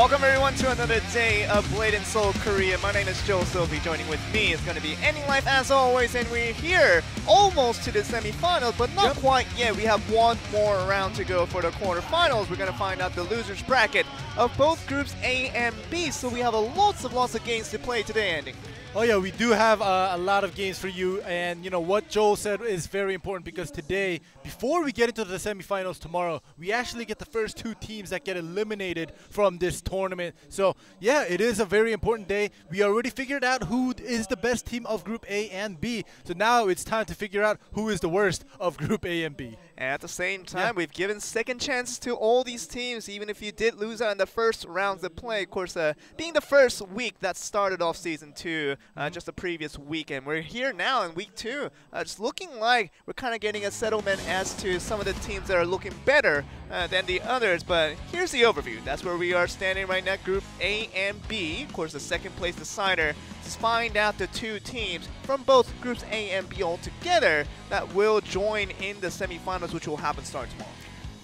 Welcome everyone to another day of Blade and Soul Korea. My name is Joe Sylvie. Joining with me is going to be Ending Life as always, and we're here almost to the semifinals, but not quite yet. We have one more round to go for the quarterfinals. We're going to find out the losers bracket of both groups A and B. So we have lots of games to play today, Andy. Oh yeah, we do have a lot of games for you, and you know what Joel said is very important because today, before we get into the semifinals tomorrow, we actually get the first two teams that get eliminated from this tournament. So yeah, it is a very important day. We already figured out who is the best team of Group A and B. So now it's time to figure out who is the worst of Group A and B. And at the same time, we've given second chances to all these teams, even if you did lose out in the first rounds of play. Of course, being the first week that started off Season 2, just the previous weekend. We're here now in Week 2. It's looking like we're kind of getting a settlement as to some of the teams that are looking better than the others. But here's the overview. That's where we are standing right now, Group A and B. Of course, the second place decider to find out the two teams from both Groups A and B all together that will join in the semifinals, which will happen starting tomorrow.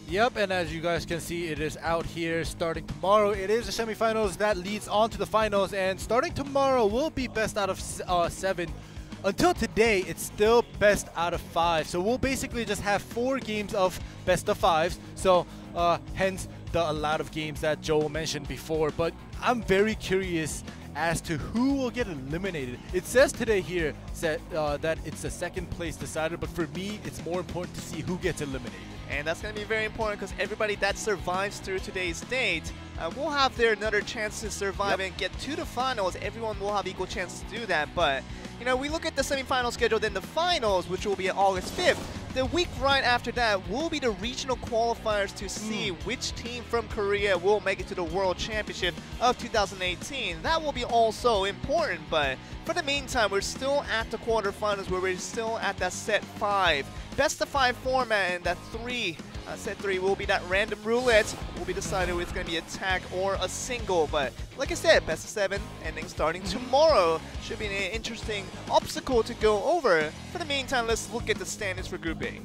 Yep, and as you guys can see, it is out here starting tomorrow. It is the semifinals that leads on to the finals, and starting tomorrow will be best out of 7. Until today, it's still best out of 5. So we'll basically just have 4 games of best of 5s. So hence a lot of games that Joel mentioned before. But I'm very curious as to who will get eliminated. It says today here that it's a second place decider, but for me, it's more important to see who gets eliminated. And that's going to be very important because everybody that survives through today's date will have their another chance to survive and get to the finals. Everyone will have equal chance to do that. But, you know, we look at the semifinal schedule, then the finals, which will be on August 5th. The week right after that will be the regional qualifiers to see which team from Korea will make it to the World Championship of 2018. That will be also important, but for the meantime, we're still at the quarterfinals where we're still at that set 5. Best of 5 format, and that set 3 will be that random roulette. Will be decided if it's going to be a tag or a single. But like I said, best of 7 ending starting tomorrow should be an interesting obstacle to go over. For the meantime, let's look at the standings for Group A.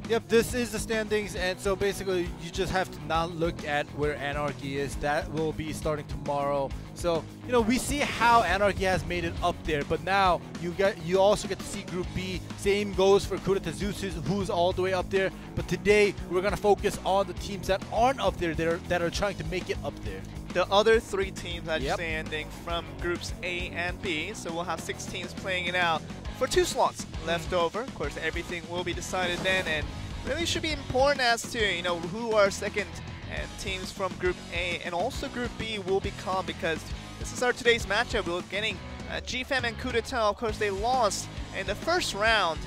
Yep, this is the standings, and so basically you just have to now look at where Anarchy is. That will be starting tomorrow. So, you know, we see how Anarchy has made it up there, but now you also get to see Group B. Same goes for Kudeta Zeus, who's all the way up there. But today we're going to focus on the teams that aren't up there, that are trying to make it up there. The other 3 teams are standing from Groups A and B, so we'll have 6 teams playing it out for 2 slots left over. Of course, everything will be decided then, and really should be important as to, you know, who are second and teams from Group A and also Group B will become, because this is our today's matchup. We're getting GFAM and Coup d'etat. Of course, they lost in the first round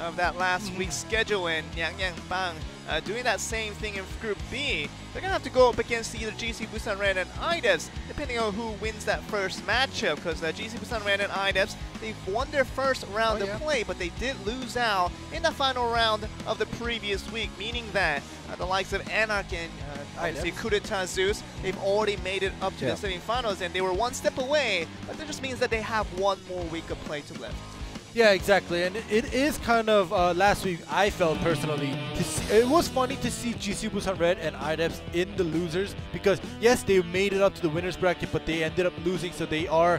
of that last week's schedule, and Yang Bang doing that same thing in Group B. They're going to have to go up against either GC Busan Red and IDEPS, depending on who wins that first matchup, because GC Busan Red and IDEPS, they've won their first round of play, but they did lose out in the final round of the previous week, meaning that the likes of Anarch and obviously Coup d'etat Zeus, they've already made it up to the semifinals, and they were 1 step away, but that just means that they have 1 more week of play to left. Yeah, exactly, and it is kind of, last week I felt personally, it was funny to see GC Busan Red and IDEPS in the losers, because yes, they made it up to the winners bracket, but they ended up losing, so they are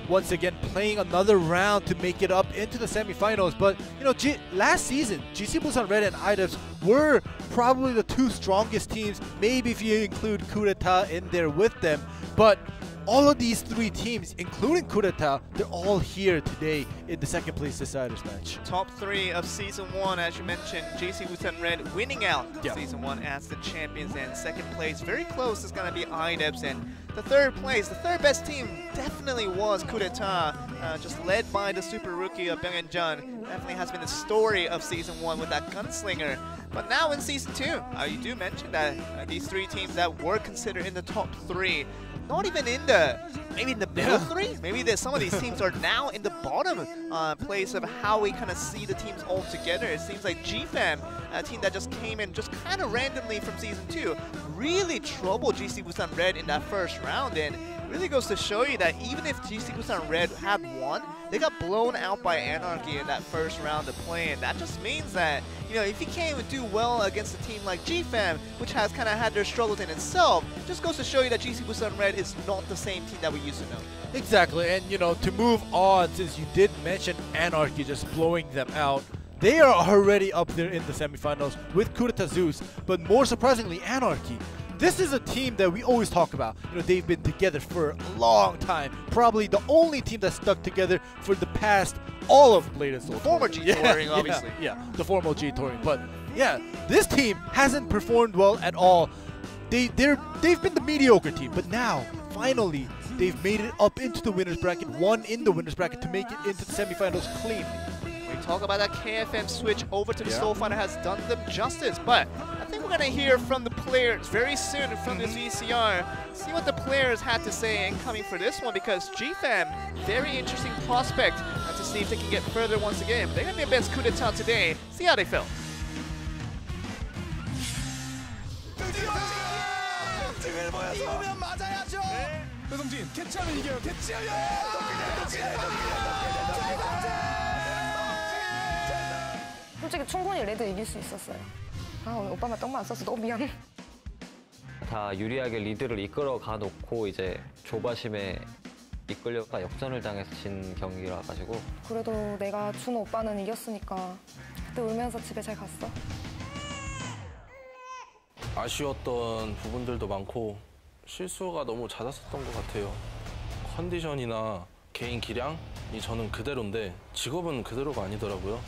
once again playing another round to make it up into the semifinals. But you know, last season, GC Busan Red and IDEPS were probably the 2 strongest teams, maybe if you include Coup d'etat in there with them, but all of these 3 teams, including Coup d'etat, they're all here today in the second place deciders match. Top 3 of Season 1, as you mentioned, GC Busan Red winning out Season 1 as the champions, and second place, very close, is going to be IDEPS, and the third place, the third best team definitely was Coup d'etat, just led by the super rookie of Byung Jun. Definitely has been the story of Season 1 with that gunslinger. But now in Season 2, you do mention that these 3 teams that were considered in the top 3, not even in the, maybe in the middle 3? Maybe some of these teams are now in the bottom place of how we kind of see the teams all together. It seems like GFAM, a team that just came in just kind of randomly from Season 2, really troubled GC Busan Red in that first round, and really goes to show you that even if GC Busan Red had won, they got blown out by Anarchy in that first round of play, and that just means that, you know, if you can't even do well against a team like GFAM, which has kind of had their struggles in itself, just goes to show you that GC Busan Red is not the same team that we used to know. Exactly, and you know, to move on, since you did mention Anarchy just blowing them out, they are already up there in the semifinals with Kurita Zeus, but more surprisingly, Anarchy. This is a team that we always talk about. You know, they've been together for a long time. Probably the only team that stuck together for the past all of Blade and Soul. Former G Touring, obviously. Yeah, the former G Touring. But yeah, this team hasn't performed well at all. They've been the mediocre team, but now finally they've made it up into the winners bracket, won in the winners bracket to make it into the semifinals cleanly. We talk about that KFM switch over to the Soul Fighter has done them justice, but I think we're going to hear from the players very soon from this VCR, see what the players had to say incoming for this one, because GFAM, very interesting prospect, and to see if they can get further once again. They're going to be against coup d'etat today, see how they feel. 솔직히 충분히 레드 이길 수 있었어요. 아, 오늘 오빠만 떡만 안 써서 너무 미안. 다 유리하게 리드를 이끌어 가놓고 이제 조바심에 이끌려가 역전을 당해서 진 경기라 가지고. 그래도 내가 준호 오빠는 이겼으니까 그때 울면서 집에 잘 갔어. 아쉬웠던 부분들도 많고 실수가 너무 잦았었던 것 같아요. 컨디션이나 개인 기량이 저는 그대로인데 직업은 그대로가 아니더라고요.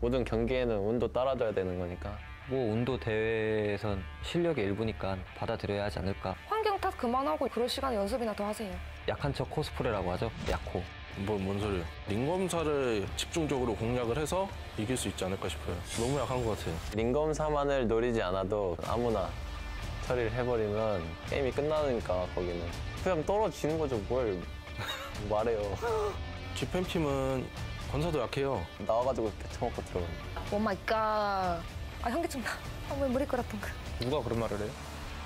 모든 경기에는 운도 따라줘야 되는 거니까 뭐 운도 대회에선 실력의 일부니까 받아들여야 하지 않을까. 환경 탓 그만하고 그럴 시간에 연습이나 더 하세요. 약한 척 코스프레라고 하죠. 약호. 뭔 소리예요. 링검사를 집중적으로 공략을 해서 이길 수 있지 않을까 싶어요. 너무 약한 것 같아요. 링검사만을 노리지 않아도 아무나 처리를 해버리면 게임이 끝나니까 거기는. 그냥 떨어지는 거죠. 뭘 말해요. GFAM 팀은 권사도 약해요. 나와가지고 개쳐먹고 들어가요. 오 마이 갓. 아, 현기증 나. 아, 왜 머리 끌었던 거. 누가 그런 말을 해요?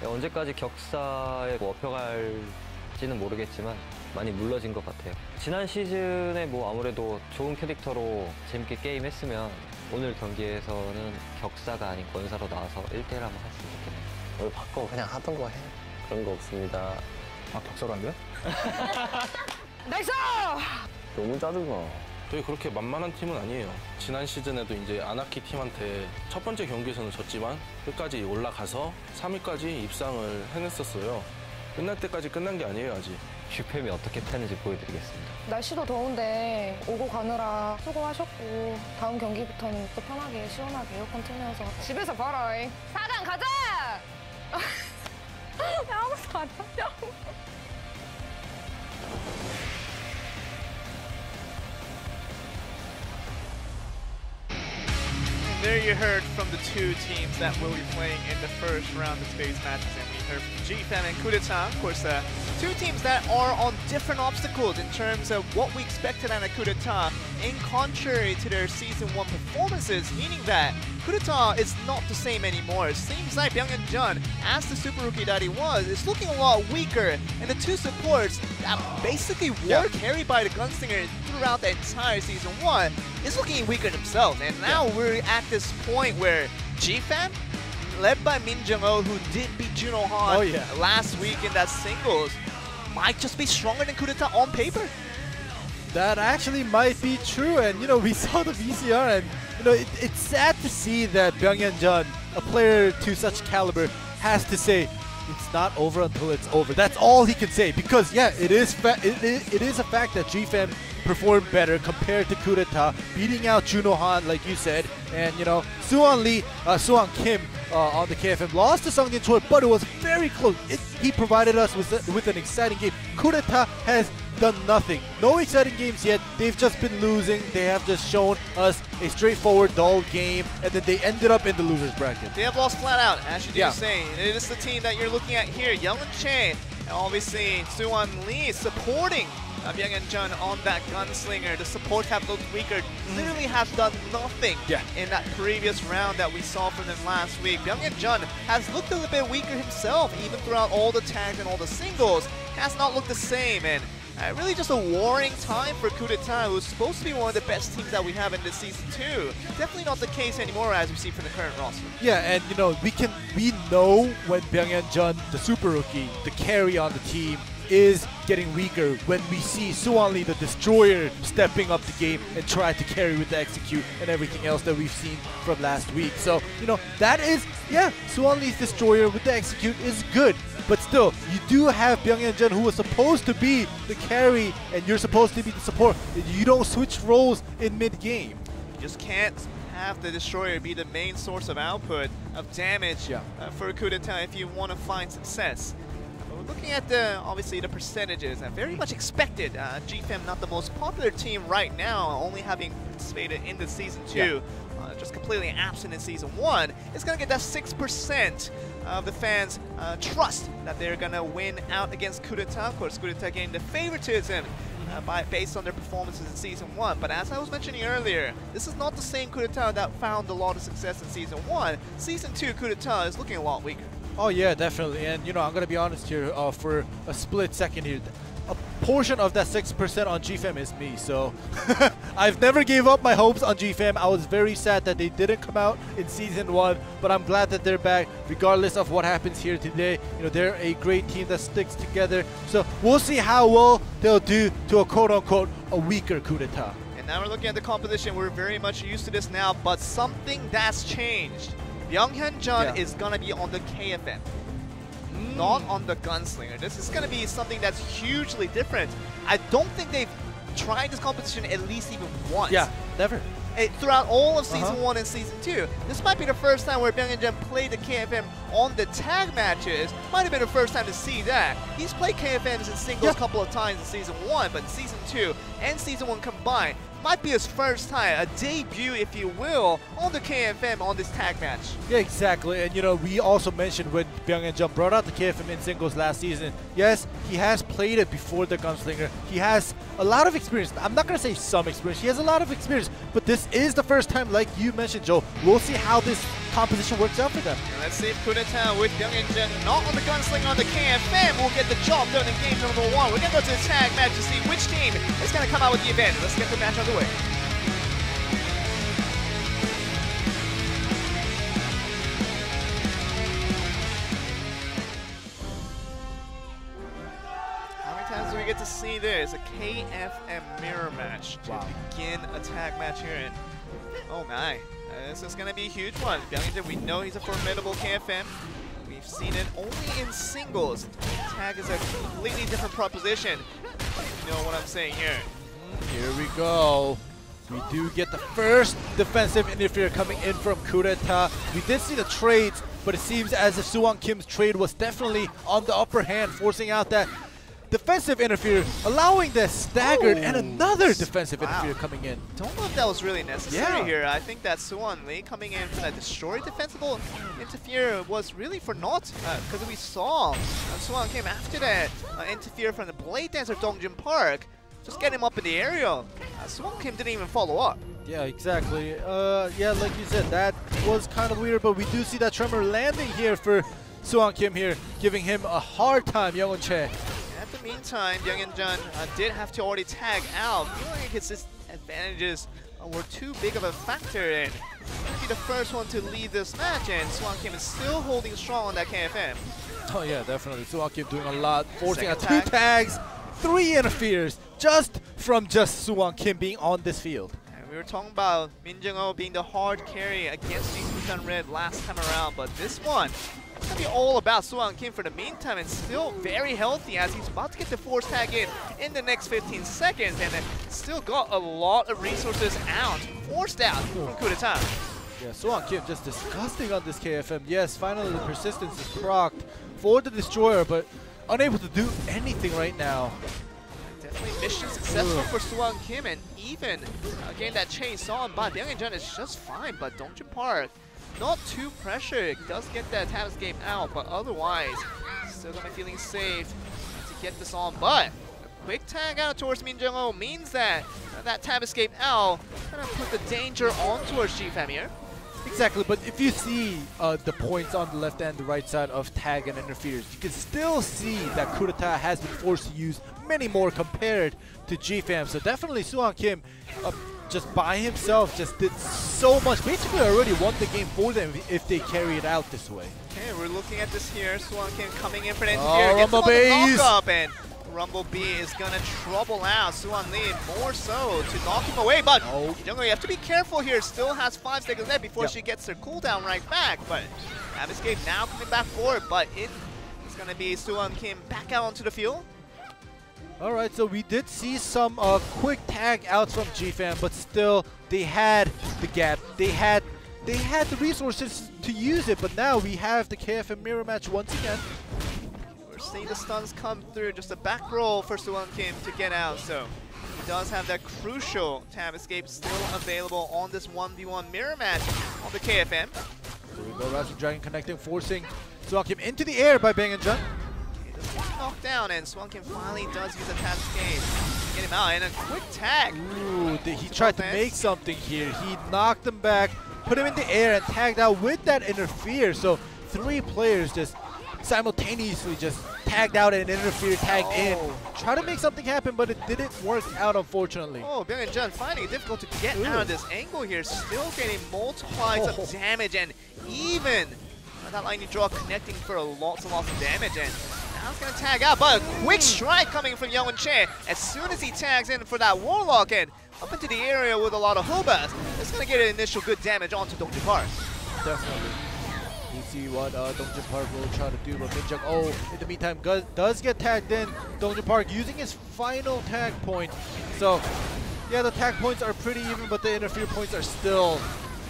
언제까지 격사에 업혀갈지는 모르겠지만 많이 물러진 것 같아요. 지난 시즌에 뭐 아무래도 좋은 캐릭터로 재밌게 게임했으면 오늘 경기에서는 격사가 아닌 권사로 나와서 1대1 한번 했으면 좋겠네요. 뭘 바꿔 그냥 하던 거 해. 그런 거 없습니다. 아, 격사로 안 돼요? 나이스! 너무 짜증나. 저희 그렇게 만만한 팀은 아니에요. 지난 시즌에도 이제 아나키 팀한테 첫 번째 경기에서는 졌지만 끝까지 올라가서 3위까지 입상을 해냈었어요. 끝날 때까지 끝난 게 아니에요, 아직. GFAM이 어떻게 패는지 보여드리겠습니다. 날씨도 더운데 오고 가느라 수고하셨고 다음 경기부터는 또 편하게 시원하게 에어컨 틀면서 집에서 봐라. 4강 가자! 아무것도 안 하냐고. There you heard from the two teams that will be playing in the first round of today's matches, and we heard from GFAM and coup d'etat. Of course, two teams that are on different obstacles in terms of what we expected out of coup d'etat, in contrary to their Season 1 performances, meaning that coup d'etat is not the same anymore. It seems like Byung-Hyun Jun, as the super rookie that he was, is looking a lot weaker, and the two supports that basically were carried by the Gunslinger throughout the entire Season 1 is looking weaker themselves, and now we're at this point where GFAM, led by Min Jung-ho, who did beat Juno Han last week in that singles, might just be stronger than coup d'etat on paper. That actually might be true, and you know, we saw the VCR, and you know, it's sad to see that Byung-Hyun Jun, a player to such caliber, has to say it's not over until it's over. That's all he can say, because yeah, it is a fact that GFAM performed better compared to coup d'etat, beating out Juno Han, like you said, and you know, Suwon Kim on the KFM lost to Sungjin Choi, but it was very close. He provided us with an exciting game. Coup d'etat has done nothing. No exciting games yet. They've just been losing. They have just shown us a straightforward, dull game, and then they ended up in the losers bracket. They have lost flat out, as you were saying. It is the team that you're looking at here. Youngwon Chae, and obviously Suwon Lee supporting Byung-Hyun Jun on that gunslinger. The support have looked weaker. Literally has done nothing in that previous round that we saw from them last week. Byung-Hyun Jun has looked a little bit weaker himself, even throughout all the tags and all the singles. has not looked the same, and really just a warring time for Coup d'etat, who's supposed to be one of the best teams that we have in this season too. Definitely not the case anymore as we see from the current roster. Yeah, and you know, we know when Byung-Hyun, the super rookie, the carry on the team, is getting weaker when we see Suwon Lee, the destroyer, stepping up the game and try to carry with the execute and everything else that we've seen from last week. So, you know, that is, yeah, Suwon Lee's destroyer with the execute is good. But still, you do have Byung-Hyun, who was supposed to be the carry and you're supposed to be the support. You don't switch roles in mid-game. You just can't have the destroyer be the main source of output, of damage for Coup d'etat if you want to find success. Looking at obviously the percentages, very much expected. GFAM not the most popular team right now, only having participated in the season 2, just completely absent in season 1. It's gonna get that 6% of the fans' trust that they're gonna win out against Coup d'etat. Of course, Coup d'etat getting the favoritism based on their performances in season 1. But as I was mentioning earlier, this is not the same Coup d'etat that found a lot of success in season 1. Season 2 Coup d'etat is looking a lot weaker. Oh yeah, definitely. And you know, I'm gonna be honest here, for a split second here, a portion of that 6% on GFAM is me. So I've never gave up my hopes on GFAM. I was very sad that they didn't come out in season 1, but I'm glad that they're back regardless of what happens here today. You know, they're a great team that sticks together. So we'll see how well they'll do to a quote-unquote a weaker Coup d'etat. And now we're looking at the composition. We're very much used to this now, but something that's changed. Byung-Hyun is going to be on the KFM, not on the Gunslinger. This is going to be something that's hugely different. I don't think they've tried this competition at least even once. Yeah, never. Throughout all of Season 1 and Season 2. This might be the first time where Byung-Hyun played the KFM on the tag matches. Might have been the first time to see that. He's played KFMs in singles a couple of times in Season 1, but Season 2 and Season 1 combined might be his first time, a debut, if you will, on the KFM on this tag match. Yeah, exactly. And you know, we also mentioned when Byung-Hyun brought out the KFM in singles last season, yes, he has played it before the Gunslinger. He has a lot of experience. I'm not going to say some experience. He has a lot of experience. But this is the first time, like you mentioned, Joe. We'll see how this composition works out for them. And let's see if Coup d'etat with Byung-Hyun not on the Gunslinger on the KFM will get the job done in game number 1. We're going to go to the tag match to see which team is going to come out with the event. Let's get the match underway. How many times do we get to see this? A KFM mirror match to begin a tag match here. And oh my, this is going to be a huge one. Byung-Hyun, we know he's a formidable KFM. We've seen it only in singles. Tag is a completely different proposition. You know what I'm saying here. Here we go. We do get the first defensive interfere coming in from Coup d'etat. We did see the trades, but it seems as if Suwon Kim's trade was definitely on the upper hand, forcing out that defensive interfere, allowing the staggered and another defensive interfere coming in. Don't know if that was really necessary here. I think that Suwon Lee coming in for that destroy defensible interfere was really for naught, because we saw Suwon Kim after that interfere from the Blade Dancer Dongjin Park. Just get him up in the area. Suwon Kim didn't even follow up. Yeah, exactly. Yeah, like you said, that was kind of weird, but we do see that tremor landing here for Suwon Kim here, giving him a hard time, Young Che. In the meantime, Byung-Hyun did have to already tag out. Feeling like his disadvantages were too big of a factor, and he's going to be the first one to lead this match, and Suwon Kim is still holding strong on that KFM. Oh yeah, definitely. Suwon Kim doing a lot, forcing out 2 tags, 3 interferes, just from Suwon Kim being on this field. And we were talking about Min Jung-ho being the hard carry against Team Busan Red last time around, but this one, it's going to be all about Suwon Kim for the meantime, and still very healthy as he's about to get the force tag in the next 15 seconds, and still got a lot of resources out, forced out from Coup d'etat. Yeah, Suwon Kim just disgusting on this KFM. Yes, finally the persistence is procced for the destroyer, but unable to do anything right now. Definitely mission successful for Suwon Kim, and even getting that chainsaw on by Byung-Hyun is just fine, but Dongjin Park not too pressured. Does get that tab escape out, but otherwise still gonna be feeling safe to get this on. But a quick tag out towards Min Jung-ho means that that tab escape out gonna put the danger on towards GFAM here. Exactly, but if you see the points on the left and the right side of tag and interferes, you can still see that Kurata has been forced to use many more compared to GFAM. So definitely Suwon Kim, just by himself, just did so much. Basically already won the game for them if they carry it out this way. Okay, we're looking at this here. Suwon Kim coming in for the interfere. Gets Rumble him on the Base. knock-up, and Rumble B is gonna trouble out Suwon Lee more so to knock him away. But Jungle, you have to be careful here. Still has 5 seconds left before she gets her cooldown right back. But Escape now coming back forward, but it's gonna be Suwon Kim back out onto the field. All right, so we did see some quick tag outs from GFAM, but still they had the gap. They had the resources to use it, but now we have the KFM mirror match once again. We're seeing the stuns come through, just a back roll for Suwon Kim to get out, so he does have that crucial tab escape still available on this 1v1 mirror match on the KFM. Here we go, Rising Dragon connecting, forcing Suwon Kim into the air by Bang & Jun. Knocked down, and Suwon Kim finally does use a tab escape. Get him out, and a quick tag. Ooh, he tried to make something here. He knocked him back, put him in the air, and tagged out with that interfere. So 3 players just simultaneously just tagged out and interfered, tagged in. Try to make something happen, but it didn't work out, unfortunately. Oh, Bang & Jun finding it difficult to get out of this angle here. Still getting multiplies of damage, and even that lightning draw connecting for lots and lots of damage. And now it's going to tag out, but a quick strike coming from Young Che. As soon as he tags in for that Warlock and up into the area with a lot of Hobas, it's going to get an initial good damage onto Dongjin Park. Definitely. You see what Dongjin Park will try to do, but Minjung in the meantime does get tagged in. Dongjin Park using his final tag point. So yeah, the tag points are pretty even, but the interfere points are still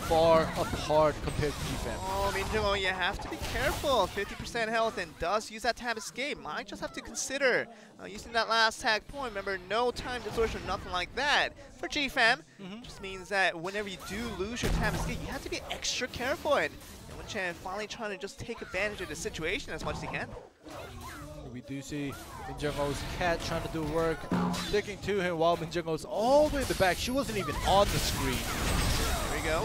far apart compared to GFAM. Oh, Minjung, you have to be careful. 50% health and does use that tab escape. Might just have to consider using that last tag point. Remember, no time distortion, nothing like that. For GFAM, just means that whenever you do lose your tab escape, you have to be extra careful. And Young Chen finally trying to just take advantage of the situation as much as he can. We do see Minjungo's cat trying to do work, sticking to him while Minjungo's all the way in the back. She wasn't even on the screen.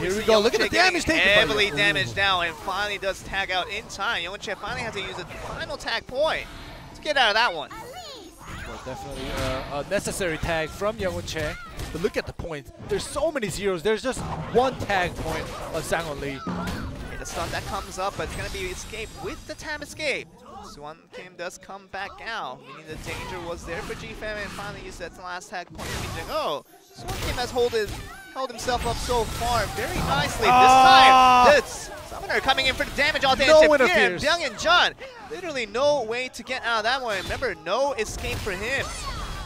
Here we go. Look at the damage taken. Heavily damaged now, and finally does tag out in time. Young Che finally has to use a final tag point to get out of that one. Well, definitely a necessary tag from Young Che. But look at the points. There's so many zeros. There's just one tag point of Sang-won Lee. The stun that comes up, but it's going to be escape with the tab escape. Suwon Kim does come back out, meaning the danger was there for GFAM, and finally used that last tag point to Minjung. Oh, Suwon Kim has held himself up so far very nicely. This time, this Summoner coming in for the damage all day. No interferes. Bang & Jun, literally no way to get out of that one. Remember, no escape for him.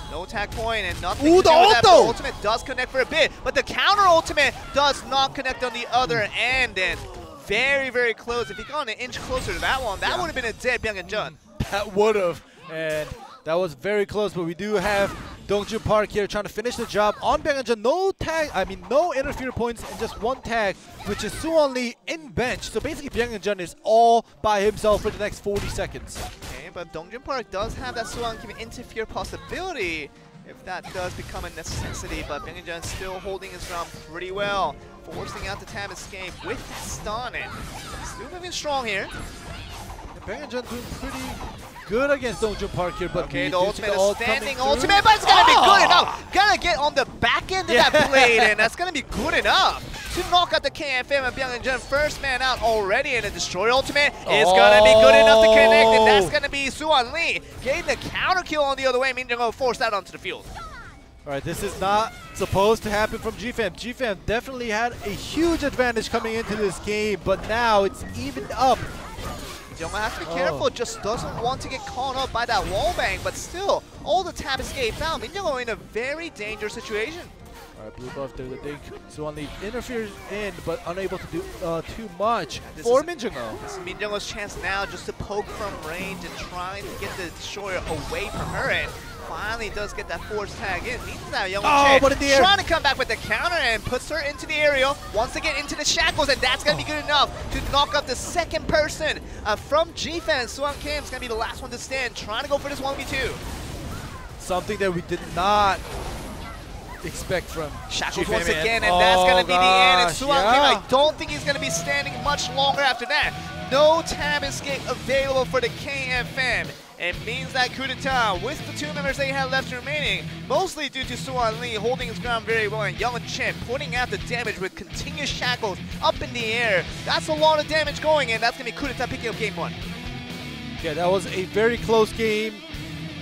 No tag point and nothing to do with that. The ultimate does connect for a bit, but the counter ultimate does not connect on the other end. And very, very close. If he got an inch closer to that one, that would have been a dead Bang & Jun. That would have. And that was very close, but we do have Dongjin Park here trying to finish the job on Bang & Jun. No interfere points and just one tag, which is Suwon Lee in bench. So basically Bang & Jun is all by himself for the next 40 seconds. Okay, but Dongjin Park does have that Suwon Kim interfere possibility if that does become a necessity, but Bang & Jun still holding his ground pretty well, forcing out the tab escape with that stun, and still moving strong here. Bang & Jun doing pretty good against Dongjin Park here, but okay, the ultimate is standing ultimate, but it's gonna be good enough. Gotta get on the back end of that blade, and that's gonna be good enough to knock out the KFM and Bang & Jun. First man out already, and the destroy ultimate is gonna be good enough to connect, and that's gonna be Suwon Lee getting the counter kill on the other way. Minjung will force that onto the field. All right, this is not supposed to happen from GFAM. GFAM definitely had a huge advantage coming into this game, but now it's evened up. Minjung has to be careful, just doesn't want to get caught up by that wallbang, but still, all the tab escape found. Minjung in a very dangerous situation. All right, blue buff there, the dig. Suwon Lee interferes in, but unable to do too much for Minjung. This is Minjung's chance now just to poke from range and try to get the destroyer away from her, and finally does get that force tag in. Means that Young Che trying to come back with the counter and puts her into the area, wants to get into the shackles, and that's going to be good enough to knock up the second person from GFAM. Suwon Kim is going to be the last one to stand, trying to go for this 1v2. Something that we did not expect from Shackles GFM once and- again, and that's going to be the end. And gosh, Suwon Kim, yeah. I don't think he's going to be standing much longer after that. No tab escape available for the KFM. It means that coup d'etat with the 2 members they had left remaining, mostly due to Suwon Lee holding his ground very well and Young Chen putting out the damage with continuous shackles up in the air. That's a lot of damage going, and that's going to be coup d'etat picking up game 1. Yeah, that was a very close game.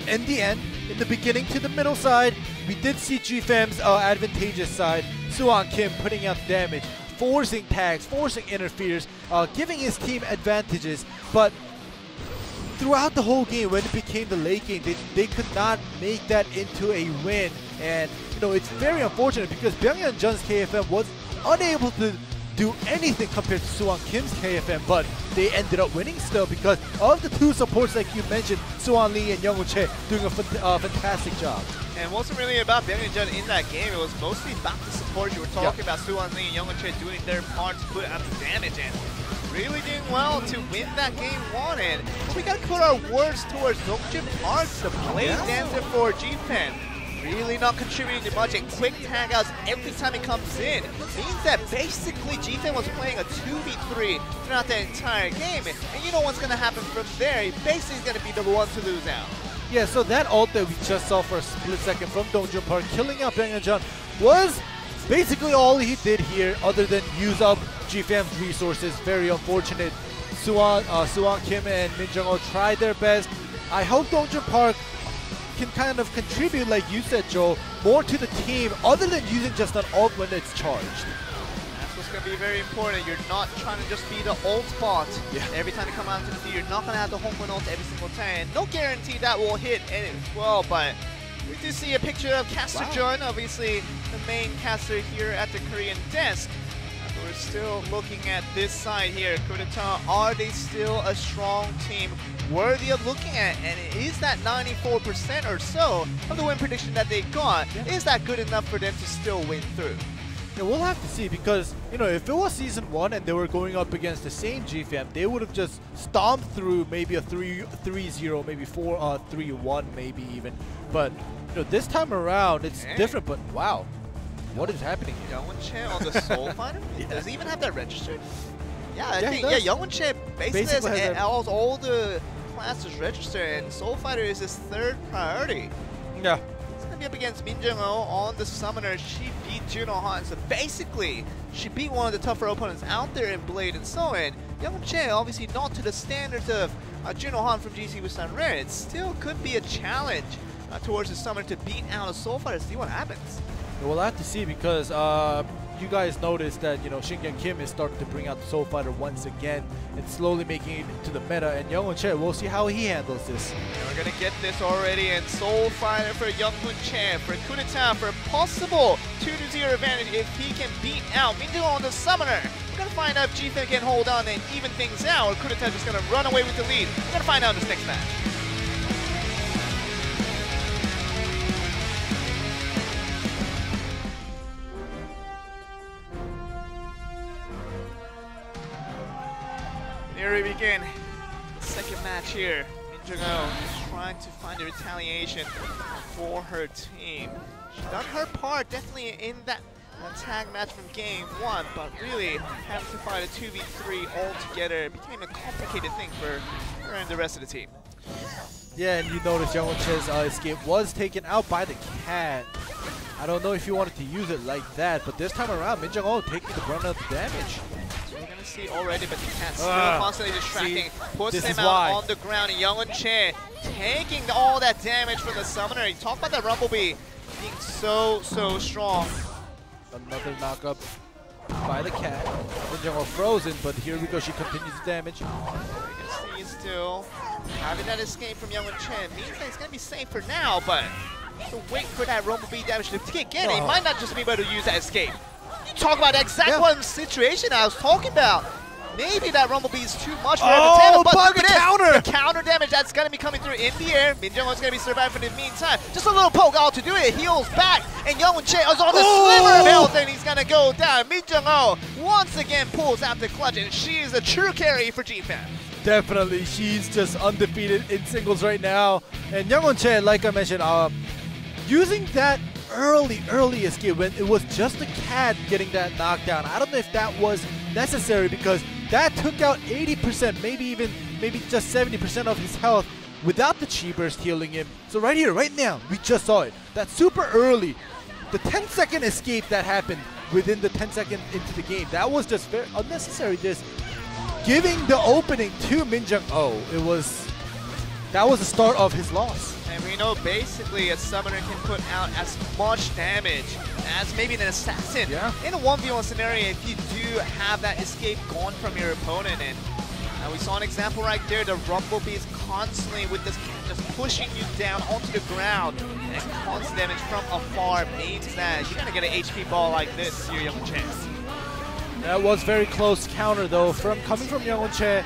In the end, in the beginning to the middle side, we did see GFM's advantageous side. Suwon Kim putting out damage, forcing tags, forcing interferes, giving his team advantages. But throughout the whole game, when it became the late game, they could not make that into a win. And you know, it's very unfortunate because Byungyeonjun's KFM was unable to do anything compared to Suwon Kim's KFM, but they ended up winning still because of the 2 supports like you mentioned, Suwon Lee and Young Che doing a fantastic job. And it wasn't really about Byungyeonjun in that game, it was mostly about the support. You were talking about Suwon Lee and Young Che doing their part to put out the damage and really doing well to win that game 1. And we gotta put our words towards Dongjin Park, the blade dancer for GFM. Really not contributing to much, and quick tag outs every time he comes in means that basically GFM was playing a 2v3 throughout the entire game. And you know what's going to happen from there. He basically is going to be the one to lose out. Yeah, so that ult that we just saw for a split second from Dongjin Park killing out Byungyeonjun was basically all he did here other than use up GFM's resources. Very unfortunate. Suwon Kim and Min Jung-ho tried their best. I hope Dongjin Park can kind of contribute, like you said, Joe, more to the team other than using just an ult when it's charged. That's what's going to be very important. You're not trying to just be the ult bot. Every time you come out to the field, you're not going to have the home run ult every single time. No guarantee that will hit as well, but we do see a picture of Caster Jun, obviously the main caster here at the Korean desk. We're still looking at this side here. Coup d'etat, are they still a strong team worthy of looking at? And is that 94% or so of the win prediction that they got, is that good enough for them to still win through? Yeah, we'll have to see because, you know, if it was Season 1 and they were going up against the same GFM, they would have just stomped through maybe a 3-0, maybe 3-1 maybe even. But, you know, this time around, it's different, but wow. What is happening here? Youngwon Che on the Soul Fighter? Does he even have that registered? Yeah, I think Youngwon Che basically has all the classes registered, and Soul Fighter is his 3rd priority. Yeah. He's going to be up against Min Jung-ho on the Summoner. She beat Juno Han, so basically, she beat one of the tougher opponents out there in Blade and Soul. And Youngwon Che, obviously not to the standards of Juno Han from GC Busan Red. It still could be a challenge towards the Summoner to beat out a Soul Fighter, see what happens. We'll have to see because you guys noticed that, you know, Shin-Kyung Kim is starting to bring out the Soul Fighter once again and slowly making it into the meta. And Youngwon Che, we'll see how he handles this. We're going to get this already, and Soul Fighter for Youngwon Che for coup d'etat for a possible 2-0 advantage if he can beat out Min Jung-ho on the Summoner. We're going to find out if GFM can hold on and even things out, or coup d'etat just going to run away with the lead. We're going to find out in this next match. Here we begin. Second match here. Min Jung-ho is trying to find a retaliation for her team. She's done her part definitely in that tag match from game 1, but really having to fight a 2v3 altogether became a complicated thing for her and the rest of the team. Yeah, and you notice Youngwon Che's escape was taken out by the cat. I don't know if you wanted to use it like that, but this time around, Min Jung-ho taking the brunt of the damage. We're going to see already, but the cat still constantly distracting. Puts him out on the ground, and Youngwon Che taking all that damage from the Summoner. You talk about that Rumblebee being so strong. Another knockup by the cat. Min Jung-ho frozen, but here we go, she continues the damage. You can see still having that escape from Youngwon Che means that he's going to be safe for now, but to wait for that Rumblebee damage to kick in, he might not just be able to use that escape. You talk about the exact one situation I was talking about. Maybe that Rumblebee is too much for Entertainment, but look at this! The counter damage that's going to be coming through in the air. Min Jung-ho is going to be surviving for the meantime. Just a little poke all to do it. Heals back, and Youngwon Che is on the sliver of health, and he's going to go down. Min Jung-ho once again pulls out the clutch, and she is a true carry for GFM. Definitely, she's just undefeated in singles right now. And Youngwon Che, like I mentioned, using that early escape when it was just the cat getting that knockdown. I don't know if that was necessary because that took out 80%, maybe just 70% of his health without the chi burst healing him. So right here, right now, we just saw it. That's super early. The 10-second escape that happened within the 10 seconds into the game, that was just very unnecessary. Just giving the opening to Min Jung-oh, that was the start of his loss. And we know basically a summoner can put out as much damage as maybe an assassin in a 1v1 scenario if you do have that escape gone from your opponent. And we saw an example right there. The Rumble Beast constantly with this just pushing you down onto the ground, and constant damage from afar means that you're gonna get an HP ball like this to your Young Che. That was very close counter though coming from Young Che.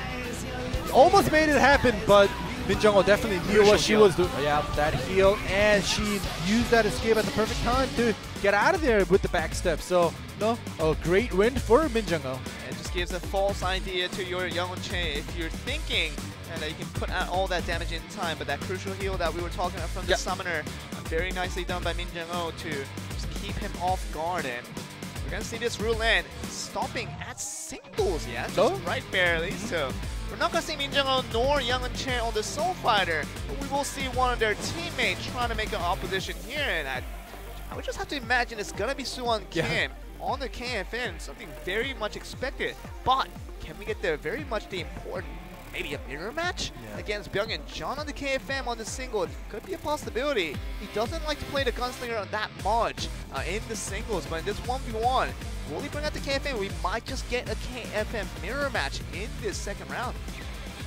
Almost made it happen, but Min Jung-oh definitely knew what she was doing. Yeah, that heal, and she used that escape at the perfect time to get out of there with the backstep. So, no, a great win for Min Jung-oh. It just gives a false idea to your Young Che if you're thinking that you can put out all that damage in time, but that crucial heal that we were talking about from the summoner, very nicely done by Min Jung-oh to just keep him off guard. And we're gonna see this roulette stopping at singles, just right barely. So we're not gonna see Min Jung-oh nor Young Che on the Soul Fighter, but we will see one of their teammates trying to make an opposition here. And I would just have to imagine it's gonna be Suwon Kim on the KFM, something very much expected. But can we get the very much the important, maybe a mirror match against Byung-Hyun on the KFM on the single? It could be a possibility. He doesn't like to play the gunslinger that much in the singles, but in this 1v1, will he bring out the KFM? We might just get a KFM mirror match in this second round.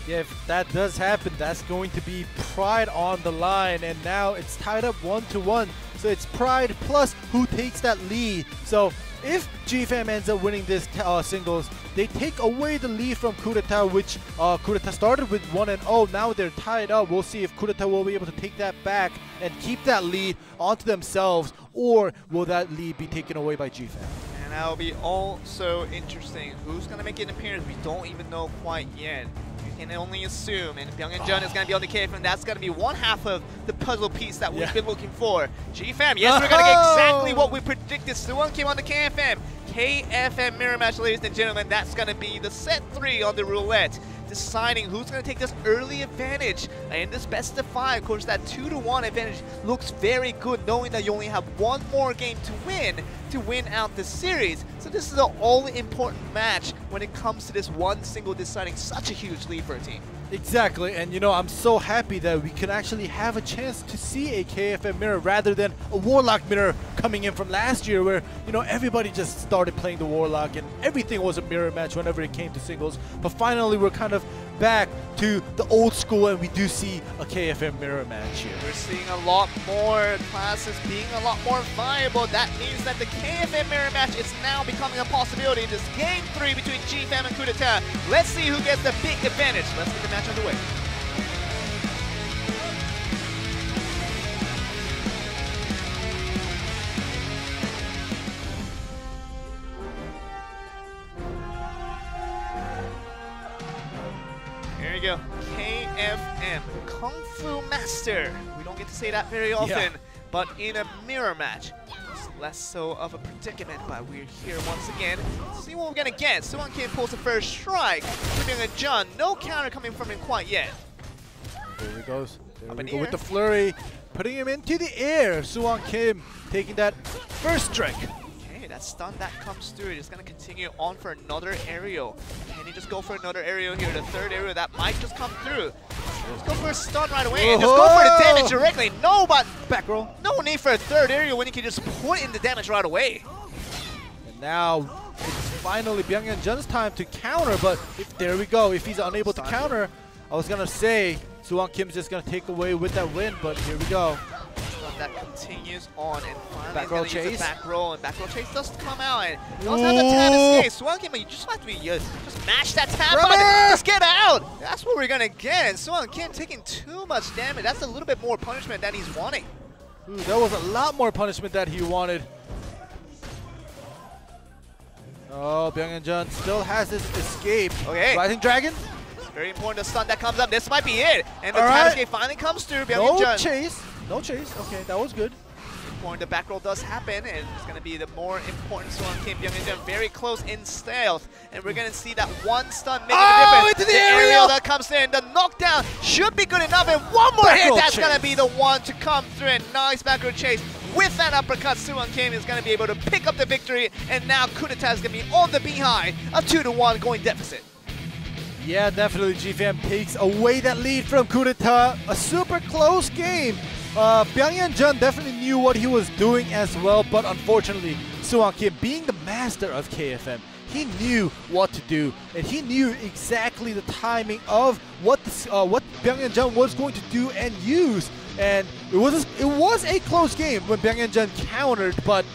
Yeah, if that does happen, that's going to be Pride on the line, and now it's tied up 1-1. So it's Pride plus who takes that lead. So if GFAM ends up winning this singles, they take away the lead from Coup d'etat, which Coup d'etat started with 1-0. Now they're tied up. We'll see if Coup d'etat will be able to take that back and keep that lead onto themselves, or will that lead be taken away by GFAM? And that'll be also interesting. Who's going to make an appearance? We don't even know quite yet. You can only assume, and Byung-Hyun is going to be on the KFM. That's going to be one half of the puzzle piece that we've been looking for. GFAM, yes, we're going to get exactly what we predicted. Suwon Kim on the KFM. KFM mirror match, ladies and gentlemen. That's going to be the set 3 on the roulette, deciding who's going to take this early advantage in this best of 5. Of course, that 2-1 advantage looks very good, knowing that you only have one more game to win out the series. So this is an all-important match when it comes to this one single deciding such a huge lead for a team. Exactly, and you know, I'm so happy that we can actually have a chance to see a KFM mirror rather than a Warlock mirror coming in from last year where, you know, everybody just started playing the Warlock and everything was a mirror match whenever it came to singles. But finally, we're kind of back to the old school and we do see a KFM mirror match here. We're seeing a lot more classes being a lot more viable. That means that the KFM mirror match is now becoming a possibility in this game 3 between GFAM and Coup d'etat. Let's see who gets the big advantage. Let's get the match underway. Here we go. KFM, Kung Fu Master. We don't get to say that very often, but in a mirror match, it's less so of a predicament, but we're here once again. See what we're gonna get. Suwon Kim pulls the first strike, putting a John. No counter coming from him quite yet. There he goes. There we go with the flurry, putting him into the air. Suwon Kim taking that first strike. Okay, that stun that comes through. It's going to continue on for another aerial. Can he just go for another aerial here? The third aerial that might just come through. Let's go for a stun right away and just go for the damage directly. No, but back roll. No need for a third aerial when you can just put in the damage right away. And now it's finally Byung-Hyun's time to counter, but there we go. If he's unable to counter, I was going to say Suwon Kim's just going to take away with that win, but here we go. That continues on, and finally back roll chase. Back roll, and back roll chase does come out, and you also have the tab escape. Suwon Kim, you just have to be just mash that tab button, just get out. That's what we're gonna get. And Suwon Kim taking too much damage. That's a little bit more punishment than he's wanting. Ooh, that was a lot more punishment that he wanted. Oh, Byung-Hyun still has his escape. Okay. Rising Dragon. Very important, the stun that comes up. This might be it. And the tab escape finally comes through. No chase. No chase. Okay, that was good. point, the back roll does happen, and it's going to be the more important Suwon Kim. Byung-Hyun very close in stealth, and we're going to see that one stun making a difference. Into the aerial that comes in, the knockdown should be good enough, and one more hit, that's going to be the one to come through, and nice back row chase. With that uppercut, Suwon Kim is going to be able to pick up the victory, and now coup d'etat is going to be on the behind, a 2-1 going deficit. Yeah, definitely GFAM takes away that lead from coup d'etat. A super close game. Byung-Hyun definitely knew what he was doing as well, but unfortunately, Suwon Kim, being the master of KFM, he knew what to do, and he knew exactly the timing of what Byung-Hyun was going to do and use. And it was a close game when Byung-Hyun countered, but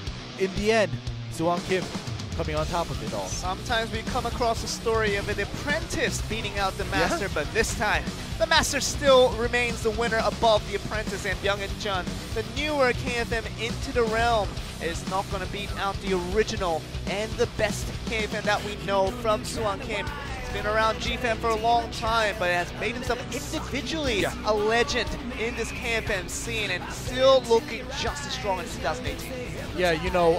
in the end, Suwon Kim coming on top of it all. Sometimes we come across a story of an apprentice beating out the master, but this time, the master still remains the winner above the apprentice, and Byung-Hyun, the newer KFM into the realm, is not going to beat out the original and the best KFM that we know from Suwon Kim. Been around GFAM for a long time, but has made himself individually a legend in this KFM scene, and still looking just as strong as 2018. Yeah, you know,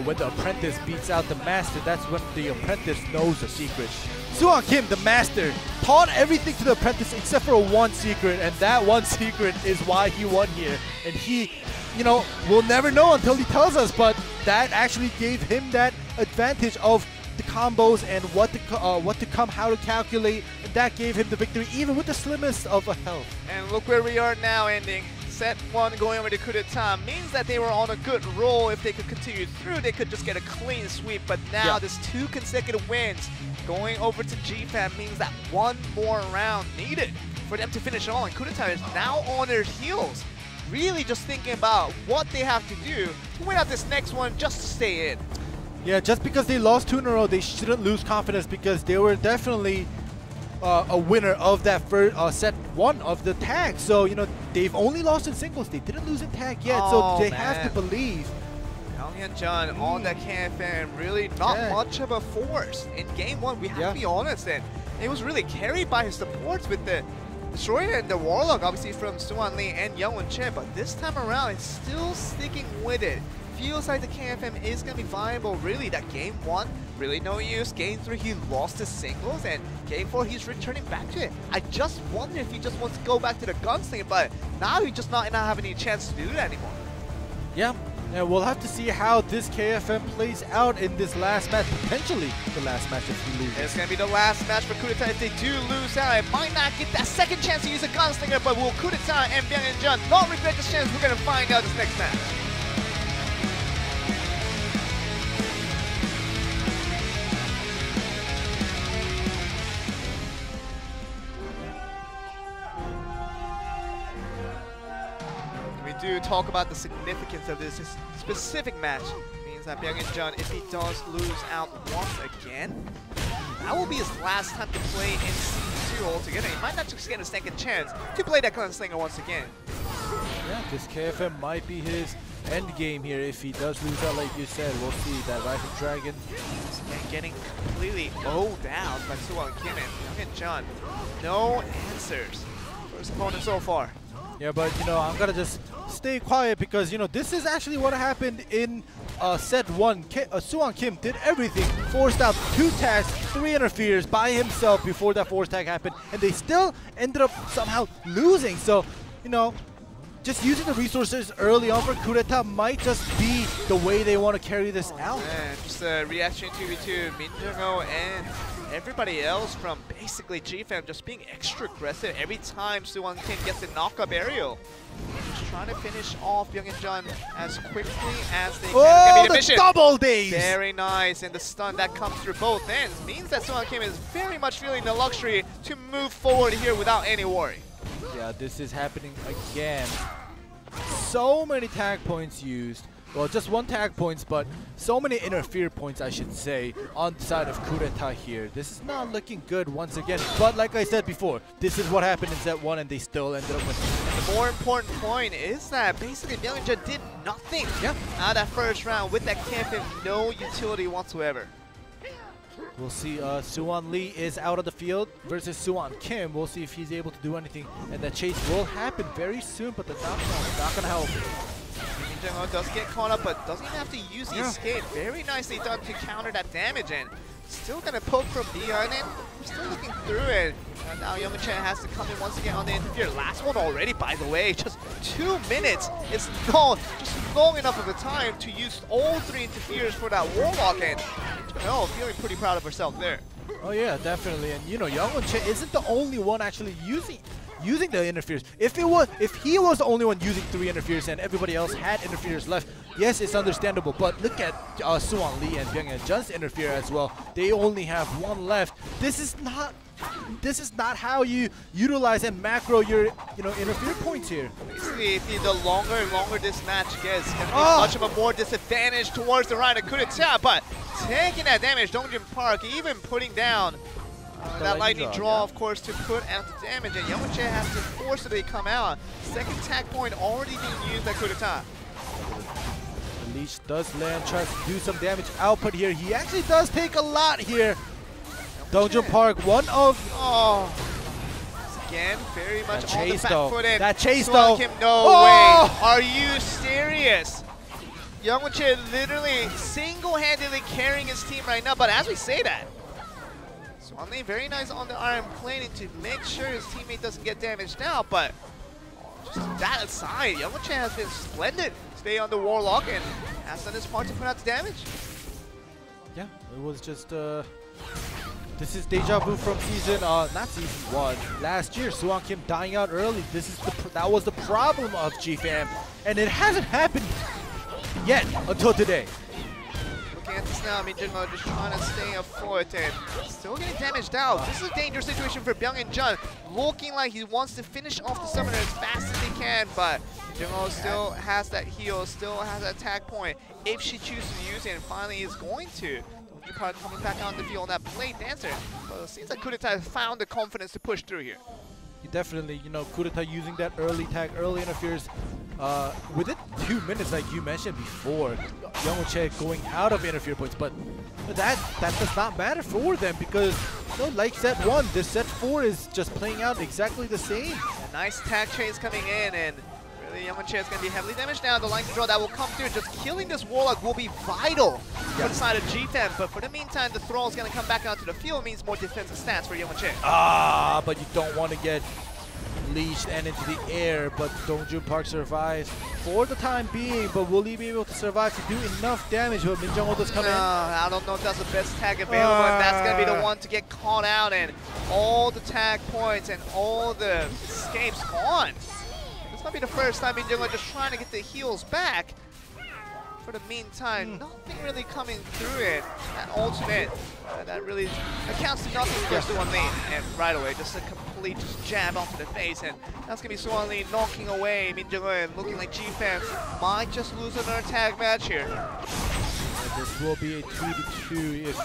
when the apprentice beats out the master, that's when the apprentice knows the secret. Suwon Kim, the master, taught everything to the apprentice except for one secret, and that one secret is why he won here. And he, we'll never know until he tells us, but that actually gave him that advantage of the combos and what to come, how to calculate, and that gave him the victory even with the slimmest of a health. And look where we are now, ending set 1 going over to coup d'etat. Means that they were on a good roll. If they could continue through, they could just get a clean sweep, but now this 2 consecutive wins going over to GFAM means that one more round needed for them to finish all, and coup d'etat is now on their heels, really just thinking about what they have to do to win out this next one just to stay in. Yeah, just because they lost 2 in a row, they shouldn't lose confidence, because they were definitely a winner of that first set 1 of the tag. So, they've only lost in singles. They didn't lose in tag yet, so they have to believe. Byung-Hyun on that KFM, really not much of a force. In game 1, we have to be honest, and it was really carried by his supports with the Destroyer and the Warlock, obviously from Suwon Lee and Youngwon Chen, but this time around, it's still sticking with it. Feels like the KFM is going to be viable, really. That game 1, really no use. Game 3, he lost his singles, and game 4, he's returning back to it. I just wonder if he just wants to go back to the gunslinger, but now he just not having any chance to do that anymore. Yeah, and we'll have to see how this KFM plays out in this last match, potentially the last match if he loses. It's going to be the last match for coup d'etat. If they do lose out, it might not get that second chance to use a gunslinger, but will coup d'etat and Byung-Hyun not regret this chance? We're going to find out this next match. Do talk about the significance of this specific match. It means that Byung-Hyun, if he does lose out once again, that will be his last time to play in Season 2 altogether. He might not just get a second chance to play that gunslinger once again. Yeah, this KFM might be his end game here if he does lose out, like you said. We'll see that Rising Dragon. And getting completely mowed down by Suwon Kim, and Byung-Hyun, no answers for his opponent so far. Yeah, but I'm gonna just stay quiet, because this is actually what happened in set 1. Suwon Kim did everything, forced out 2 tags, 3 interferes by himself before that force tag happened, and they still ended up somehow losing. So, just using the resources early on for coup d'etat might just be the way they want to carry this out. Man, just a reaction 2v2, Min Jung-ho and everybody else from basically GFAM just being extra aggressive every time Suwon Kim gets a knock-up aerial. Just trying to finish off Byung-Hyun as quickly as they can. Oh, the mission. double days! Very nice, and the stun that comes through both ends means that Suwon Kim is very much feeling the luxury to move forward here without any worry. Yeah, this is happening again. So many tag points used. Well, just 1 tag points, but so many interfere points, I should say, on the side of coup d'etat here. This is not looking good once again. But like I said before, this is what happened in set 1, and they still ended up winning. And the more important point is that basically Byung-Hyun did nothing out of that first round with that KFM, no utility whatsoever. We'll see. Suwon Lee is out of the field versus Suwon Kim. We'll see if he's able to do anything, and that chase will happen very soon, but the knockdown is not going to help. Jung-ho does get caught up, but doesn't even have to use the escape. Very nicely done to counter that damage, and still gonna poke from behind it. We're still looking through it. And now Young-Chen has to come in once again on the interfere. Last one already, by the way. Just 2 minutes. It's not just long enough of a time to use all 3 interferes for that Warlock, and feeling pretty proud of herself there. Oh yeah, definitely. And you know, Young-Chen isn't the only one actually using the interferes. If he was the only one using 3 interferes and everybody else had interferes left, yes, it's understandable. But look at Suwon Lee and Byung-Hyun Jun's interfere as well. They only have 1 left. This is not how you utilize and macro your interfere points here. Basically, the longer and longer this match gets, it's gonna be much of a more disadvantage towards the Rhino Kudeta, but taking that damage, Dongjin Park even putting down that lightning draw, of course, to put out the damage, and Young-Chen has to forcibly come out. Second tag point already being used by Kudeta. The leech does land, tries to do some damage output here. He actually does take a lot here. Dongjin Park, one of... Again, very much that on the chase, back though. foot in. That chase, though. No way. Are you serious? Young-Chen literally single-handedly carrying his team right now, but as we say that, Swanley very nice on the iron planing to make sure his teammate doesn't get damaged now, but just that aside, Young-Chen has been splendid. Stay on the Warlock and has done his part to put out the damage. Yeah, it was just this is deja vu from season, not season 1. Last year, Suwon Kim dying out early. That was the problem of GFAM, and it hasn't happened yet until today. Looking at this now, Jung-Ho just trying to stay afloat and still getting damaged out. This is a dangerous situation for Byung-Hyun Jun, looking like he wants to finish off the summoner as fast as he can, but Jung-Ho still has that heal, still has that attack point if she chooses to use it, and finally is going to. Dongjin coming back on the field on that Blade Dancer. But it seems like Kudeta has found the confidence to push through here. Definitely, Kudeta using that early tag, early interferes. Within 2 minutes, like you mentioned before, Young-Chen going out of interfere points, but that does not matter for them because, like set 1, this set 4 is just playing out exactly the same. A nice tag chase coming in, and really Young-Chen is going to be heavily damaged now. The line control that will come through, just killing this Warlock will be vital for the side of GFAM, but for the meantime, the Thrall is going to come back out to the field, means more defensive stats for Young-Chen. But you don't want to get leashed and into the air, but Dongjin Park survives for the time being, but will he be able to survive to do enough damage? But Min Jung-ho does come in. I don't know if that's the best tag available, and that's going to be the one to get caught out, and all the tag points and all the escapes gone. This might be the first time Min Jung-ho just trying to get the heals back. For the meantime, nothing really coming through it. That ultimate, that really accounts to nothing for Suwon Lee. And right away, just a complete jab onto the face. And that's going to be Suwon Lee knocking away Min Jung-ho and looking like GFAM might just lose another tag match here. And this will be a 2-2 if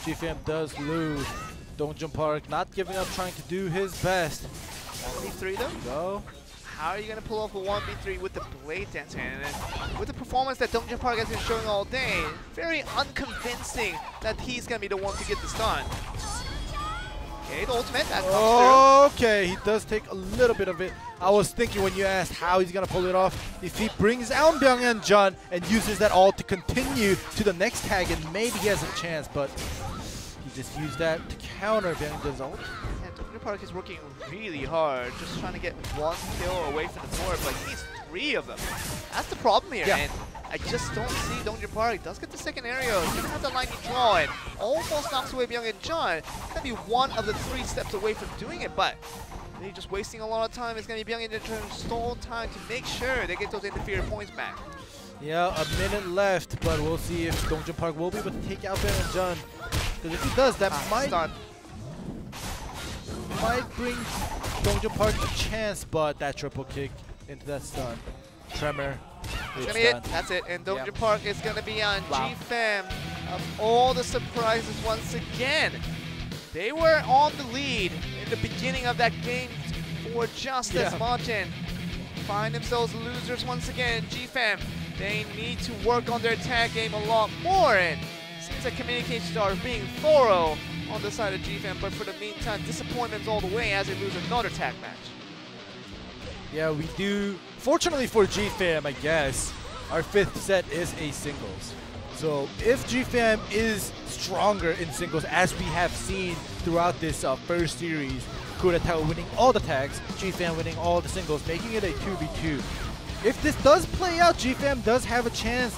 GFAM does lose. Dongjin Park not giving up, trying to do his best. 1v3 though? Go. How are you going to pull off a 1v3 with the Blade Dancer? And with the performance that Dongjin Park has been showing all day, very unconvincing that he's going to be the one to get this done. Okay, the ultimate, that comes through. Okay, he does take a little bit of it. I was thinking when you asked how he's going to pull it off, if he brings down Byung-Hyun Jun and uses that ult to continue to the next tag, and maybe he has a chance, but he just used that to counter Byung-Hyun Jun's ult. Dongjin Park is working really hard, just trying to get 1 kill away from the board, but he needs 3 of them. That's the problem here, and I just don't see Dongjin Park. He does get the second area, he's going to have the lightning draw, and almost knocks away Byung-Hyun Jun. It's going to be one of the 3 steps away from doing it, but he's just wasting a lot of time. It's going to be Byung-Hyun Jun stall time to make sure they get those interfere points back. Yeah, a minute left, but we'll see if Dongjin Park will be able to take out Byung-Hyun Jun. Because if he does, that might bring Dongjin Park a chance, but that triple kick into that stun. Tremor. That's gonna be it. That's it. And Dongjin Park is gonna be on GFAM of all the surprises once again. They were on the lead in the beginning of that game for just as much, and find themselves losers once again. GFAM, they need to work on their tag game a lot more, and it seems like communications are being thorough on the side of GFAM, but for the meantime, disappointments all the way as they lose another tag match. Yeah, we do. Fortunately for GFAM, I guess, our 5th set is a singles. So if GFAM is stronger in singles, as we have seen throughout this first series, Kurata winning all the tags, GFAM winning all the singles, making it a 2v2. If this does play out, GFAM does have a chance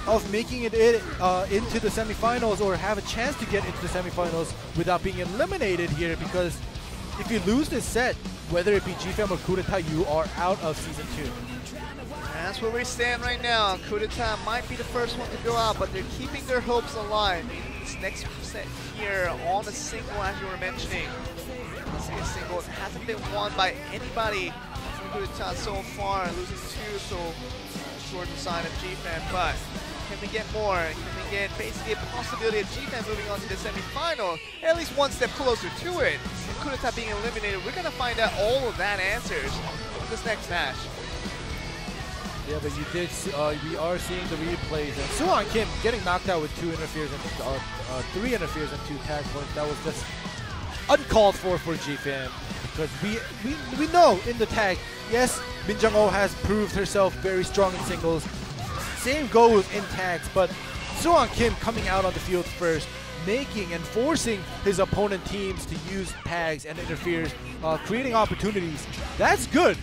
of making it into the semifinals, or have a chance to get into the semifinals without being eliminated here, because if you lose this set, whether it be GFAM or Kurata, you are out of Season 2. That's where we stand right now. Kurata might be the first one to go out, but they're keeping their hopes alive. This next set here on a single, as you were mentioning. This single hasn't been won by anybody from Kurata so far, losing 2, so towards the side of GFAM. But can we get more? Can we get basically a possibility of GFAM moving on to the semi-final? At least one step closer to it. And Kurata being eliminated, we're going to find out all of that answers in this next match. Yeah, but you did. We are seeing the replays, and Suwon Kim getting knocked out with 2 interferes and 3 interferes and 2 tag points. That was just uncalled for GFAM, because we know in the tag, yes, Min Jung-ho has proved herself very strong in singles. Same goes in tags, but Suwon Kim coming out on the field first, making and forcing his opponent teams to use tags and interferes, creating opportunities. That's good.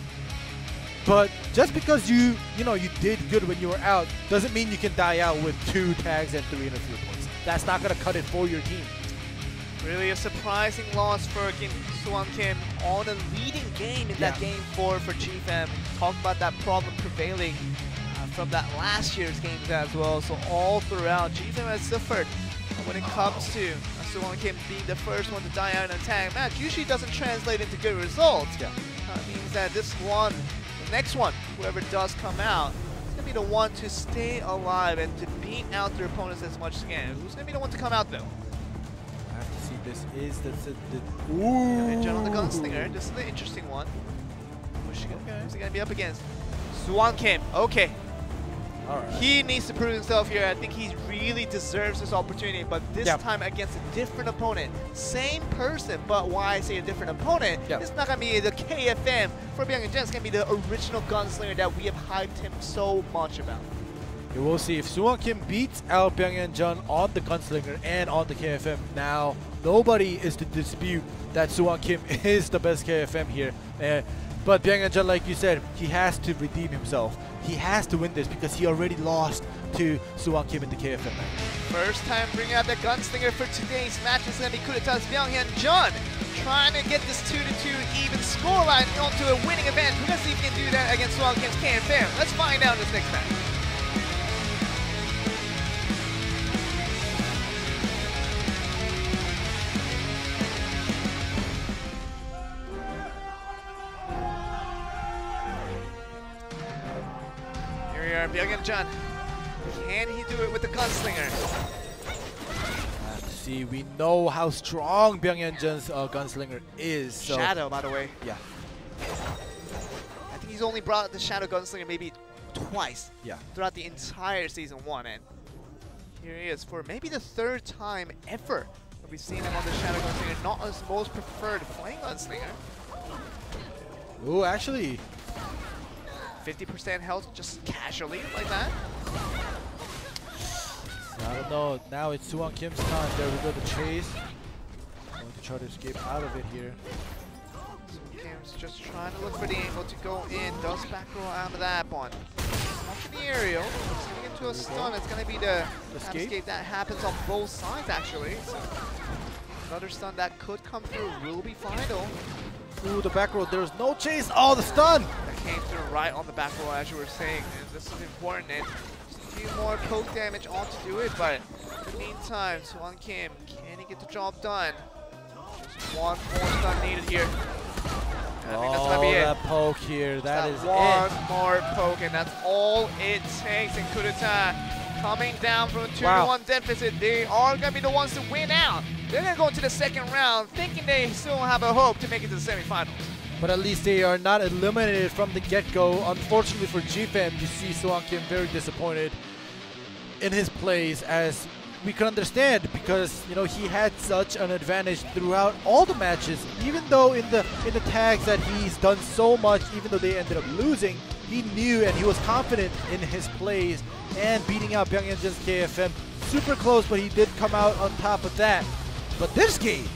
But just because you did good when you were out, doesn't mean you can die out with 2 tags and 3 interference points. That's not going to cut it for your team. Really a surprising loss for Suwon Kim on a leading game in that game 4 for GFAM. Talk about that problem prevailing from that last year's games as well. So all throughout, GFAM has suffered when it comes to Suwon Kim being the first one to die out in a tag match. Usually doesn't translate into good results. It means that this one, the next one, whoever does come out, is going to be the one to stay alive and to beat out their opponents as much as they can. Who's going to be the one to come out though? I have to see, this is the ooh. In general, the Gunslinger, this is the interesting one. Who's he going to be up against? Suwon Kim, okay. All right. He needs to prove himself here. I think he really deserves this opportunity, but this time against a different opponent. Same person, but why I say a different opponent, it's not going to be the KFM for Byung-Hyun Jun. It's going to be the original Gunslinger that we have hyped him so much about. We will see if Suwon Kim beats out Byung-Hyun Jun on the Gunslinger and on the KFM. Now, nobody is to dispute that Suwon Kim is the best KFM here. But Byung-Hyun Jun, like you said, he has to redeem himself. He has to win this because he already lost to Suwon Kim in the KFM match. First time bringing out the Gunslinger for today's match is going to be Kurata's Byung-Hyun Jun, trying to get this 2-2 even scoreline onto a winning event. We're going to see if he can do that against Suwon Kim's KFM. Let's find out in this next match. Byung-Hyun Jun, can he do it with the Gunslinger? See, we know how strong Byung-Hyun Jun's Gunslinger is. So. Shadow, by the way. Yeah. I think he's only brought the Shadow Gunslinger maybe twice throughout the entire Season 1. And here he is for maybe the 3rd time ever that we've seen him on the Shadow Gunslinger, not his most preferred flame Gunslinger. Ooh, actually. 50% health just casually like that. I don't know. Now it's Suwon Kim's time. There we go, the chase. Going to try to escape out of it here. Suwon Kim's just trying to look for the angle to go in. Does back roll out of that one. Watching the aerial. Sending into a stun. It's going to be the escape that happens on both sides actually. So another stun that could come through will be final. Ooh, the back roll. There's no chase. Oh, the stun! That came through right on the back roll, as you were saying. And this is important. And just a few more poke damage on to do it. But in the meantime, Suwon Kim, can he get the job done? Just one more stun needed here. I think that's gonna be it. That poke here. That is one more poke, and that's all it takes. And Kurata coming down from a 2-1 deficit. They are gonna be the ones to win out. They're going to go into the second round thinking they still have a hope to make it to the semifinals. But at least they are not eliminated from the get-go. Unfortunately for GFAM, you see Suwon Kim very disappointed in his plays, as we can understand, because he had such an advantage throughout all the matches. Even though in the tags that he's done so much, even though they ended up losing, he knew and he was confident in his plays and beating out Byungyeon's KFM. Super close, but he did come out on top of that. But this game,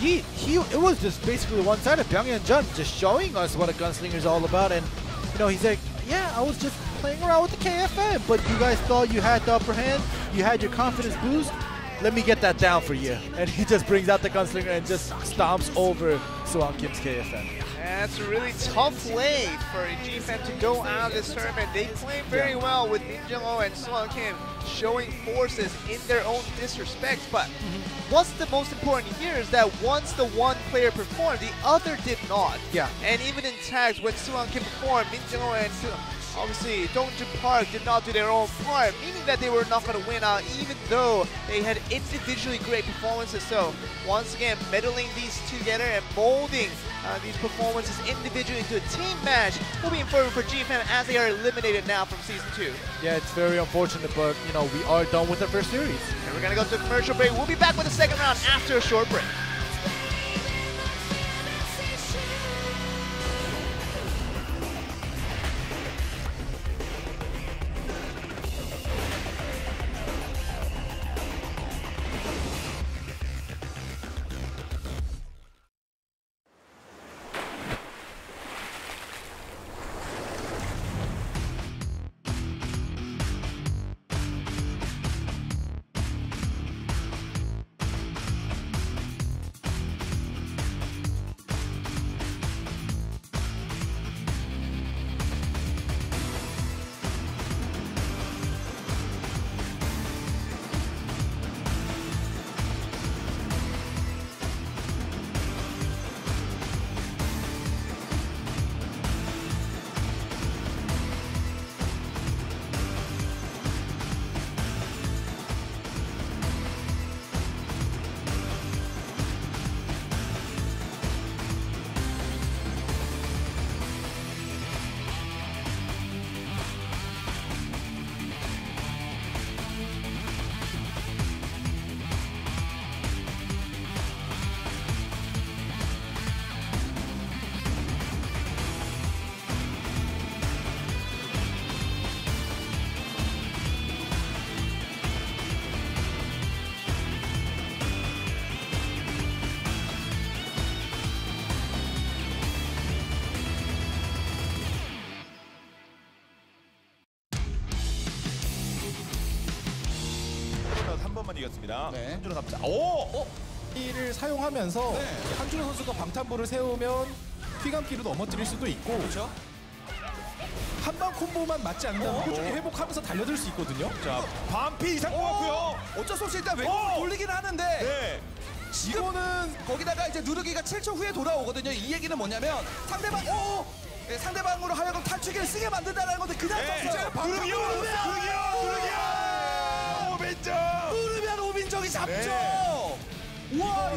it was just basically one-sided. Byungyeon just showing us what a gunslinger is all about, and you know, he's like, yeah, I was just playing around with the KFM, but you guys thought you had the upper hand, you had your confidence boost. Let me get that down for you. And he just brings out the gunslinger and just stomps over Suwon Kim's KFM. That's a really tough way for GFM to go out of this tournament. They play very well with Min Jung-ho and Suwon Kim showing forces in their own disrespect. But what's the most important here is that once the one player performed, the other did not. Yeah. And even in tags, when Suwon Kim performed, Min Jung-ho and obviously Dongjun Park did not do their own part, meaning that they were not going to win out even though they had individually great performances. So once again, meddling these together and molding these performances individually into a team match will be important for GFM as they are eliminated now from Season 2. Yeah, it's very unfortunate, but you know, we are done with the first series. And we're going to go to a commercial break. We'll be back with the second round after a short break. 이겼습니다. 네. 한준호 갑니다. 오! 를 사용하면서 네. 한준호 선수가 방탄부를 세우면 휘감기로 넘어뜨릴 수도 있고 그렇죠? 한방 콤보만 맞지 않는다면 꾸준히 회복하면서 달려들 수 있거든요. 자, 반피 이상 뽑았고요. 어쩔 수 없이 일단 왼쪽으로 돌리긴 하는데 네. 이거는 거기다가 이제 누르기가 7초 후에 돌아오거든요. 이 얘기는 뭐냐면 상대방 네, 상대방으로 하여금 탈출기를 쓰게 만든다는 건데 그냥 떴어요. 누르기요! 오벤져! 누르면 오빈정이 잡죠. 네. 우와.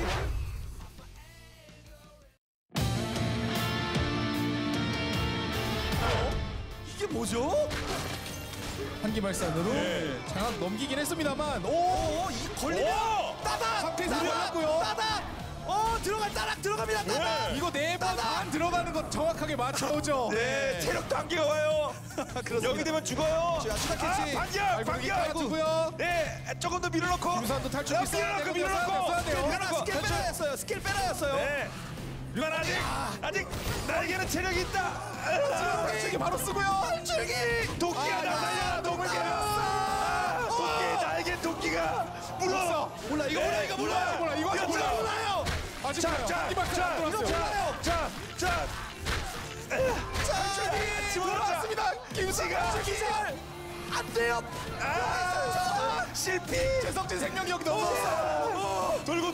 이게 뭐죠? 한기발산으로 네. 장악 넘기긴 했습니다만 이 걸리면 오! 따닥! 상태 잘랐고요. 따닥! 따닥 들어갑니다. 따닥! 이거 4번 반 들어가는 거 정확하게 맞춰오죠. 네, 체력도 한계가 와요. 여기 되면 죽어요. 자, 추가 캐치. 반격! 주고요. 네, 조금 더 밀어넣고. 김수환도 탈출기 써야 되고 써야 돼요. 스킬 빼놨어요. 네. 이건 아직 나에게는 체력이 있다. 탈출기 바로 쓰고요. 도끼가 나타나. 도끼 나에게 도끼가 물어. 몰라 이거 몰라요. 아직 자, 몰라요. 자, 한기발산 안 이거 들어왔어요. 몰라요. 자. 들어왔습니다. 김수환 기절. 안 돼요. 실패. 최성진 생명력 넘었어요. 돌고.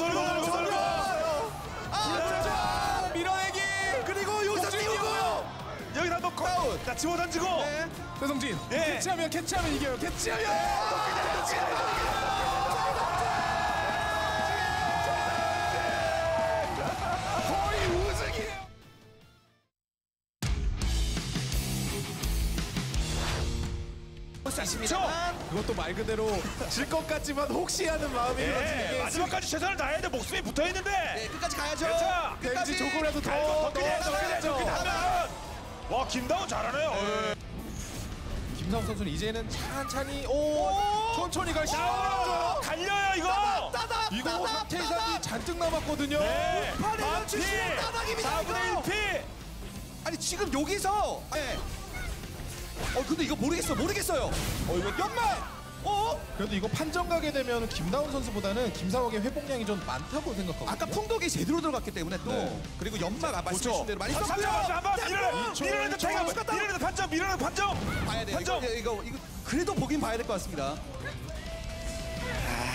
밀어내기. 그리고 여기서 띄우고요. 여기 한번 컷. 자, 집어 던지고. 네. 최성진 네. 캐치하면 이겨요. 거의 우승이에요. 그것도 말 그대로 질 것 같지만 혹시 하는 마음이 네, 마지막까지 최선을 다해야 돼. 목숨이 붙어 있는데. 네, 끝까지 가야죠. 자, 왠지 조금이라도 더 더 하면 와 김다운 잘하네요. 김상훈 선수는 이제는 천천히 천천히 갈 시간. 갈려요 이거. 이거 3태 이상이 잔뜩 남았거든요. 네. 반피 4분의 1피. 아니 지금 여기서 근데 이거 모르겠어요. 이거 연말. 그래도 이거 판정 가게 되면 김다운 선수보다는 김상욱의 회복량이 좀 많다고 생각하거든요. 아까 풍독이 제대로 들어갔기 때문에 또 그리고 연막 말씀해주신 대로 많이 썼고요. 한번 밀어내는 대가 밀어내는 판정 밀어내는 판정. 봐야 돼요. 판정. 이거 그래도 보긴 봐야 될 것 같습니다.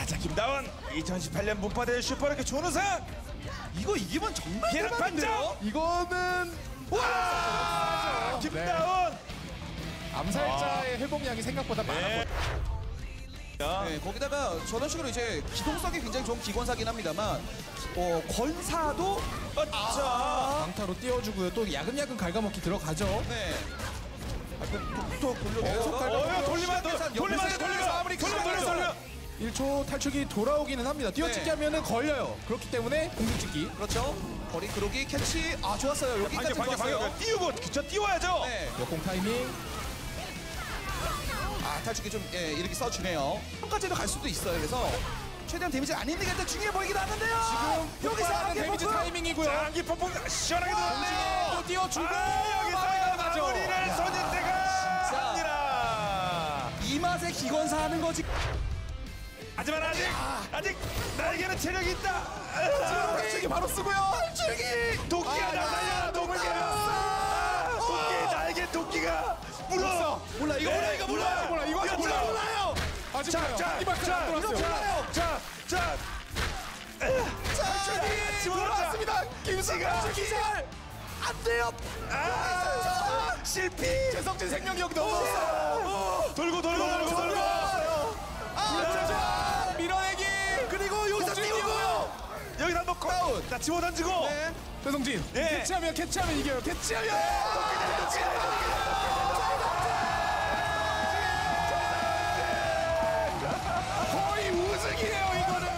자 김다운 2018년 문파대 슈퍼레그 준우승. 이거 이기면 정말 피해는 대박인데요. 이거는 와 김다운. 암살자의 회복량이 생각보다 많았거든요. 네, 거기다가 저런 식으로 이제 기동성이 굉장히 좋은 기관사긴 합니다만 권사도 강타로 띄워주고요. 또 야금야금 갉아먹기 들어가죠. 네. 또 돌려내서 돌리면 돌려. 1초 탈출기 돌아오기는 합니다. 띄워찍기 네. 하면은 걸려요. 그렇기 때문에 공중찍기. 그렇죠. 거리 그러기 캐치 좋았어요. 여기까지 좋았어요. 띄우고 저 띄워야죠. 네. 역공 타이밍. 탈출기 좀 이렇게 써주네요. 까지도 갈 수도 있어요. 그래서 최대한 데미지가 안 있는 게 일단 중요해 보이기도 하는데요. 지금 여기서 한개 데미지 폭풍. 타이밍이고요. 장기 폭풍 시원하게 들어왔네요. 또 띄워주고 여기서 마무리를 손인대가 진짜. 합니다. 이 맛에 기관사 하는 거지. 하지만 아직 나에게는 체력이 있다. 탈출기 바로 쓰고요. 탈출기. 도끼가 나가요. 도끼 나에게 도끼가 물어. 몰라 이거 몰라요. 아직 자, 몰라요. 자, 이밖에 안 이거 들어왔어요. 몰라요. 탈출기 들어왔습니다. 김승아 기절. 안 돼요. 실패. 재성진 생명력 넘었어요. 돌고. 밀어내기. 그리고 여기서 띄우고요. 여기서 한번 컷. 자 집어 던지고. 네. 재성진 예. 캐치하면 이겨요. 캐치하면. 거의 우승이에요 이거는.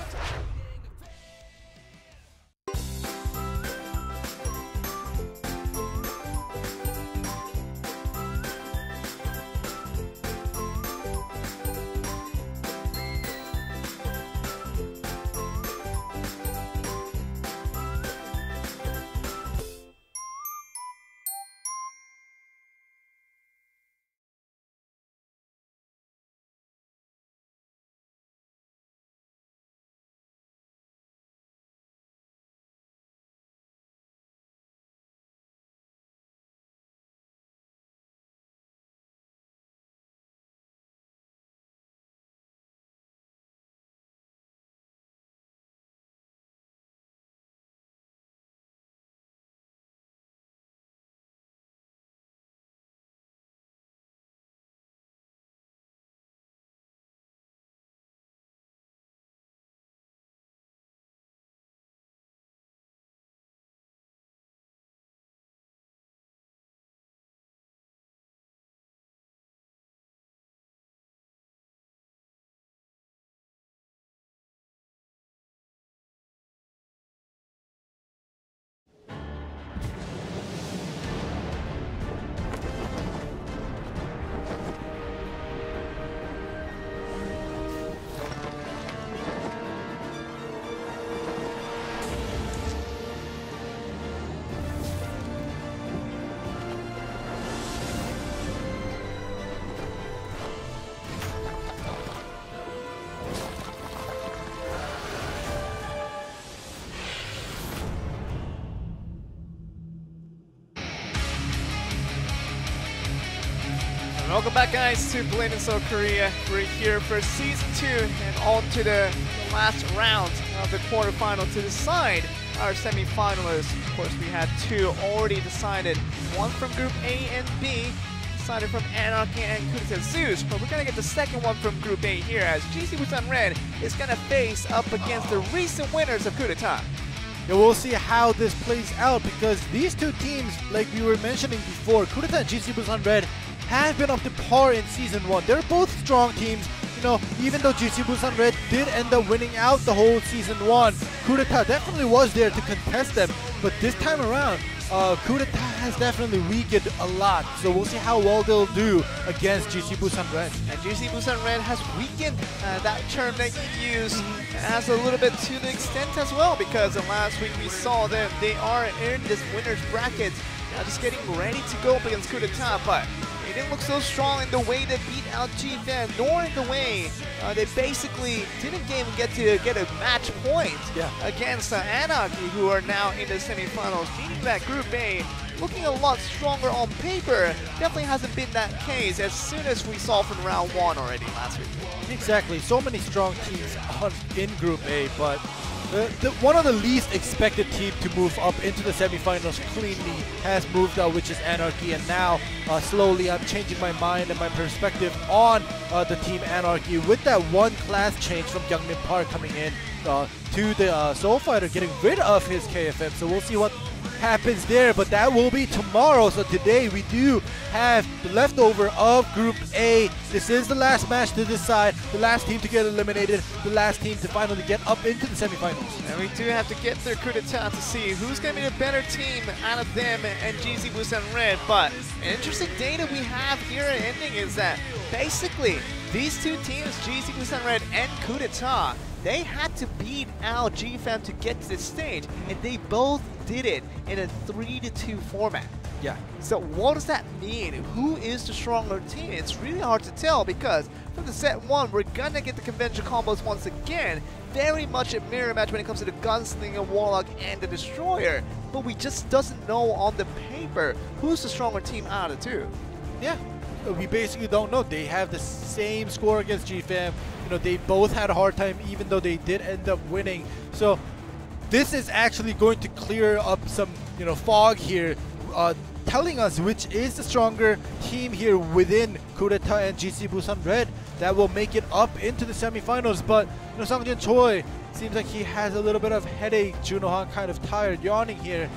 Welcome back, guys, to blade&soul Korea. We're here for Season 2 and on to the last round of the quarterfinal to decide our semi-finalists. Of course, we had two already decided, one from Group A and B, decided from Anarchy and Kudeta Zeus, but we're going to get the second one from Group A here as GC Busan Red is going to face up against the recent winners of Kudeta. Yeah, we'll see how this plays out because these two teams, like we were mentioning before, Kudeta and GC Busan Red have been up to par in Season 1. They're both strong teams. You know, even though GC Busan Red did end up winning out the whole Season 1, Kudeta definitely was there to contest them. But this time around, Coup d'etat has definitely weakened a lot, so we'll see how well they'll do against GC Busan Red. And GC Busan Red has weakened that term that you used as a little bit to the extent as well, because last week we saw that they are in this winner's bracket, just getting ready to go up against Coup d'etat, but they didn't look so strong in the way they beat out GFAN, nor in the way they basically didn't even get to get a match point against Anarchy, who are now in the semifinals, meaning that Group A looking a lot stronger on paper. Definitely hasn't been that case as soon as we saw from round 1 already last week. Exactly, so many strong teams in Group A, but one of the least expected team to move up into the semifinals cleanly has moved out, which is Anarchy, and now slowly I'm changing my mind and my perspective on the team Anarchy with that one class change from Gyeongmin Park coming in to the Soul Fighter, getting rid of his KFM, so we'll see what happens there, but that will be tomorrow. So today we do have the leftover of Group A. This is the last match to decide, the last team to get eliminated, the last team to finally get up into the semifinals. And we do have to get through Coup d'etat to see who's going to be the better team out of them and GC Busan Red. But an interesting data we have here at Ending is that basically these two teams, GC Busan Red and Coup d'etat, they had to beat out GFAM to get to this stage, and they both did it in a 3-2 format. Yeah. So what does that mean? Who is the stronger team? It's really hard to tell, because from the set 1, we're gonna get the convention combos once again. Very much a mirror match when it comes to the Gunslinger, Warlock, and the Destroyer. But we just doesn't know on the paper who's the stronger team out of the two. Yeah. We basically don't know. They have the same score against GFAM. You know, they both had a hard time, even though they did end up winning. So this is actually going to clear up some, you know, fog here, telling us which is the stronger team here within Coup d'etat and GC Busan Red that will make it up into the semifinals. But you know, Sang-jin Choi seems like he has a little bit of headache. Juno-han kind of tired, yawning here.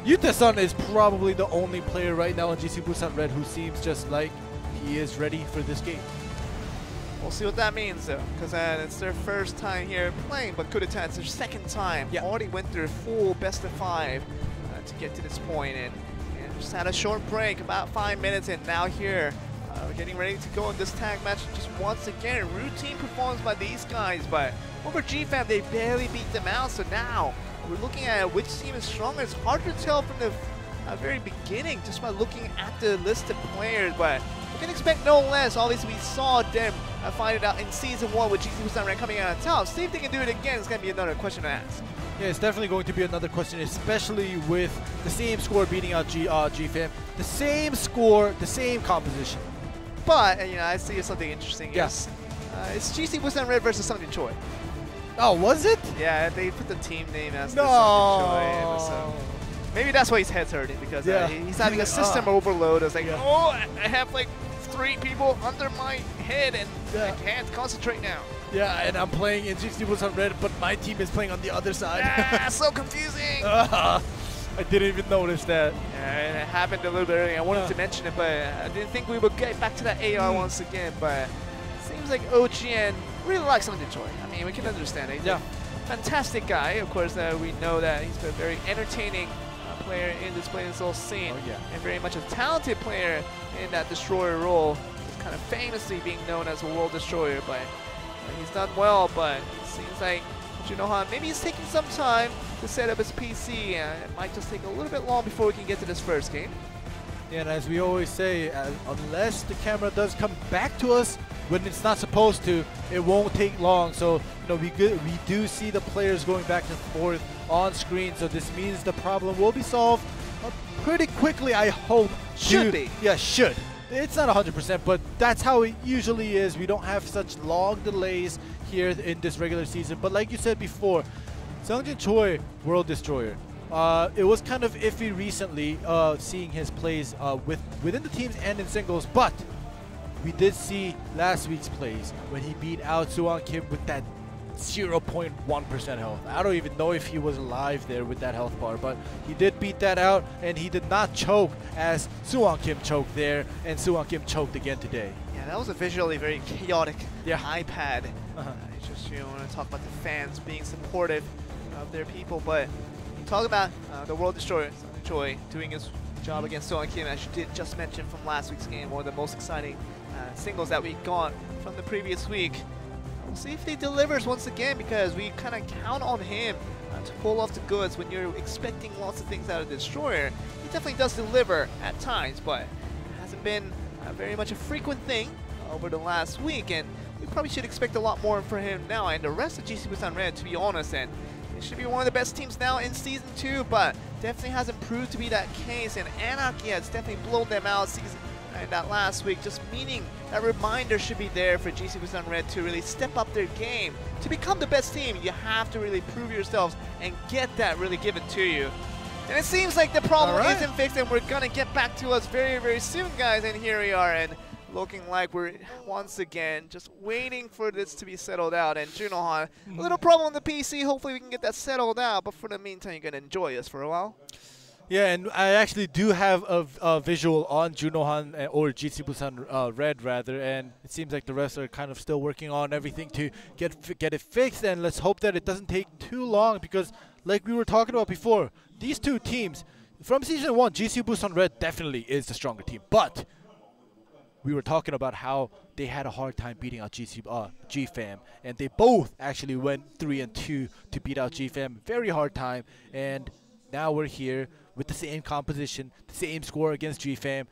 Yute-san is probably the only player right now in GC Busan Red who seems just like he is ready for this game. We'll see what that means, though, because it's their first time here playing, but Coup d'etat, it's their second time. Yeah. Already went through a full best of 5 to get to this point, and just had a short break, about 5 minutes, and now here, getting ready to go in this tag match just once again. Routine performance by these guys, but over GFAM, they barely beat them out, so now we're looking at which team is stronger. It's hard to tell from the very beginning just by looking at the list of players, but we can expect no less. Obviously, we saw them find it out in Season 1 with GC Busan Red coming out on top. See if they can do it again. It's going to be another question to ask. Yeah, it's definitely going to be another question, especially with the same score beating out GFAM. The same score, the same composition. But, you know, I see something interesting. Yes. It's GC Busan Red versus Sang-jin Choi. Oh, was it? Yeah, they put the team name as No. the Sang-jin Choi. Maybe that's why his head's hurting, because he's having a system overload. It's like, oh, I have like 3 people under my head and I can't concentrate now. Yeah, and I'm playing in GC Busan Red, but my team is playing on the other side. Ah, so confusing. I didn't even notice that. Yeah, it happened a little bit earlier. I wanted to mention it, but I didn't think we would get back to that AR once again. But it seems like OGN really likes Sang-jin Choi. I mean, we can understand it. He's a fantastic guy. Of course, we know that he's been a very entertaining player in this Blade and Soul scene, and very much a talented player in that Destroyer role. He's kind of famously being known as a World Destroyer, but he's done well. But it seems like Juno-han, maybe he's taking some time to set up his PC, and it might just take a little bit long before we can get to this first game. Yeah, and as we always say, unless the camera does come back to us when it's not supposed to, it won't take long. So, you know, we do see the players going back and forth on screen. So this means the problem will be solved pretty quickly, I hope. Should be. Yeah, should. It's not 100%, but that's how it usually is. We don't have such long delays here in this regular season. But like you said before, Sang-jin Choi, World Destroyer. It was kind of iffy recently seeing his plays within the teams and in singles, but we did see last week's plays when he beat out Suwon Kim with that 0.1% health. I don't even know if he was alive there with that health bar, but he did beat that out, and he did not choke as Suwon Kim choked there, and Suwon Kim choked again today. Yeah, that was a visually very chaotic iPad. Just, you know, want to talk about the fans being supportive of their people, but talk about the World Destroyer. Choi doing his job against Soan Kim, as you did just mention from last week's game, one of the most exciting singles that we got from the previous week. We'll see if he delivers once again, because we kind of count on him to pull off the goods when you're expecting lots of things out of the Destroyer. He definitely does deliver at times, but it hasn't been very much a frequent thing over the last week, and we probably should expect a lot more from him now and the rest of GC Busan Red, to be honest. And it should be one of the best teams now in Season 2, but definitely hasn't proved to be that case, and Anarchy has definitely blown them out in that last week, just meaning that reminder should be there for GC Busan Red to really step up their game. To become the best team, you have to really prove yourselves and get that really given to you. And it seems like the problem isn't fixed, and we're gonna get back to us very, very soon, guys. And here we are, and looking like we're once again just waiting for this to be settled out. And Junohan, a little problem on the PC. Hopefully we can get that settled out, but for the meantime, you're gonna enjoy us for a while. Yeah, and I actually do have a visual on Junohan or GC Busan Red rather, and it seems like the rest are kind of still working on everything to get it fixed. And let's hope that it doesn't take too long, because like we were talking about before, these two teams from Season 1, GC Busan Red definitely is the stronger team, but we were talking about how they had a hard time beating out GFAM, and they both actually went 3-2 to beat out GFAM. Very hard time, and now we're here with the same composition, the same score against GFAM.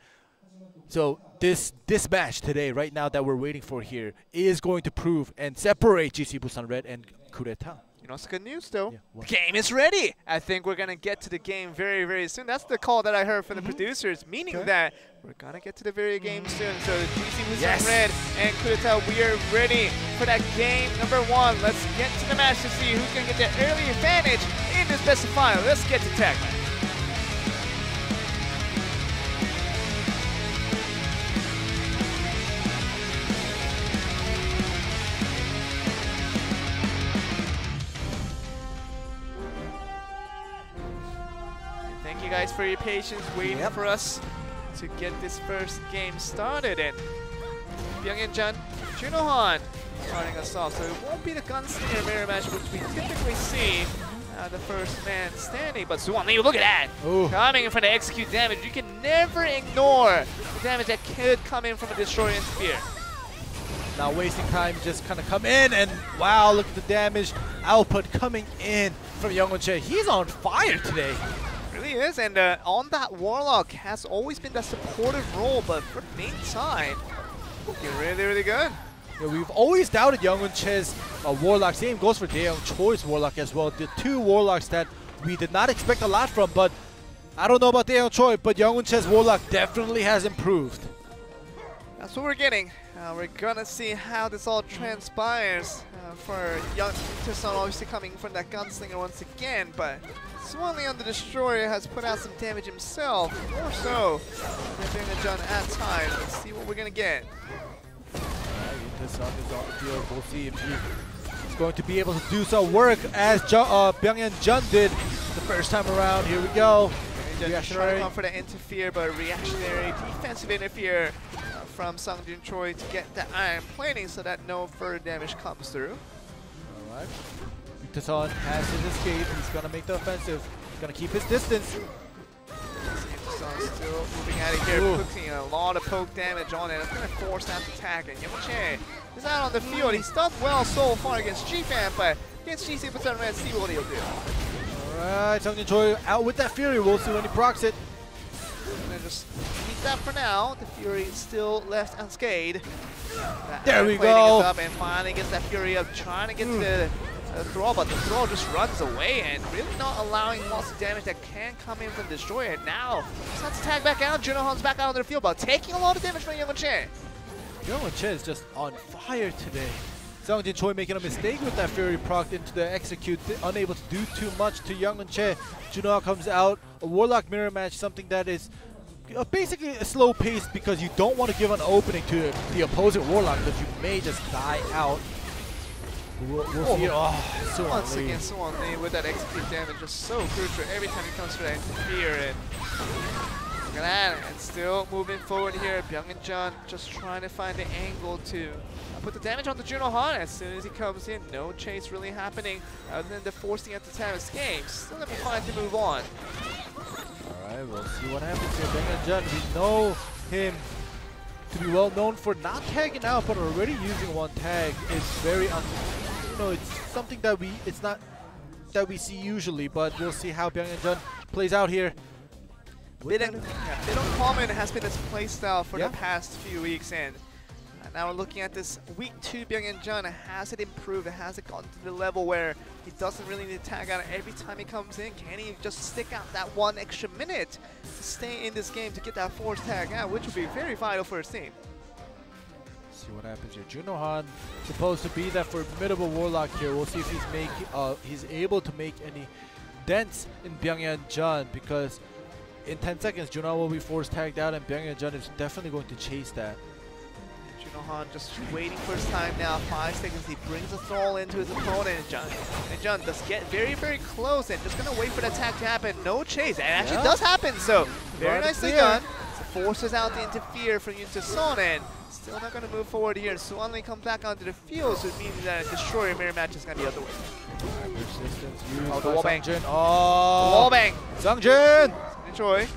So this match today, right now, that we're waiting for here, is going to prove and separate GC Busan Red and Kureta. You know, it's good news though. Yeah, game is ready. I think we're gonna get to the game very, very soon. That's the call that I heard from the producers, meaning that we're gonna get to the very game soon. So GC Busan Red and Kureta, we are ready for that game number 1. Let's get to the match to see who's gonna get the early advantage in this best of 5. Let's get to tag match. Thank you guys for your patience waiting for us to get this first game started. And Byung-in-jun, Junohan starting us off. So it won't be the gunslinger mirror match which we typically see the first man standing. But Suwon Lee, look at that! Coming in for the execute damage. You can never ignore the damage that could come in from a Destroyer and Spear. Not wasting time, just kind of come in, and wow, look at the damage output coming in from Young-won Chae. He's on fire today. Really is, and on that Warlock has always been that supportive role, but for the meantime, looking really, really good. Yeah, we've always doubted Young-won Chae's Warlock. Same goes for Daeyoung Choi's Warlock as well. The two Warlocks that we did not expect a lot from, but I don't know about Daeyoung Choi, but Young-won Chae's Warlock definitely has improved. That's what we're getting. We're gonna see how this all transpires for Young Taeson, obviously coming from that gunslinger once again, but Suwon Lee on the Destroyer has put out some damage himself, more so than Byung-in-jun at times. Let's see what we're gonna get. Taeson is on the field. We'll see if he's going to be able to do some work as Byung-in-jun did the first time around. Here we go. Trying to come for the interfere, but reactionary defensive interfere from Sang-jun Choi to get the iron plating so that no further damage comes through. Alright. Taeson has his escape. He's going to make the offensive. He's going to keep his distance. Taeson still moving out of here, putting a lot of poke damage on it. It's going to force that attack. And Young-won Chae is out on the field. He's done well so far against GFAM, but against GC Busan Red, see what he'll do. Alright, Sang-jun Choi out with that Fury. We'll see when he procs it. And then just keep that for now. The Fury is still left unscathed. There we go. Up and finally gets that Fury up, trying to get the throw, but the throw just runs away and really not allowing lots of damage that can come in from the Destroyer. Now, just has to tag back out. Junohan's back out on the field, but taking a lot of damage from Young-won Chae. Young-won Chae is just on fire today. Sang-jun Choi making a mistake with that Fury proc into the execute, unable to do too much to Young-won Chae. Junohan comes out, a Warlock mirror match, something that is basically a slow pace because you don't want to give an opening to the opposing Warlock because you may just die out. We'll see it. Once again, Suwon Lee with that execute damage just so crucial every time he comes for that interfere. And look at that, and still moving forward here. Byung-in-jun just trying to find the angle to put the damage on the Junohan as soon as he comes in. No chase really happening other than the forcing at the time escape. Still gonna be fine to move on. Alright, we'll see what happens here. Byung-Hyun Jun, we know him to be well known for not tagging out, but already using one tag is very, it's something that we see usually, but we'll see how Byung-Hyun Jun plays out here. Bit uncommon has been his playstyle for the past few weeks, and now we're looking at this week 2 Byung-Hyun Jun. Has it improved? Has it gotten to the level where he doesn't really need to tag out every time he comes in? Can he just stick out that one extra minute to stay in this game to get that force tag out, which would be very vital for his team? See what happens here. Junohan supposed to be that formidable warlock here. We'll see if he's able to make any dents in Byung-Hyun Jun, because in 10 seconds Junohan will be force tagged out, and Byung-Hyun Jun is definitely going to chase that. Junohan just waiting for his time now. 5 seconds. He brings a thrall into his opponent, and Jun does get very, very close and just gonna wait for the attack to happen. No chase. It actually does happen. So very nicely done. So forces out the interfere from Yuntaeson, and still not gonna move forward here. Suwanlee comes back onto the field, so it means that Destroyer mirror match is gonna be the other way. Oh, the wall bang. Oh, Wall bang. Sungjin! Choi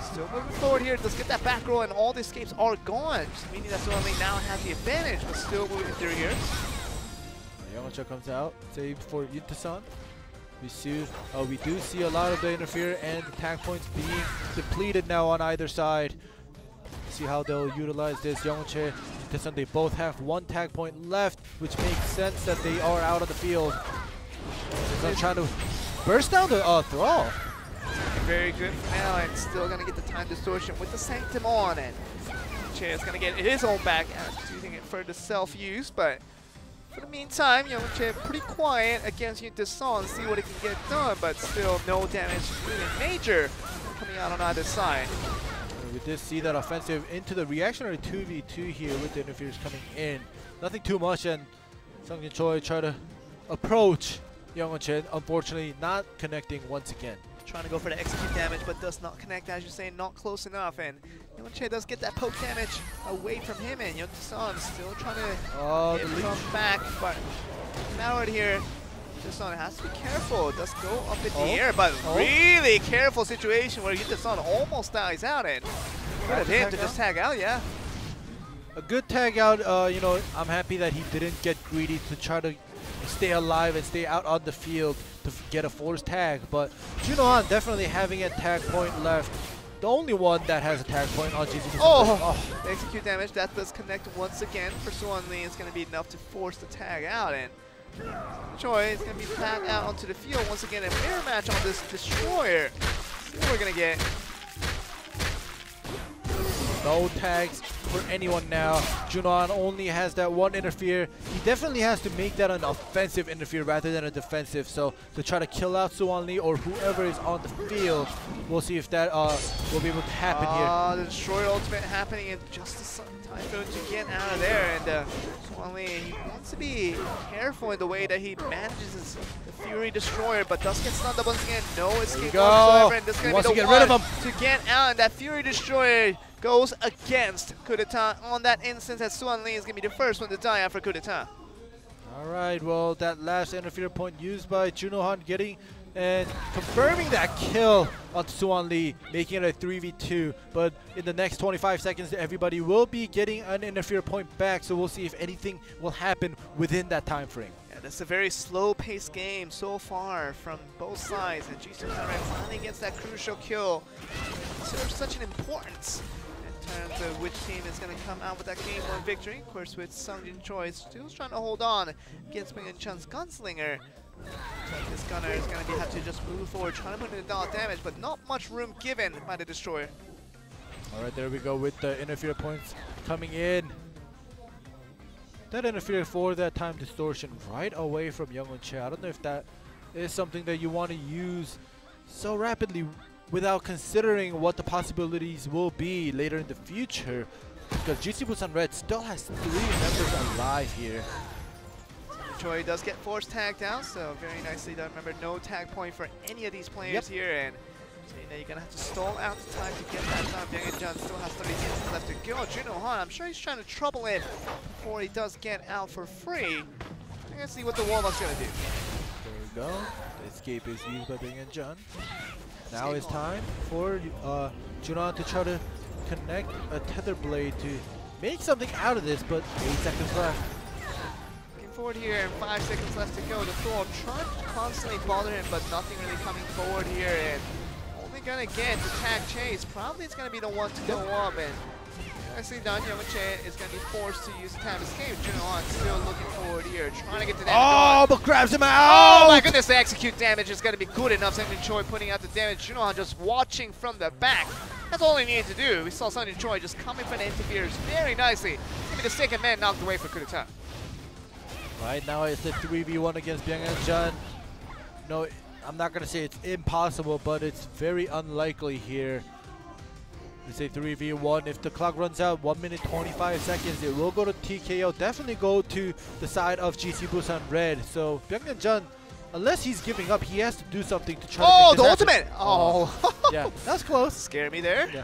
still moving forward here. Does get that back roll, and all the escapes are gone, just meaning that Suwanlee now has the advantage, but still moving through here. Youngwon comes out, saved for Yuntaeson. We do see a lot of the interfere and attack points being depleted now on either side. See how they'll utilize this. Youngwon, Yuntaeson, they both have 1 tag point left, which makes sense that they are out on the field. They're trying to burst down the thrall. Very good for now, and still gonna get the time distortion with the Sanctum on, and Che is gonna get his own back as using it for the self-use, but for the meantime, Che pretty quiet against Yuntaeson, see what he can get done, but still no damage really major coming out on either side. We did see that offensive into the reactionary 2v2 here with the interference coming in. Nothing too much, and Sungjin Choi try to approach Youngwon, unfortunately not connecting once again. Trying to go for the execute damage, but does not connect, as you're saying, not close enough. And Youngwon does get that poke damage away from him, and Yuntaeson still trying to come back, but now here, Yuntaeson has to be careful. Does go up in the air, but really careful situation where Yuntaeson almost dies out, and good of him to just tag out, yeah. A good tag out, I'm happy that he didn't get greedy to try to stay alive and stay out on the field to get a force tag, but Junohan definitely having a tag point left. The only one that has a tag point on GC. The execute damage, that does connect once again for Suwanlee. It's going to be enough to force the tag out, and Choi is going to be tagged out onto the field once again. A mirror match on this Destroyer. See what we're going to get. No tags for anyone now. Junohan only has that 1 interfere. He definitely has to make that an offensive interfere rather than a defensive. So to try to kill out Suwanlee or whoever is on the field, we'll see if that will be able to happen here. The Destroyer ultimate happening in just time for him to get out of there, and Suwanlee, he wants to be careful in the way that he manages the Fury Destroyer, but does get stunned up once again. No escape whatsoever, and this is going to be the one to get out, and that Fury Destroyer goes against coup d'etat on that instance, as Suwanlee is going to be the first one to die after coup d'etat. Alright, well, that last interfere point used by Junohan getting and confirming that kill on Suwanlee, making it a 3v2. But in the next 25 seconds, everybody will be getting an interfere point back, so we'll see if anything will happen within that time frame. Yeah, this is a very slow-paced game so far from both sides, and GC finally gets that crucial kill. It serves such an importance in terms of which team is going to come out with that game one victory. Of course, with Sungjin Choi still trying to hold on against Byung-Hyun Jun's Gunslinger. This gunner is going to have to just move forward, trying to put in the dollar damage, but not much room given by the Destroyer. Alright, there we go with the interfere points coming in. That interfere for that time distortion right away from Youngwon Che. I don't know if that is something that you want to use so rapidly without considering what the possibilities will be later in the future, because GC Busan Red still has 3 members alive here. Choi does get force tagged out, so very nicely done. Remember, no tag point for any of these players here, and saying that you're going to have to stall out the time to get that done. Byung-Hyun Jun still has 30 seconds left to go. Junohan, I'm sure he's trying to trouble him before he does get out for free. I'm going to see what the Warlock's going to do. There we go. The escape is used by Bing and Jun. Now it's time for Junon to try to connect a tether blade to make something out of this, but 8 seconds left. Looking forward here, and 5 seconds left to go. The Thor trying to constantly bother him, but nothing really coming forward here, and only gonna get the tag chase. Probably it's gonna be the one to go up, and nicely done. Young-Che is gonna be forced to use time escape. Junon still looking forward here, trying to get the damage on. But grabs him out! Oh my goodness, the execute damage is gonna be good enough. Sang-Jin Choi putting out the damage. Junon just watching from the back. That's all he needed to do. We saw Sang-Jin Choi just coming for the interference very nicely. It's gonna be the second man knocked away for coup d'etat. Right now it's a 3v1 against Byung and Jun. No, I'm not gonna say it's impossible, but it's very unlikely here. It's a 3v1. If the clock runs out 1 minute 25 seconds, it will go to TKO. Definitely go to the side of GC Busan Red. So Byung and Jun, unless he's giving up, he has to do something to try to make the this ultimate! happen. Oh, yeah, that's close. Scared me there. Yeah,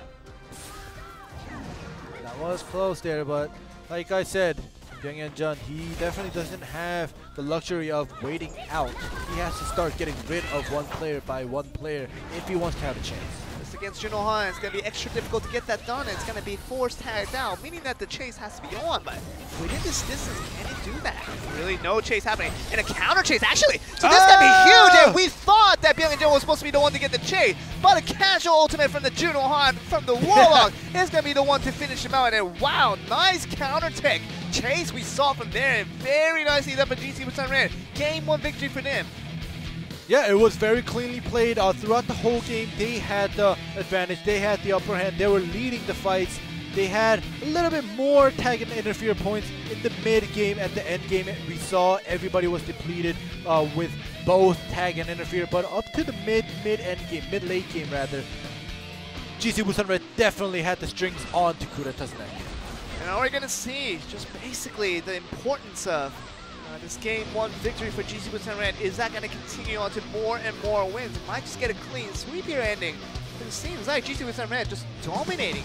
that was close there, but like I said, Byung and Jun, he definitely doesn't have the luxury of waiting out. He has to start getting rid of one player by one player if he wants to have a chance. Against Junon, it's going to be extra difficult to get that done. It's going to be forced tagged out, meaning that the chase has to be on. But within this distance, can he do that? Really, no chase happening. And a counter chase, actually. So this is going to be huge. And we thought that Byung and Jun was supposed to be the one to get the chase. But a casual ultimate from the Junon from the Warlock is going to be the one to finish him out. And wow, nice counter tech chase we saw from there. And very nicely done for GC Busan Red. Game 1 victory for them. Yeah, it was very cleanly played throughout the whole game. They had the advantage. They had the upper hand. They were leading the fights. They had a little bit more tag and interfere points in the mid game. At the end game, we saw everybody was depleted with both tag and interfere. But up to the mid-end game, mid-late game rather, GC Busan Red definitely had the strings on to coup d'etat's neck. And now we're going to see just basically the importance of this Game 1 victory for GC Busan Red. Is that going to continue on to more and more wins? Might just get a clean sweep here ending. But it seems like GC Busan Red just dominating.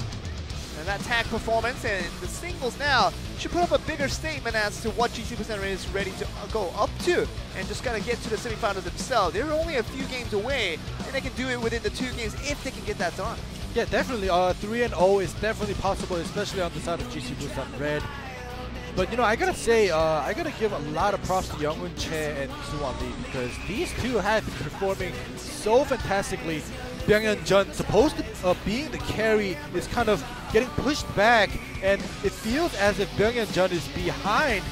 And that tag performance and the singles now should put up a bigger statement as to what GC Busan Red is ready to go up to. And just got to get to the semifinals themselves. They're only a few games away, and they can do it within the 2 games if they can get that done. Yeah, definitely. 3-0 is definitely possible, especially on the side of GC Busan Red. But you know, I gotta say, I gotta give a lot of props to Young-Che and Suwon Lee, because these two have been performing so fantastically. Byung and Jun, supposed to being the carry, is kind of getting pushed back, and it feels as if Byung and Jun is behind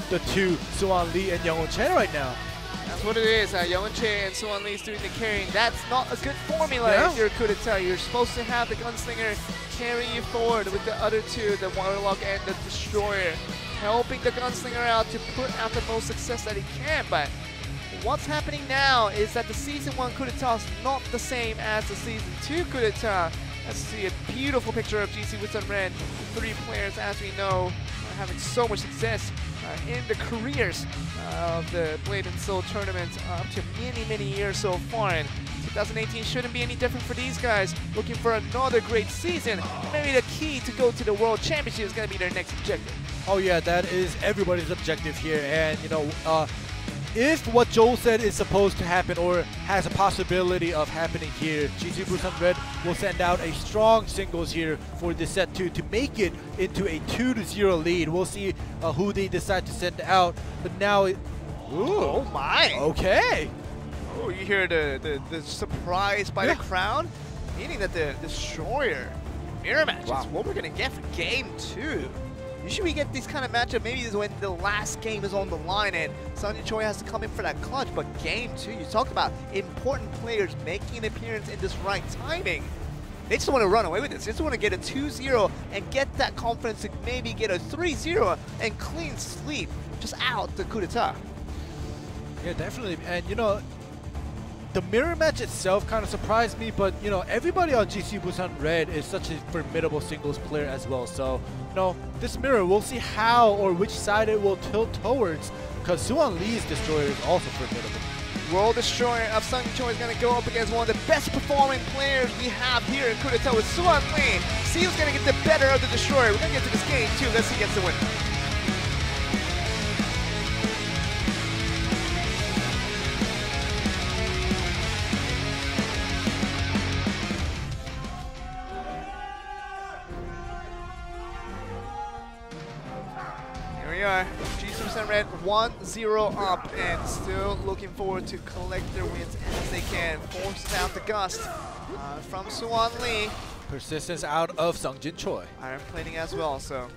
the two, Suwon Lee and Young-Che right now. That's what it is. Young-Che and Suwon Lee is doing the carrying. That's not a good formula if you're coup d'etat. You're supposed to have the gunslinger carry you forward with the other two, the Warlock and the Destroyer, helping the gunslinger out to put out the most success that he can. But what's happening now is that the Season 1 coup d'etat is not the same as the Season 2 coup d'etat. Let's see a beautiful picture of GC Busan Red. 3 players, as we know, are having so much success in the careers of the Blade and Soul tournament up to many years so far. And 2018 shouldn't be any different for these guys. Looking for another great season. Maybe the key to go to the World Championship is going to be their next objective. Oh yeah, that is everybody's objective here. And you know, if what Joel said is supposed to happen or has a possibility of happening here, GC Busan Red will send out a strong singles here for this set 2 to make it into a 2-0 lead. We'll see who they decide to send out. But now it... Ooh. Oh my! Okay! Oh, you hear the surprise by the crowd? Meaning that the Destroyer mirror match is what we're going to get for Game 2. Usually we get these kind of matchup, maybe this is when the last game is on the line and Sang-Jin Choi has to come in for that clutch. But Game 2, you talked about important players making an appearance in this right timing. They just want to run away with this. They just want to get a 2-0 and get that confidence to maybe get a 3-0 and clean sweep just out the coup d'etat. Yeah, definitely. And you know, the mirror match itself kind of surprised me, but you know, everybody on GC Busan Red is such a formidable singles player as well. So, you know, this mirror, we'll see how or which side it will tilt towards, because Suwon Lee's Destroyer is also formidable. World Destroyer of Sang-Jin Choi is going to go up against one of the best performing players we have here in coup d'etat with Suwon Lee. See who's going to get the better of the Destroyer. We're going to get to this game too. Let's see who gets the winner. 1-0 up and still looking forward to collect their wins as they can. Forces out the gust from Suwon Lee. Persistence out of Sungjin Choi. Iron plating as well, so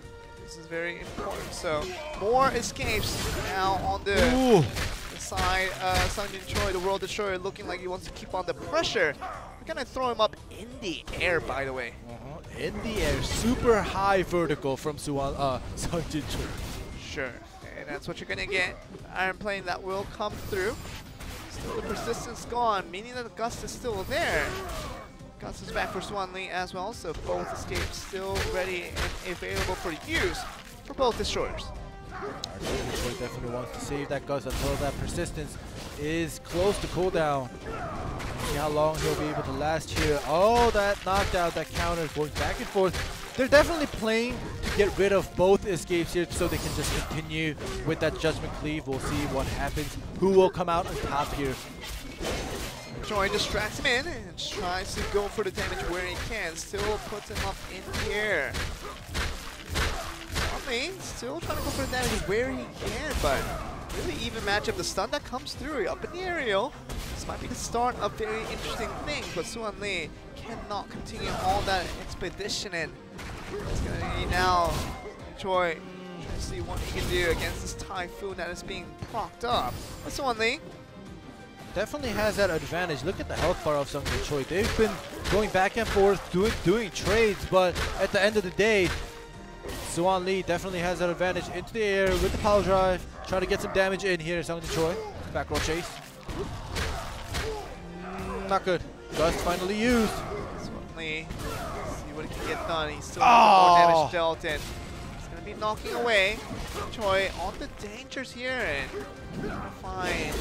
this is very important. So more escapes now on the side. Sungjin Choi, the World Destroyer, looking like he wants to keep on the pressure. We're gonna throw him up in the air, by the way. In the air, super high vertical from Sungjin Choi. Sure, and that's what you're gonna get. Iron plane that will come through. Still the persistence gone, meaning that the gust is still there. Gust is back for Suwon Lee as well, so both escapes still ready and available for use for both destroyers. Sungjin Choi definitely wants to save that gust until that persistence is close to cooldown. See how long he'll be able to last here. Oh, that knockdown, that counter is going back and forth. They're definitely playing to get rid of both escapes here so they can just continue with that Judgment Cleave. We'll see what happens. Who will come out on top here? Choi distracts him in and tries to go for the damage where he can. Still puts him up in the air. Still trying to go for the damage where he can, but really even matchup. The stun that comes through up in the aerial. This might be the start of very interesting things, but Suwon Lee cannot continue on that expedition, and it's going to be now Choi trying to see what he can do against this Typhoon that is being propped up. But Suwon Lee definitely has that advantage. Look at the health bar of Sungjin Choi. They've been going back and forth, doing trades, but at the end of the day, Suwon Lee definitely has that advantage into the air with the power drive. Trying to get some damage in here. Sungjin Choi. Back row chase. Not good. Gust finally used. Suwon Lee, see what he can get done. He's still got more damage dealt in. He's going to be knocking away Choi on the dangers here and trying to find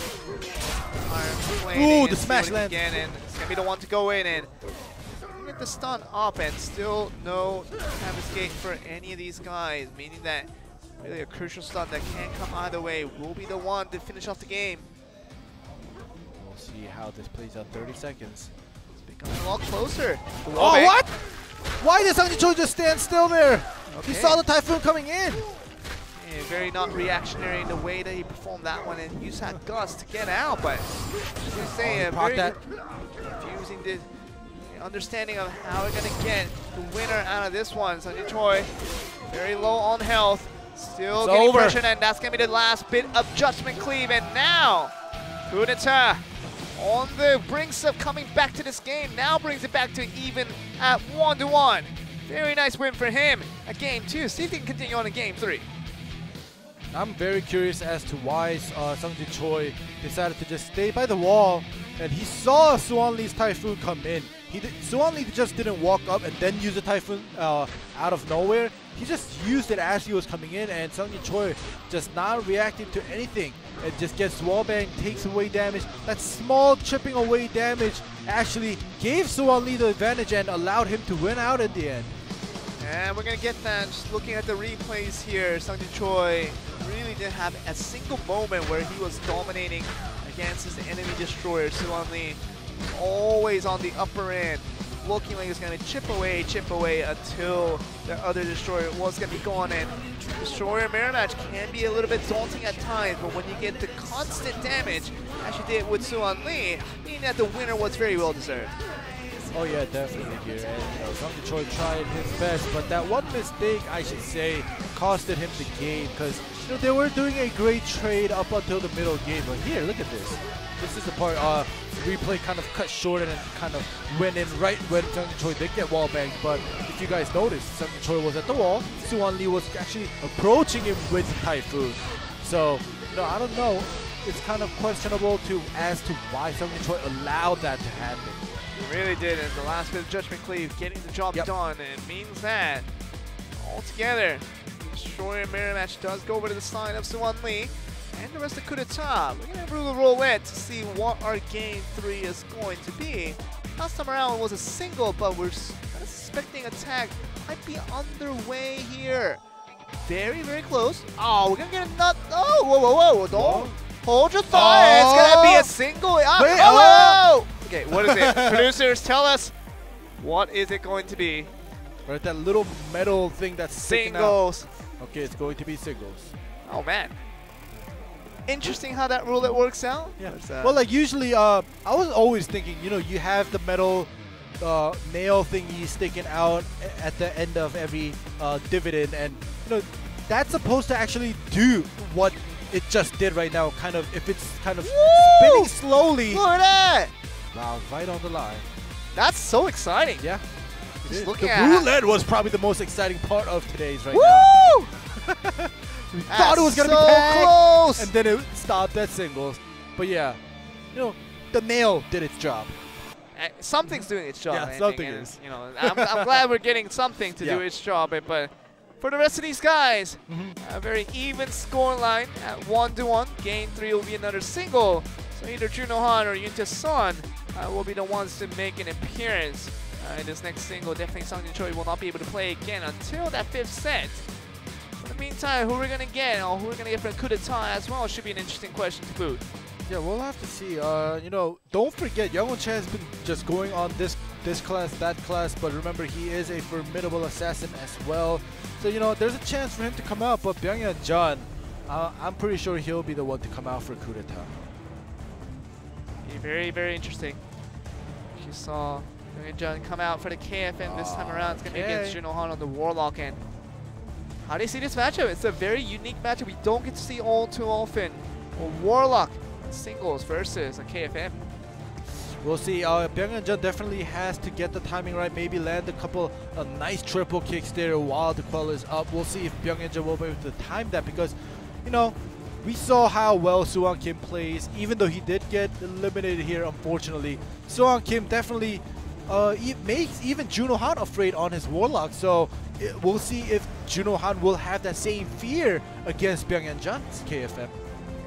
Iron Plating. Ooh, the smash land. Again, and it's going to be the one to go in and get the stun up, and still no time escape for any of these guys, meaning that really a crucial stun that can come either way will be the one to finish off the game. We'll see how this plays out. 30 seconds. It's becoming a lot closer. Oh, what? Why did Sungjin Choi just stand still there? Okay. He saw the Typhoon coming in. Yeah, very not reactionary in the way that he performed that one and used that gust to get out, but as you say, very confusing the understanding of how we're gonna get the winner out of this one. Sungjin Choi, very low on health, still getting pressure, and that's gonna be the last bit of Judgment Cleave. And now, Kunita on the brinks of coming back to this game, now brings it back to even at 1-1. Very nice win for him at game 2. See if he can continue on in game 3. I'm very curious as to why Sungjin Choi decided to just stay by the wall, and he saw Suwon Lee's Typhoon come in. Suwon Lee just didn't walk up and then use the Typhoon out of nowhere. He just used it as he was coming in, and Sungjin Choi just not reacting to anything. It just gets wallbang, takes away damage. That small chipping away damage actually gave Suwon Lee the advantage and allowed him to win out in the end. And we're going to get that. Just looking at the replays here, Sungjin Choi really didn't have a single moment where he was dominating against his enemy destroyer. Suwon Lee always on the upper end, looking like he's going to chip away until the other destroyer was going to be gone. And destroyer mirror match can be a little bit daunting at times, but when you get the constant damage, as you did with Suwon Lee, meaning that the winner was very well deserved. Oh yeah, definitely here. And Sungjin Choi tried his best, but that one mistake, I should say, costed him the game, because they were doing a great trade up until the middle game. But here, look at this. This is the part replay kind of cut short and kind of went in right when Sungjin Choi did get wall banged. But if you guys noticed, Sungjin Choi was at the wall. Suwon Lee was actually approaching him with Typhoon. So, I don't know. It's kind of questionable as to why Sungjin Choi allowed that to happen. He really did, and the last bit of Judgment Cleave getting the job done, and it means that altogether, Destroyer mirror match does go over to the side of Suwon Lee and the rest of Kunita. We're going to rule the roulette to see what our game 3 is going to be. Last time around it was a single, but we're kind of suspecting attack might be underway here. Very, very close. Oh, we're going to get a nut. Oh, whoa. Don't hold your thought. It's going to be a single. Whoa. Okay, what is it? Producers, tell us, what is it going to be? Right, that little metal thing that's sticking out. Singles. Okay, it's going to be singles. Oh, man. interesting how that roulette works out. Yeah. But, Well, like usually, I was always thinking, you know, you have the metal nail thingy sticking out at the end of every dividend, and you know that's supposed to actually do what it just did right now. Kind of, if it's kind of spinning slowly. look at that! Wow, right on the line. That's so exciting. Yeah. Just The looking at roulette was probably the most exciting part of today's right Woo! now. We thought it was gonna so be packed, close. and then it stopped at singles. But yeah, you know, the nail did its job. Something's doing its job. Yeah, I think, something and, is. You know, I'm glad we're getting something to do its job. But for the rest of these guys, a very even scoreline at 1-1. Game 3 will be another single. So either Junohan or Yunta Son will be the ones to make an appearance in this next single. Definitely Sung Choi will not be able to play again until that 5th set. In the meantime, who we're gonna get, or who we're gonna get from coup d'etat as well, should be an interesting question to boot. Yeah, we'll have to see. You know, don't forget, Young Che has been just going on this class, that class, but remember, he is a formidable assassin as well. So, you know, there's a chance for him to come out, but Byung-Hyun Jun, I'm pretty sure he'll be the one to come out for coup d'etat. Very, very interesting. You saw Byung-Hyun Jun come out for the KFM this time around. It's going to be against Junohan on the Warlock end. How do you see this matchup? It's a very unique matchup we don't get to see all too often. A Warlock singles versus a KFM. We'll see. Byung-Hyun Jun definitely has to get the timing right. Maybe land a couple of nice triple kicks there while the quell is up. We'll see if Byung-Hyun Jun will be able to time that, because, you know, we saw how well Soo-Won Kim plays, even though he did get eliminated here, unfortunately. Soo-Won Kim definitely makes even Junohan afraid on his Warlock, so we'll see if Junohan will have that same fear against Byung-Hyun Jun's KFM.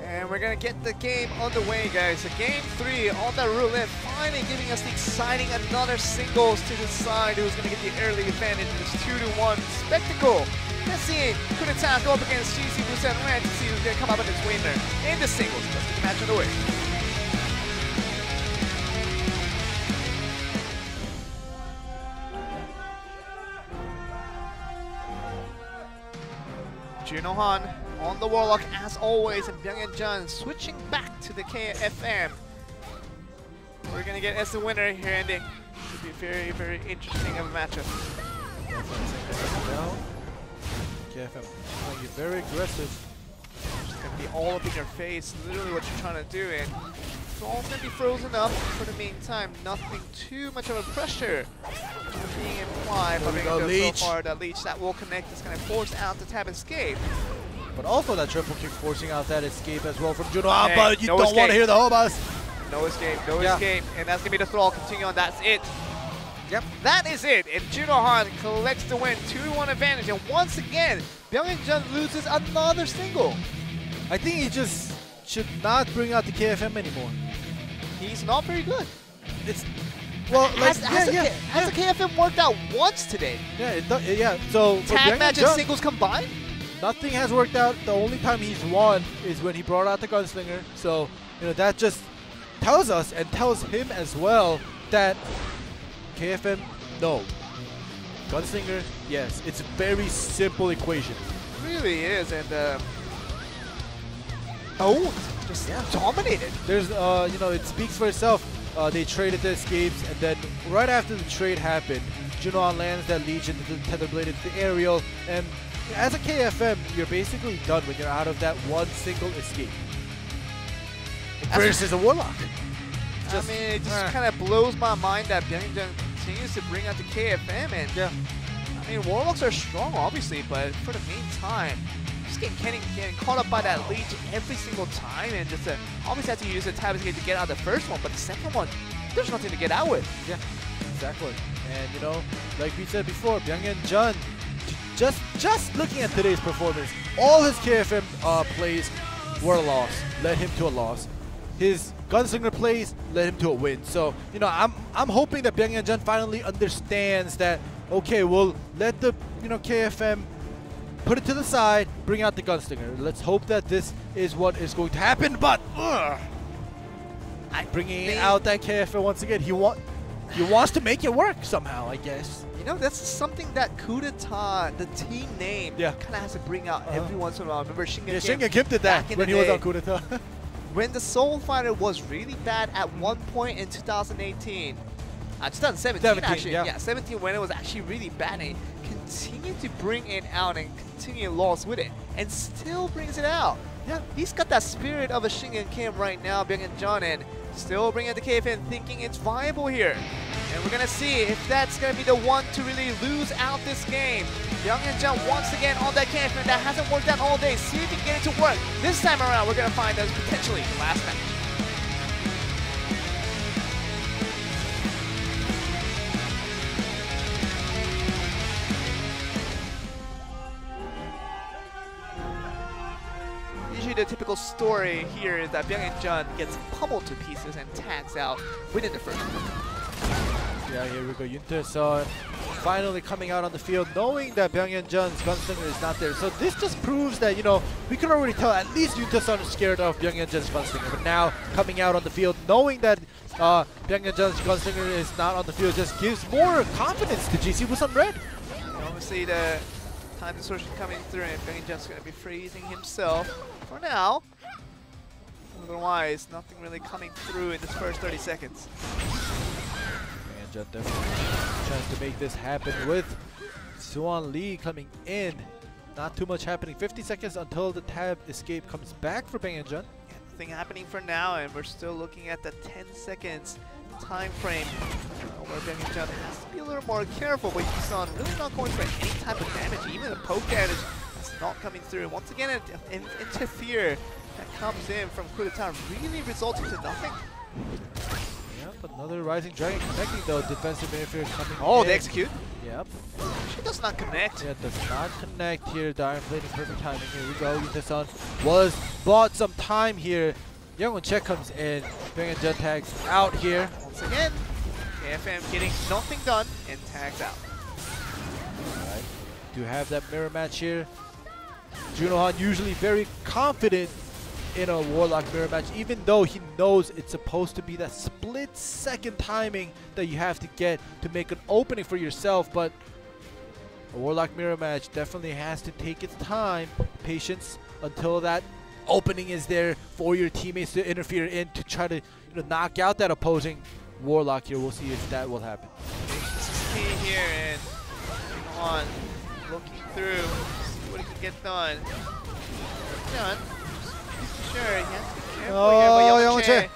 And we're going to get the game underway, guys. So game 3 on the roulette, finally giving us the exciting another singles to decide who's going to get the early advantage in this 2-1 spectacle. Let's see coup d'etat go up against GC Busan Red to see who's going to come up with its winner in the singles. Let's get the match underway. Junohan on the Warlock as always, and Byung-Hyun Jun switching back to the KFM. We're going to get as the winner here, ending. Should be very, very interesting of a matchup. KFM playing very aggressive. It's going to be all up in your face, literally what you're trying to do, and it's all going to be frozen up for the meantime. Nothing too much of a pressure being implied by Byung-Hyun Jun so far. That leech that will connect is going to force out the tab escape. But also that triple kick forcing out that escape as well from Junohan, Hey, but you no don't want to hear the Hobas. No escape, no escape, and that's going to be the thrall. Continue on, that's it. Yep. That is it, and Junohan collects the win, 2-1 advantage, and once again, Byung-Hyun Jun loses another single. I think he just should not bring out the KFM anymore. He's not very good. It's well, has the KFM worked out once today? Yeah, So for tag match and Jun, singles combined? nothing has worked out. The only time he's won is when he brought out the gunslinger. So, you know, that just tells us and tells him as well that KFM, no. Gunslinger, yes. It's a very simple equation. It really is, and just dominated. There's, you know, it speaks for itself. They traded the escapes, and then right after the trade happened, Junohan lands that Legion into the Tether Blade into the aerial, and as a KFM, you're basically done when you're out of that one single escape. Versus a Warlock. I mean, it just kind of blows my mind that Byung-Hyun Jun continues to bring out the KFM, and I mean, Warlocks are strong, obviously, but for the meantime, just getting caught up by that leech every single time, and just obviously have to use the tab escape to get out the first one, but the second one, there's nothing to get out with. Yeah, exactly. And you know, like we said before, Byung-Hyun Jun, just looking at today's performance, all his KFM plays were a loss, led him to a loss. His gunslinger plays led him to a win. So, you know, I'm hoping that Byung-Hyun Jun finally understands that, okay, we'll let the, you know, KFM put it to the side, bring out the gunslinger. Let's hope that this is what is going to happen, but bringing out that KFM once again, he wants to make it work somehow, I guess. You know, that's something that Coup d'etat, the team name, kind of has to bring out every once in a while. Remember Shingen Kim did that when he was on Coup d'etat. When the Soul Fighter was really bad at one point in 2018, 2017 actually, yeah, 17 when it was actually really bad, and continued to bring it out and continue loss with it, and still brings it out. Yeah, he's got that spirit of a Shingen Kim right now, Byung-Hyun, and still bringing the KFN, thinking it's viable here. And we're gonna see if that's gonna be the one to really lose out this game. Byung-Hyun once again on that KFN that hasn't worked out all day. See if he can get it to work. This time around, we're gonna find us potentially the last match. Usually the typical story here is that Byung-Hyun gets pummeled to pieces and tags out within the first round. Yeah, here we go. Yuntae-sun finally coming out on the field, knowing that Byung-Hyun's gunslinger is not there. So this just proves that, you know, we can already tell at least Yuntae-sun is scared of Byung-Hyun's gunslinger. But now coming out on the field, knowing that Byung-Hyun's gunslinger is not on the field, just gives more confidence to GC Busan Red. And obviously the time distortion coming through, and Byung-Hyun's going to be freezing himself for now. Otherwise, nothing really coming through in this first 30 seconds. Definitely trying to make this happen with Suwon Lee coming in. Not too much happening. 50 seconds until the tab escape comes back for Byung-Hyun. Yeah, nothing happening for now, and we're still looking at the 10 seconds time frame where Byung-Hyun has to be a little more careful, but Yusun really not going for any type of damage. Even the poke damage is not coming through. Once again, an interfere that comes in from Coup d'etat really resulting to nothing. Another Rising Dragon connecting though, defensive interference coming in. They execute? Yep. She does not connect. Yeah, does not connect here. Iron Blade in perfect timing. Here we go. Yuntae-sun was bought some time here. Youngwon Check comes in. Byung-Hyun tags out here. Once again, KFM getting nothing done and tags out. Alright. Do have that mirror match here. Junohan usually very confident in a Warlock mirror match, even though he knows it's supposed to be that split-second timing that you have to get to make an opening for yourself. But a Warlock mirror match definitely has to take its time, patience, until that opening is there for your teammates to interfere in to try to, you know, knock out that opposing Warlock here. We'll see if that will happen. This is key here, and on looking through, see what he can get done. Done. Sure, he has to be careful here, but Youngwon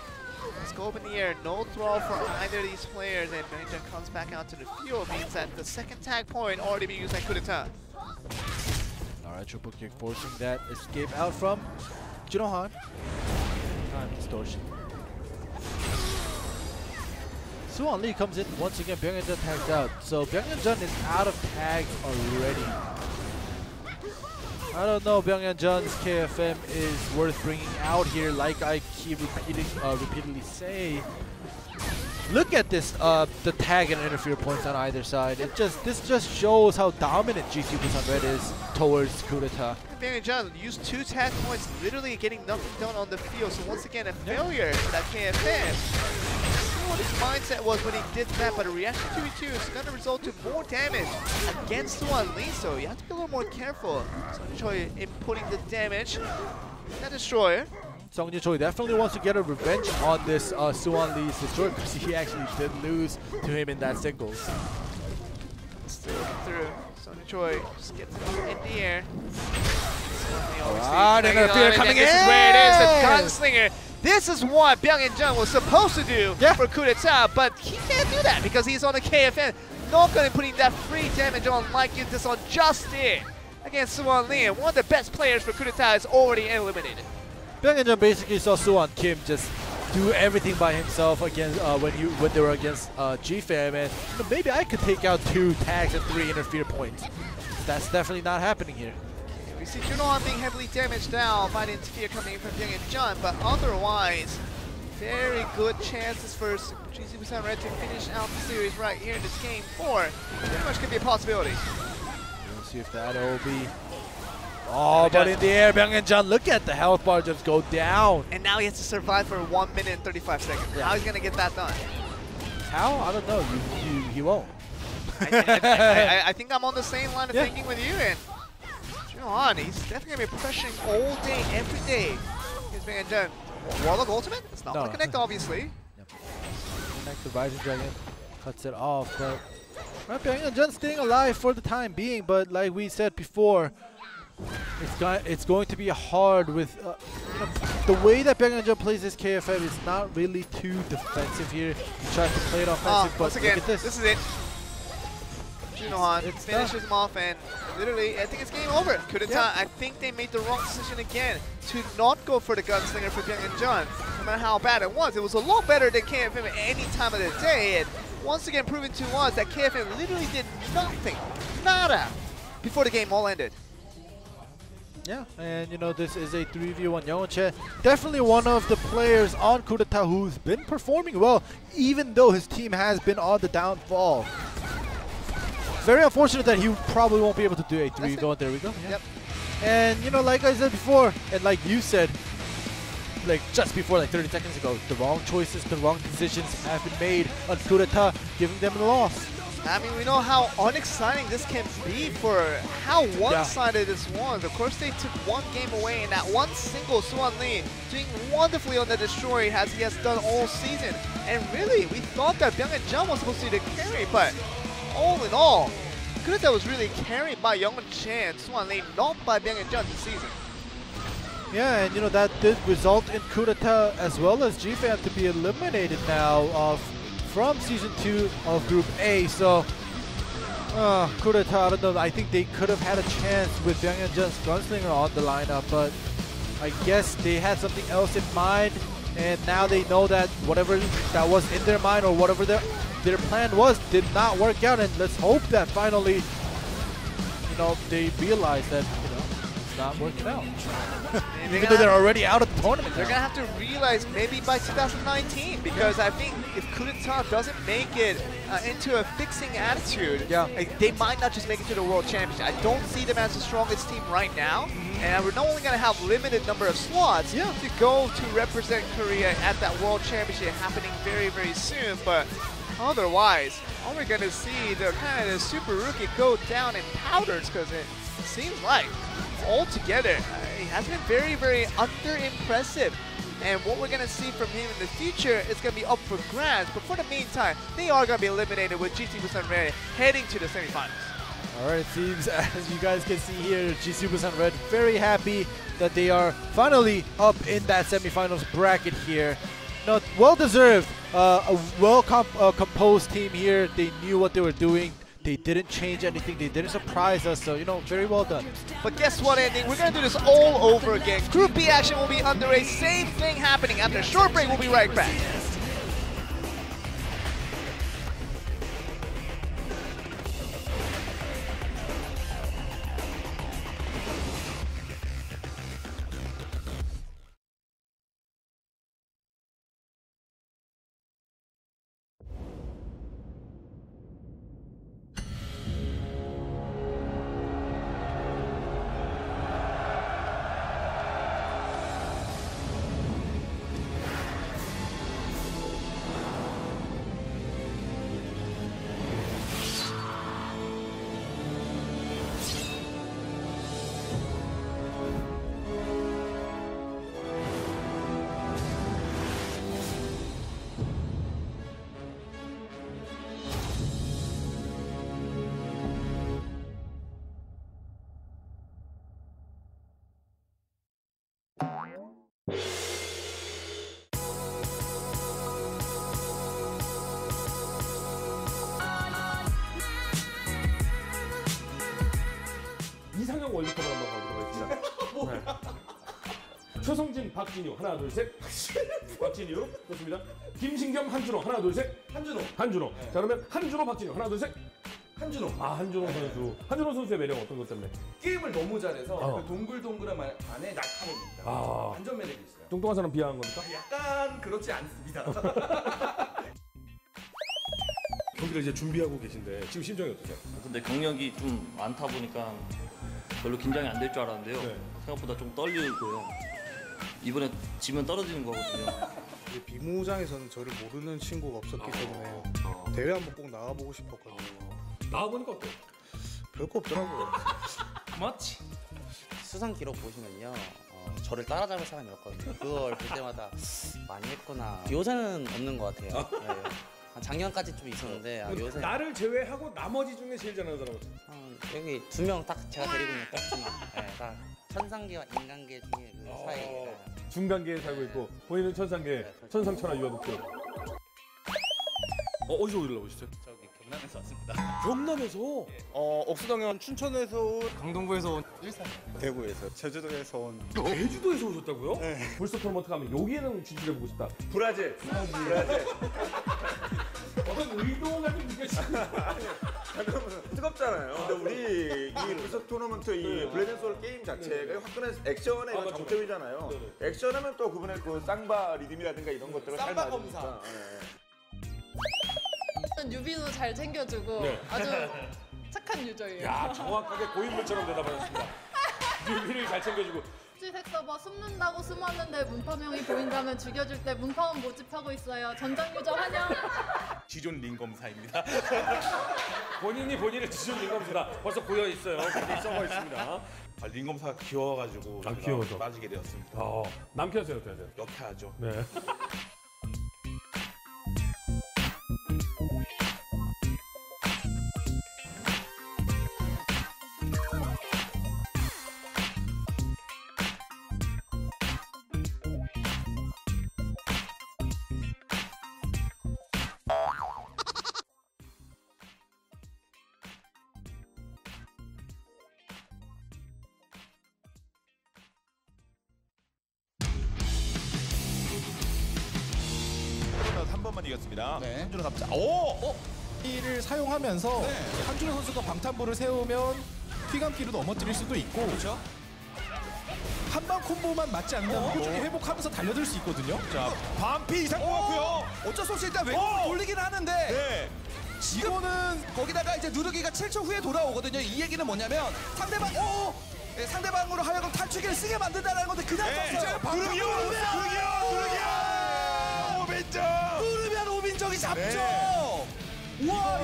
let's go up in the air. No throw for either of these players, and Byung-Hyun comes back out to the field. Means that the second tag point already being used by Coup d'etat. Alright, triple kick forcing that escape out from Junohan. Time distortion. Suwon Lee comes in once again. Byung-Hyun tags out. So Byung-Hyun is out of tags already. I don't know, Byung-Hyun's KFM is worth bringing out here, like I keep repeatedly say. Look at this, the tag and interfere points on either side. This just shows how dominant GC Busan Red is towards Coup d'etat. Byung-Hyun used 2 tag points, literally getting nothing done on the field. So once again, a failure for that KFM. What his mindset was when he did that, but a reaction 2v2 is going to result in more damage against Suwon Lee, so you have to be a little more careful. So Choi inputting the damage. That destroyer. Song Choi definitely wants to get a revenge on this Suwon Lee's destroyer, because he actually did lose to him in that singles. Still through. Song Choi just gets it in the air. Interfere coming in! This is where it is, the gunslinger. This is what Byung-Hyun was supposed to do for Coup d'etat, but he can't do that because he's on a KFN. Not going to putting that free damage on like Yuntae-sun just did against Suwon Lee. And one of the best players for Coup d'etat is already eliminated. Byung-Hyun basically saw Suwon Kim just do everything by himself against when they were against GFAM, and maybe I could take out 2 tags and 3 interfere points. That's definitely not happening here. We see Junohan being heavily damaged now by the interfere coming in from Byung-Hyun, but otherwise, very good chances for GC Busan Red to finish out the series right here in this game 4. Pretty much could be a possibility. We'll see if that'll be. Oh, but in the air, Byung-Hyun, look at the health bar just go down. And now he has to survive for 1 minute and 35 seconds. How he's gonna get that done? How? I don't know. He won't. I think I'm on the same line of Yeah. thinking with you. And John, he's definitely going to be pressuring all day, every day. He's being done. Warlock ultimate? It's not No. going to connect, obviously. Connect the Rising Dragon, cuts it off, but Byung Jun staying alive for the time being. But like we said before, it's going to be hard with you know, the way that Byung Jun plays this KFM is not really too defensive here. He tries to play it offensive, but Once again, look at this. is it. Junohan It's finishes him off, and literally, I think it's game over. Kudeta, Yeah. I think they made the wrong decision again to not go for the gunslinger for Byung Jun. No matter how bad it was a lot better than KFM at any time of the day. And once again, proving to us that KFM literally did nothing, nada, before the game all ended. Yeah, and you know, this is a 3v1 Yeonche. Definitely one of the players on Kudeta who's been performing well, even though his team has been on the downfall. Very unfortunate that he probably won't be able to do a 3v1. There we go. Yeah. Yep. And you know, like I said before, and like you said, like just before, like 30 seconds ago, the wrong choices, the wrong decisions have been made on Kudeta, giving them the loss. I mean, we know how unexciting this can be for how one-sided this was. Of course, they took one game away, and that one single Swan Lee doing wonderfully on the Destroy as he has done all season. And really, we thought that Byung Jun was supposed to be the carry, but all in all, Kudeta was really carried by Yeonche and Swan Lee, not by Byung Jun this season. Yeah, and you know, that did result in Kudeta as well as GFAM to be eliminated now from Season 2 of Group A. So, Kudeta, I don't know, I think they could have had a chance with Byung Jun's Gunslinger on the lineup, but I guess they had something else in mind, and now they know that whatever that was in their mind or whatever their plan was did not work out, and let's hope that finally, you know, they realize that, you know, it's not working out. Even though they're already out of the tournament. They're going to have to realize maybe by 2019, because I think if Kudeta doesn't make it into a fixing attitude, like, they might not just make it to the World Championship. I don't see them as the strongest team right now, and we're not only going to have limited number of slots to go to represent Korea at that World Championship happening very, very soon, but otherwise, all we're going to see the kind of the super rookie go down in powders, because it seems like altogether he has been very, very under-impressive. And what we're going to see from him in the future is going to be up for grabs. But for the meantime, they are going to be eliminated with GT Busan Red heading to the semifinals. All right, it seems as you guys can see here, GC Busan Red very happy that they are finally up in that semifinals bracket here. No, well-deserved, a well-composed team here. They knew what they were doing. They didn't change anything. They didn't surprise us. So, you know, very well done. But guess what, Andy? We're going to do this all over again. Group B action will be underway. Same thing happening. After a short break, we'll be right back. 이상형 월드컵을 한번 가보도록 하겠습니다. 네. 최성진, 박진유 하나 둘 셋. 박진유 좋습니다. 김신겸, 한준호 하나 둘 셋. 한준호. 자 그러면 한준호, 박진유 하나 둘 셋. 한준호. 아 한준호 선수. 한준호 선수의 매력 어떤 것 때문에? 게임을 너무 잘해서 그 동글동글한 안에 날카롭니다. 완전 매력이 있어요. 뚱뚱한 사람 비하한 겁니까? 약간 그렇지 않습니다. 경기를 이제 준비하고 계신데 지금 심정이 어떠세요? 근데 경력이 좀 많다 보니까 별로 긴장이 안 될 줄 알았는데요. 네. 생각보다 좀 떨리고요. 이번에 지면 떨어지는 거거든요. 비무장에서는 저를 모르는 친구가 없었기 때문에 대회 한번 꼭 나가보고 싶었거든요. 나와보니까 어때? 별거 없더라고요. 맞지? 수상 기록 보시면요. 저를 따라잡을 사람이었거든요. 그걸 볼 때마다 많이 했구나. 요새는 없는 것 같아요. 네. 작년까지 좀 있었는데 요새 나를 제외하고 나머지 중에 제일 잘하는 사람은? 여기 2명 딱 제가 데리고 있는 딱 네, 딱 천상계와 인간계 중에 그 사이. 네. 중간계에 살고 있고 본인은 천상계, 천상천하 유아독교. 어디서 올라오셨어요? 저기 경남에서 왔습니다. 경남에서? 옥수동현 춘천에서 온, 강동구에서 온 일산, 대구에서, 제주도에서 온. 제주도에서 오셨다고요? 네. 벌써 토너먼트 가면 여기에는 진출해보고 싶다. 브라질. 브라질. 어떤 의도가 좀 느껴지는. 잠깐만, 뜨겁잖아요. 근데 우리 이 불사 토너먼트 이 블레이드&소울 게임 자체가 화끈한 액션의 맞죠. 정점이잖아요. 액션하면 또 그분의 그 쌍바 리듬이라든가 이런 것들을 잘 쌍바 맞으니까. 검사. 유비도 잘 챙겨주고 네. 아주 착한 유저예요. 야, 정확하게 고인물처럼 대답하셨습니다. 유비를 잘 챙겨주고. 색서버 숨는다고 숨었는데 문파명이 보인다면 죽여줄 때 문파원 모집하고 있어요. 전장 유저 환영. 기존 링검사입니다. 본인이 본인의 기존 링검사다. 벌써 고여 있어요. 거기 써가 있습니다. 링검사가 귀여워가지고 귀여워서 빠지게 되었습니다. 남편세요, 어때요? 역해하죠. 네. 한 번만 이겼습니다. 네. 한준호 갑자. 오! 를 사용하면서 한준호 선수가 방탄부를 세우면 휘감기로 넘어뜨릴 수도 있고 그렇죠? 한방 콤보만 맞지 않는다면 표정이 회복하면서 달려들 수 있거든요. 자, 반피 이상 뽑았고요. 어쩔 수 없이 일단 외곽으로 돌리긴 하는데 네. 지금은 거기다가 이제 누르기가 7초 후에 돌아오거든요. 이 얘기는 뭐냐면 상대방 네, 상대방으로 하여금 탈출기를 쓰게 만든다는 건데 그냥 썼어요. 누르기요! 오벤져! 누르면 오빈정이 잡죠. 네. 우와.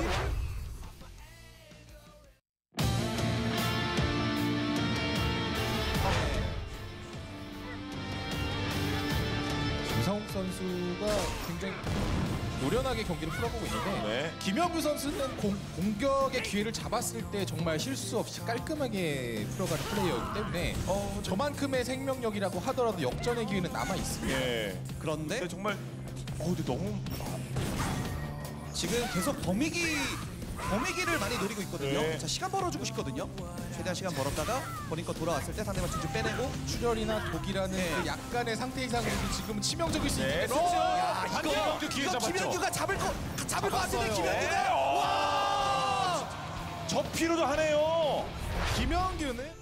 김상욱 선수가 굉장히 노련하게 경기를 풀어보고 있는데 김영규 선수는 공격의 기회를 잡았을 때 정말 실수 없이 깔끔하게 풀어가는 플레이어이기 때문에 저만큼의 생명력이라고 하더라도 역전의 기회는 남아 있습니다. 그런데 근데 정말 근데 너무 지금 계속 범위기를 많이 노리고 있거든요. 자, 시간 벌어주고 싶거든요. 최대한 시간 벌었다가 본인 거 돌아왔을 때 상대방 진주 빼내고 출혈이나 독이라는 그 약간의 상태 이상으로 지금 치명적일 수 있기 때문에 야, 이거 김영규가 잡을 거 같은데 김영규가 와! 저 피로도 하네요. 김영규는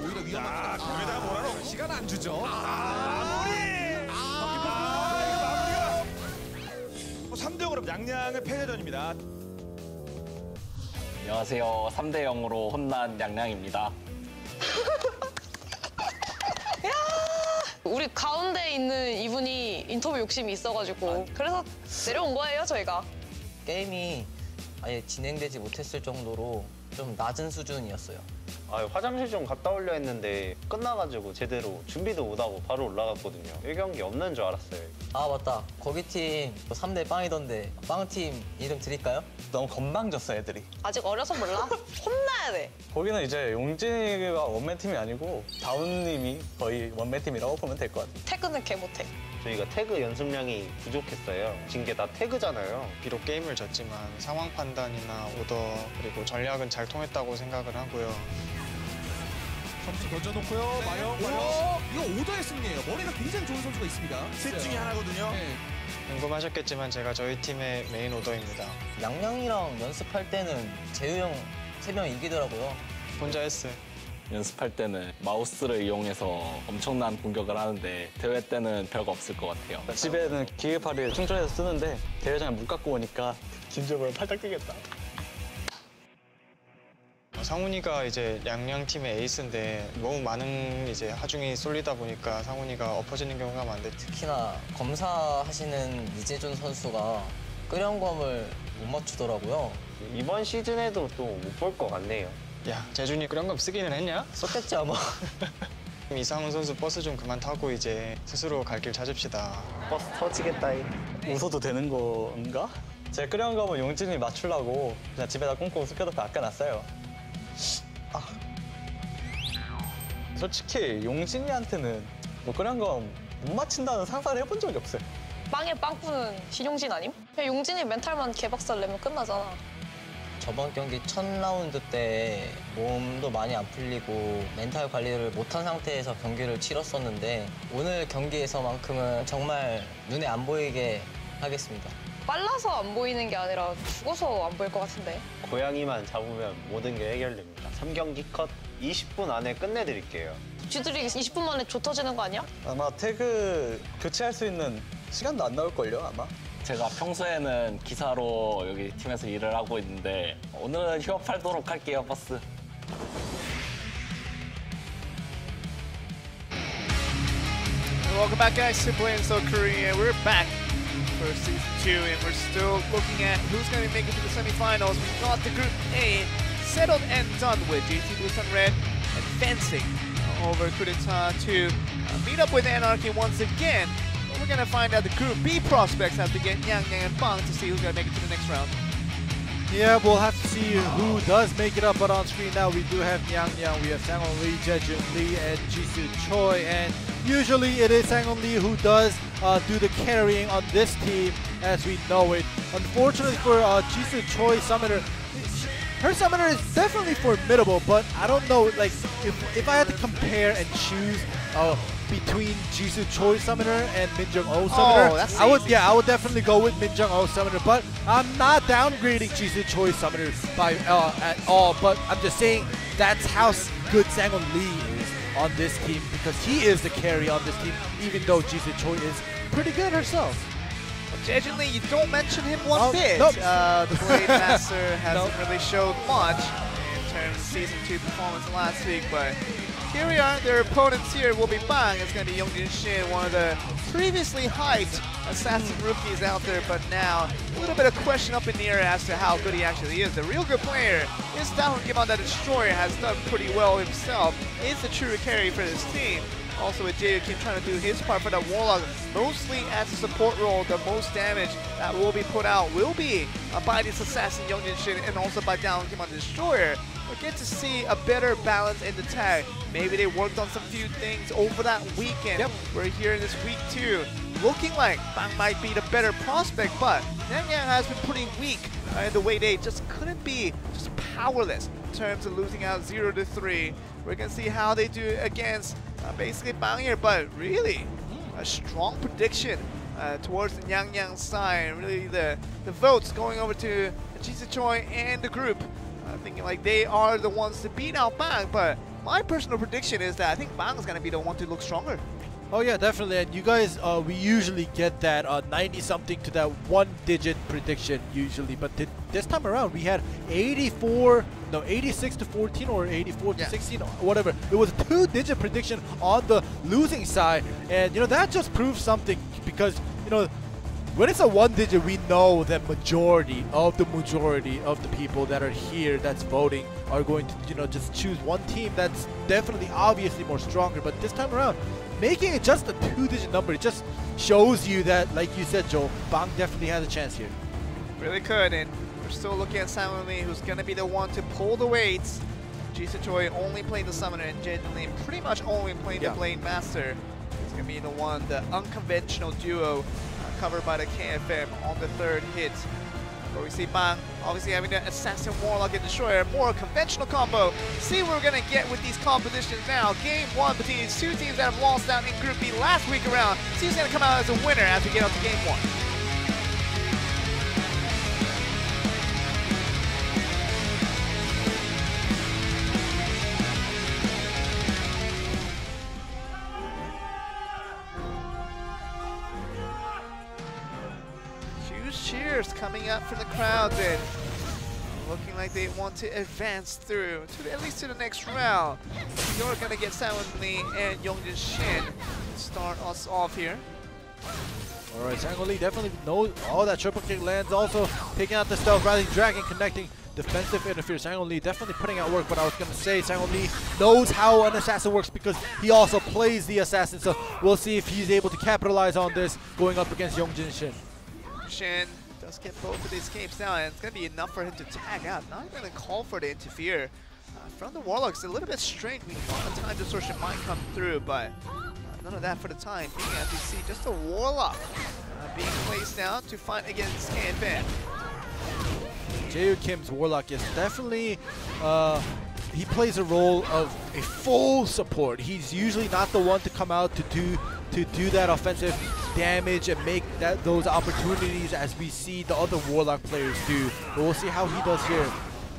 오히려 위험합니다. 거기다가 몰아넣고 시간 안 주죠. 마무리. 3대0으로 양양의 패배전입니다. 안녕하세요. 3대0으로 혼난 양양입니다. 우리 가운데 있는 이분이 인터뷰 욕심이 있어가지고 그래서 내려온 거예요, 저희가. 게임이 아예 진행되지 못했을 정도로 좀 낮은 수준이었어요. 화장실 좀 갔다 오려 했는데 끝나가지고 제대로 준비도 못하고 바로 올라갔거든요. 1경기 없는 줄 알았어요. 아 맞다. 거기 팀 3대 빵이던데 빵팀 이름 드릴까요? 너무 건방졌어 애들이. 아직 어려서 몰라. 혼나야 돼. 거기는 이제 용진이가 원맨 팀이 아니고 다운님이 거의 원맨 팀이라고 보면 될 것 같아요. 태그는 개 못해. 저희가 태그 연습량이 부족했어요. 진 게 다 태그잖아요. 비록 게임을 졌지만 상황 판단이나 오더 그리고 전략은 잘 통했다고 생각을 하고요. 점수 던져놓고요. 마영. 이거 오더의 승리예요. 머리가 굉장히 좋은 선수가 있습니다. 셋 중에 하나거든요. 네. 궁금하셨겠지만 제가 저희 팀의 메인 오더입니다. 양양이랑 연습할 때는 재우 형 3명 이기더라고요. 혼자 했어요. 연습할 때는 마우스를 이용해서 엄청난 공격을 하는데 대회 때는 별거 없을 것 같아요. 집에는 기계팔이를 충전해서 쓰는데 대회장에 물 갖고 오니까 진정으로 팔딱 뛰겠다. 상훈이가 이제 양양 팀의 에이스인데 너무 많은 이제 하중이 쏠리다 보니까 상훈이가 엎어지는 경우가 많은데 특히나 검사하시는 이재준 선수가 끄령검을 못 맞추더라고요. 이번 시즌에도 또 못 볼 것 같네요. 야, 재준이 끄령검 쓰기는 했냐? 썼겠지 아마. 이상훈 선수 버스 좀 그만 타고 이제 스스로 갈 길 찾읍시다. 버스 터지겠다. 웃어도 되는 건가? 제가 끄려운 거면 용진이 맞추려고 그냥 집에다 꽁꽁 숨겨놓고 아껴놨어요. 솔직히 용진이한테는 뭐 끄려운 거 못 맞춘다는 상상을 해본 적이 없어요. 빵에 빵꾸는 신용진 아님? 그냥 용진이 멘탈만 개박살 내면 끝나잖아. 저번 경기 첫 라운드 때 몸도 많이 안 풀리고 멘탈 관리를 못한 상태에서 경기를 치렀었는데 오늘 경기에서만큼은 정말 눈에 안 보이게 하겠습니다. 빨라서 안 보이는 게 아니라 죽어서 안 보일 것 같은데. 고양이만 잡으면 모든 게 해결됩니다. 3경기 컷 20분 안에 끝내드릴게요. 쥐들이 20분 만에 조 터지는 거 아니야? 아마 태그 교체할 수 있는 시간도 안 나올걸요, 아마? 제가 평소에는 기사로 여기 팀에서 일을 하고 있는데 오늘은 휴업하도록 할게요, 버스. Welcome back, guys, to blade&soul Korea. We're back for Season 2, and we're still looking at who's going to make it to the semifinals. We've got the Group A settled and done with. JT Blue Sun Red advancing over Kudeta to meet up with Anarchy once again. But we're going to find out the Group B prospects have to get Yang Yang and Bang to see who's going to make it to the next round. Yeah, we'll have to see who does make it up, but on screen now we do have Yang Yang, we have Sang-won Lee, Jejun Lee, and Jisoo Choi, and usually it is Sang-won Lee who does do the carrying on this team as we know it. Unfortunately for Jisoo Choi Summoner, her Summoner is definitely formidable, but I don't know, like, if I had to compare and choose between Jisoo Choi Summoner and Min Jung-oh Summoner, I would definitely go with Min Jung-oh Summoner, but I'm not downgrading Jisoo Choi Summoner by at all, but I'm just saying that's how good Sang-won Lee is on this team, because he is the carry on this team, even though Jisoo Choi is pretty good herself. Jejun Lee, you don't mention him one bit. Nope. The Blade Master hasn't really showed much in terms of Season 2 performance last week, but here we are. Their opponents here will be Bang. It's going to be Youngjin Shin, one of the previously hyped assassin rookies out there, but now a little bit of question up in the air as to how good he actually is. The real good player is Dahun Gimon, the Destroyer, has done pretty well himself, is the true carry for this team. Also with Jae Kim trying to do his part for the Warlock, mostly as a support role. The most damage that will be put out will be by this assassin Youngjin Shin and also by Dahun Gimon, the Destroyer. We get to see a better balance in the tag. Maybe they worked on some few things over that weekend. Yep. We're here in this week 2, looking like Bang might be the better prospect, but Yang Yang has been pretty weak in the way they just couldn't be just powerless in terms of losing out 0-3. We're gonna see how they do against basically Bang here, but really a strong prediction towards the Yang Yang side. Really the votes going over to Jisoo Choi and the group. Thinking like they are the ones to beat out Bang, but my personal prediction is that I think Bang is going to be the one to look stronger. Oh yeah, definitely. And you guys, we usually get that 90-something to that one-digit prediction usually, but this time around we had 86 to 14 or 84 to 16, whatever. It was a 2-digit prediction on the losing side, and you know that just proves something because you know when it's a 1-digit, we know that majority of the people that are here that's voting are going to just choose one team that's definitely obviously more stronger. But this time around, making it just a 2-digit number, it just shows you that, like you said, Joel, Bang definitely has a chance here. Really could, and we're still looking at Simon Lee, who's going to be the one to pull the weights. Jisa Choi only played the Summoner, and Jaden Lee pretty much only played the Blade Master. He's going to be the one, the unconventional duo covered by the KFM on the 3rd hit. Where we see Bang obviously having the Assassin, Warlock, and Destroyer, more conventional combo. See what we're going to get with these compositions now. Game 1 between these two teams that have lost out in Group B last week around. See who's going to come out as a winner as we get on to Game 1. Cheers coming up from the crowd, and looking like they want to advance through to at least to the next round. You're gonna get Simon Lee and Youngjin Shin to start us off here. All right, Simon Lee definitely knows all that triple kick lands, also taking out the stealth, Rising Dragon, connecting defensive interference. Simon Lee definitely putting out work, but I was gonna say Simon Lee knows how an assassin works because he also plays the assassin, so we'll see if he's able to capitalize on this going up against Youngjin Shin. Shin does get both of the escapes now, and it's going to be enough for him to tag out. Not going to call for the interfere. From the Warlocks, a little bit strange. We thought the time distortion might come through, but none of that for the time being, as we see just a Warlock being placed down to fight against KFM. Jae Kim's Warlock is definitely he plays a role of a full support. He's usually not the one to come out to do that offensive damage and make those opportunities as we see the other Warlock players do. But we'll see how he does here.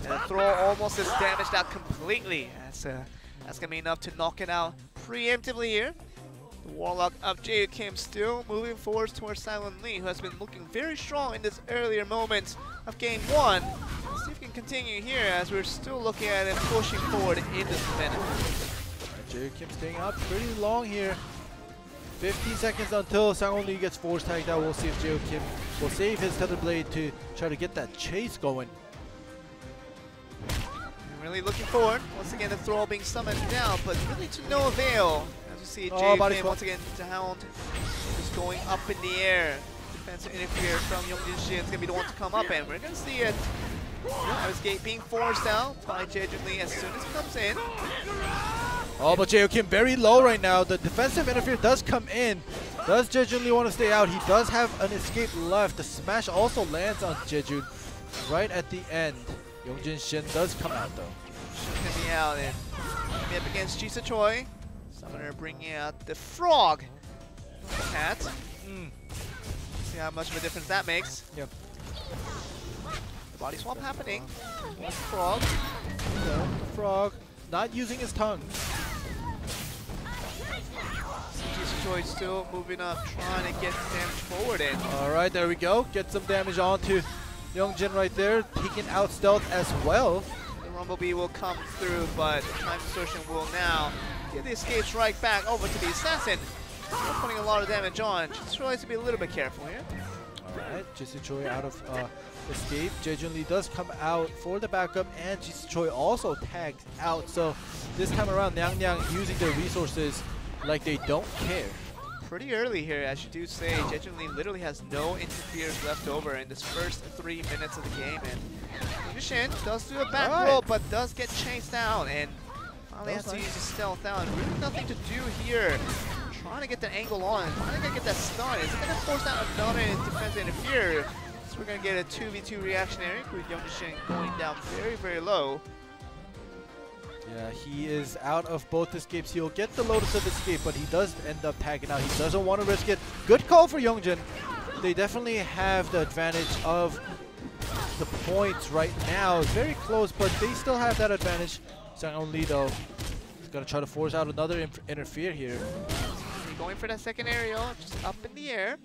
And the throw almost is damaged out completely. That's gonna be enough to knock it out preemptively here. The Warlock of Jae Kim still moving forward towards Silent Lee, who has been looking very strong in this earlier moments of Game 1. Let's see if we can continue here as we're still looking at him pushing forward in this minute. Jae Kim staying out pretty long here. 15 seconds until Sang-Won Lee gets force tagged out. We'll see if Jae Kim will save his Tether Blade to try to get that chase going. Really looking forward. Once again, the throw being summoned down, but really to no avail. As we see Jae Kim once again down, just going up in the air. Defensive interference from Youngjin Shin is going to be the one to come up, and we're going to see it. Escape being forced out by Jae Lee as soon as it comes in. Oh, but Jae Kim very low right now. The defensive interference does come in. Does Jae Lee want to stay out? He does have an escape left. The smash also lands on Jae right at the end. Youngjin Shin does come out though. Shin can be out and be up against Jisa Choi. Summoner bringing out the frog cat. See how much of a difference that makes. Yep. The body swap happening. The frog. The frog not using his tongue. Jisa Choi still moving up, trying to get damage forward in. Alright, there we go. Get some damage onto Youngjin right there, taking out stealth as well. The Rumblebee will come through, but Time Distortion will now get the escapes right back over to the Assassin. Still putting a lot of damage on. Just tries to be a little bit careful here. Alright, Jisa Choi out of escape. Jae Lee does come out for the backup, and Jisa Choi also tagged out. So this time around, Nyang Nyang using their resources like they don't care. Pretty early here, as you do say. Jae Lee literally has no interferes left over in this first 3 minutes of the game, and Shin does do a back roll, but does get chased out, and finally has to use his stealth out. Really nothing to do here. Trying to get the angle on, finally gonna get that stun. Is it gonna force out another defensive interfere? So we're gonna get a 2v2 reactionary with Youngjin Shin going down very, very low. Yeah, he is out of both escapes. He'll get the Lotus of Escape, but he does end up tagging out. He doesn't want to risk it. Good call for Youngjin. They definitely have the advantage of the points right now. Very close, but they still have that advantage. Sang-Won Lee, though, He's gonna try to force out another interfere here. Going for that second aerial, just up in the air.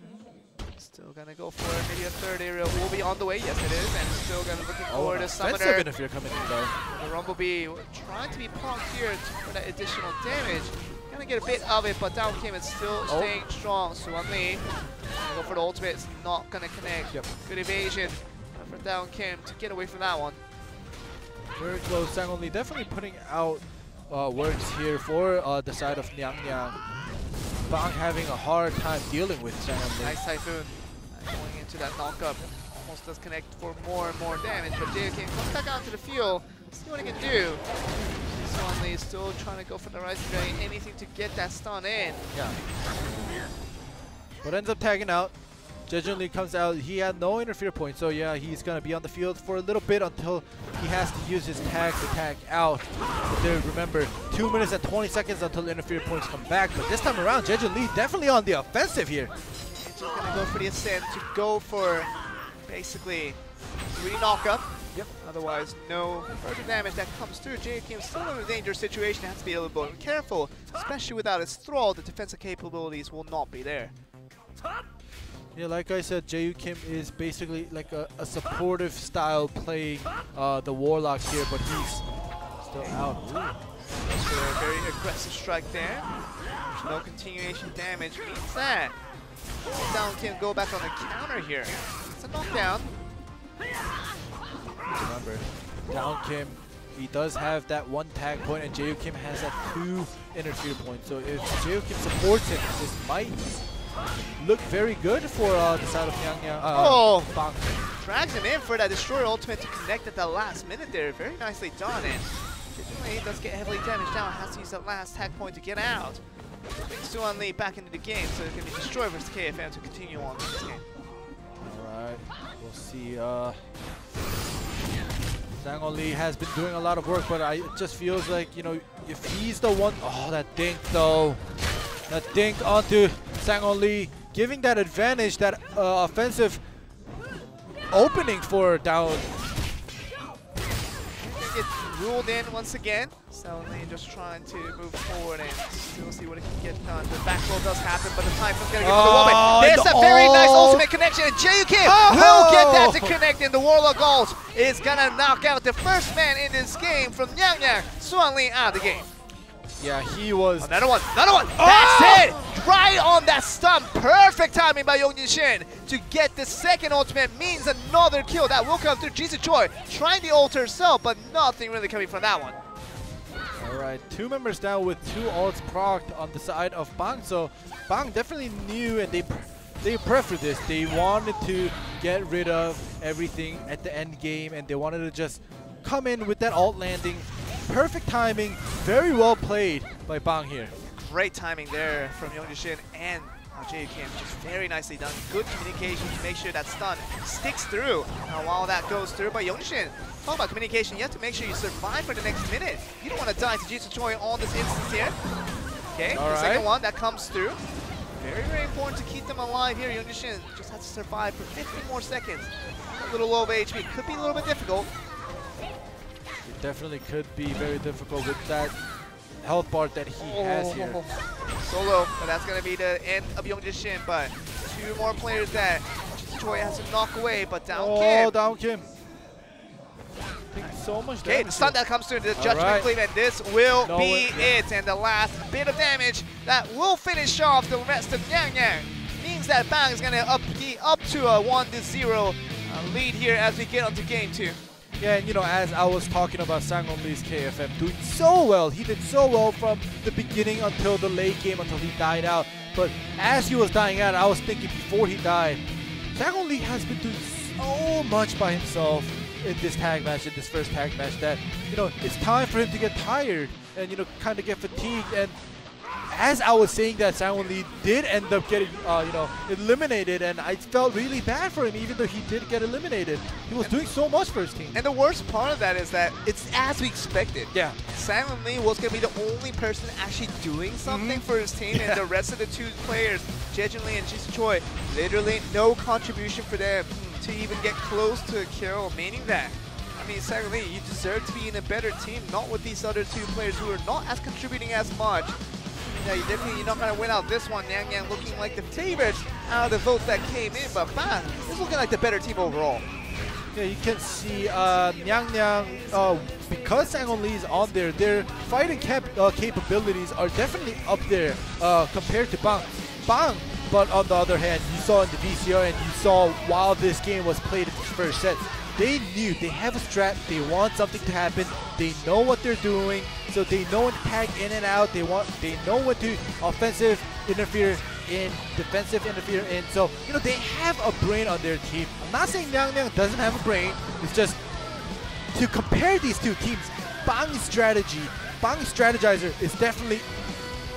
Still gonna go for it. Maybe a third aerial will be on the way. Yes, it is. And still gonna looking for the summoner. Offensive interfere coming in though. The Rumblebee trying to be punked here for that additional damage. Gonna get a bit of it, but down Kim is still staying strong. Suan Lee gonna go for the ultimate. It's not gonna connect. Yep. Good evasion for down Kim to get away from that one. Very close. Sang Lee definitely putting out works here for the side of Nyang Nyang. Bang having a hard time dealing with Sang Lee. Nice Typhoon going into that knockup. Almost does connect for more and more damage, but Jay King comes back out to the field. See what he can do. Suan Lee is still trying to go for the Rising Dragon, anything to get that stun in. Yeah. But ends up tagging out. Jejun Lee comes out. He had no interfere point, so yeah, he's gonna be on the field for a little bit until he has to use his tag to tag out. But there, remember, 2 minutes and 20 seconds until interfere points come back. But this time around, Jejun Lee definitely on the offensive here. He's just gonna go for the ascent to go for basically 3 knockup. Yep. Otherwise, no further damage that comes through. Jay Kim still in a dangerous situation. Has to be a little bit careful, especially without his thrall. The defensive capabilities will not be there. Yeah, like I said, Jae Kim is basically like a supportive style playing the Warlock here, but he's still out. So a very aggressive strike there. There's no continuation damage. Means that down Kim go back on the counter here. It's a knockdown. Remember, down Kim, he does have that 1 tag point, and Jae Kim has that 2 interfere points. So if Jae Kim supports it, this might look very good for the side of Nyang Nyang. Bang. Drags him in for that Destroyer ultimate to connect at the last minute there. Very nicely done. And Jejun does get heavily damaged down. Has to use that last tag point to get out. Brings Suan Lee back into the game, so it's going to be Destroyer versus KFM to continue on in this game. Alright, we'll see. Sang Lee has been doing a lot of work, but it just feels like, you know, if he's the one... Oh, that dink though. That dink onto Sang Lee, giving that advantage, that offensive opening for down. Get ruled in once again. Sang Lee just trying to move forward and still see what it can get done. The back roll does happen, but the Typhoon's gonna give it to the Woman. There's a very nice ultimate connection, and Jae Kim will get that to connect, and the Warlock ult is gonna knock out the first man in this game from Nyang Nyang. Suan Lee out of the game. Yeah, he was... Another one! That's it! Right on that stun. Perfect timing by Yong Shin to get the second ultimate. Means another kill. That will come through. Jisoo Choi trying the ult herself, but nothing really coming from that one. Alright, 2 members down with 2 ults procced on the side of Bang. So Bang definitely knew, and they prepped for this. They wanted to get rid of everything at the end game, and they wanted to just come in with that ult landing. Perfect timing, very well played by Bang here. Great timing there from Yong Shin and Jae Kim. Just very nicely done. Good communication to make sure that stun sticks through. Now while that goes through by Yong Shin, talk about communication, you have to make sure you survive for the next minute. You don't want to die to Jisoo Choi on this instance here. Okay, the second one that comes through. Very, very important to keep them alive here. Yong Shin just has to survive for 50 more seconds. A little low of HP, could be a little bit difficult. It definitely could be very difficult with that health bar that he has here. Solo, but that's going to be the end of Yong Shin, but 2 more players that Choi has to knock away, but down Kim. Oh, down Kim. So much damage. Okay, the stun that comes through the Judgment Cleave, and this will be it. And the last bit of damage that will finish off the rest of Nyang Nyang means that Bang is going to be up to a 1-0 lead here as we get onto game 2. Yeah, and you know, as I was talking about Sang Lee's KFM doing so well, he did so well from the beginning until the late game, until he died out. But as he was dying out, I was thinking before he died, Sang Lee has been doing so much by himself in this tag match, in this first tag match, that, you know, it's time for him to get tired and, you know, kind of get fatigued. And as I was saying that, Sang Lee did end up getting, you know, eliminated, and I felt really bad for him, even though he did get eliminated. He was doing so much for his team. And the worst part of that is that it's as we expected. Yeah. Sang Lee was going to be the only person actually doing something for his team, and the rest of the 2 players, Jejun Lee and Jisoo Choi, literally no contribution for them to even get close to a kill, meaning that I mean, secondly, you deserve to be in a better team, not with these other two players who are not as contributing as much. Yeah, you're not going to win out this one. Yang Yang looking like the favorites out of the votes that came in, but Bang is looking like the better team overall. Yeah, you can see Yang Yang, because Sang-On Lee is on there, their fighting capabilities are definitely up there compared to Bang. Bang, but on the other hand, you saw in the VCR and you saw while this game was played in the first set, they knew they have a strat, they want something to happen, they know what they're doing, so they know when to tag in and out, they know when to offensive interfere in, defensive interfere in, so you know they have a brain on their team. I'm not saying Yang Yang doesn't have a brain, it's just to compare these two teams, Bang's strategy, Bang's strategizer is definitely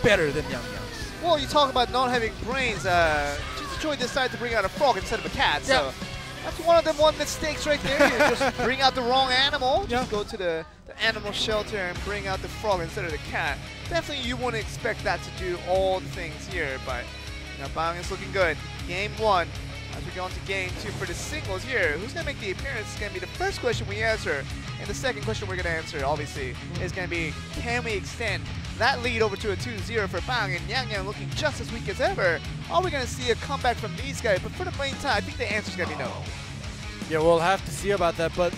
better than Yang Yang's. Well, you talk about not having brains, just Choi decided to bring out a frog instead of a cat, so that's one of the mistakes right there. You just bring out the wrong animal. Just go to the animal shelter and bring out the frog instead of the cat. Definitely you wouldn't expect that to do all the things here, but you know, Bang is looking good. Game 1. As we go on to game 2 for the singles here, who's going to make the appearance is going to be the first question we answer. And the second question we're going to answer, obviously, is going to be, can we extend that lead over to a 2-0 for Bang, and Yang Yang looking just as weak as ever? Are we going to see a comeback from these guys? But for the meantime, I think the answer is going to be no. Yeah, we'll have to see about that, but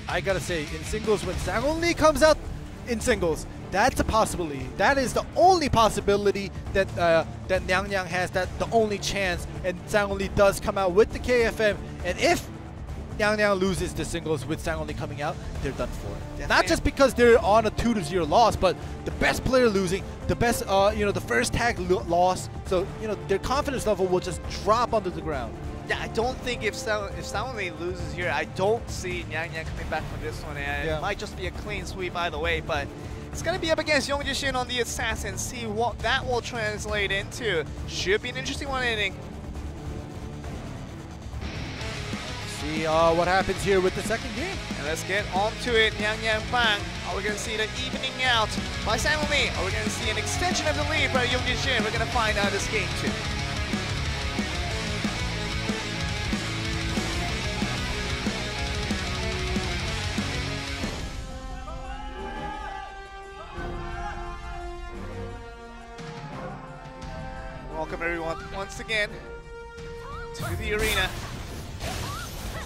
I gotta say, in singles, when Sang-On Lee comes out in singles, that's a possibility. That is the only possibility that that Yang Yang has, that the only chance, and Sang-On Lee does come out with the KFM, and if Yang Yang loses the singles with Sang-On Lee coming out, they're done for. Not just because they're on a 2-0 loss, but the best player losing, the best, you know, the first tag loss, so you know their confidence level will just drop onto the ground. Yeah, I don't think if Sang-On Lee loses here, I don't see Yang Yang coming back from this one. And it might just be a clean sweep either way, but it's going to be up against Young Shin on the Assassin. See what that will translate into. Should be an interesting one inning. See what happens here with the second game. And let's get on to it. Yang Yang Bang. Are we going to see the evening out by Sang-On Lee? Are we going to see an extension of the lead by Young Shin? We're going to find out this game 2. Welcome everyone once again to the arena.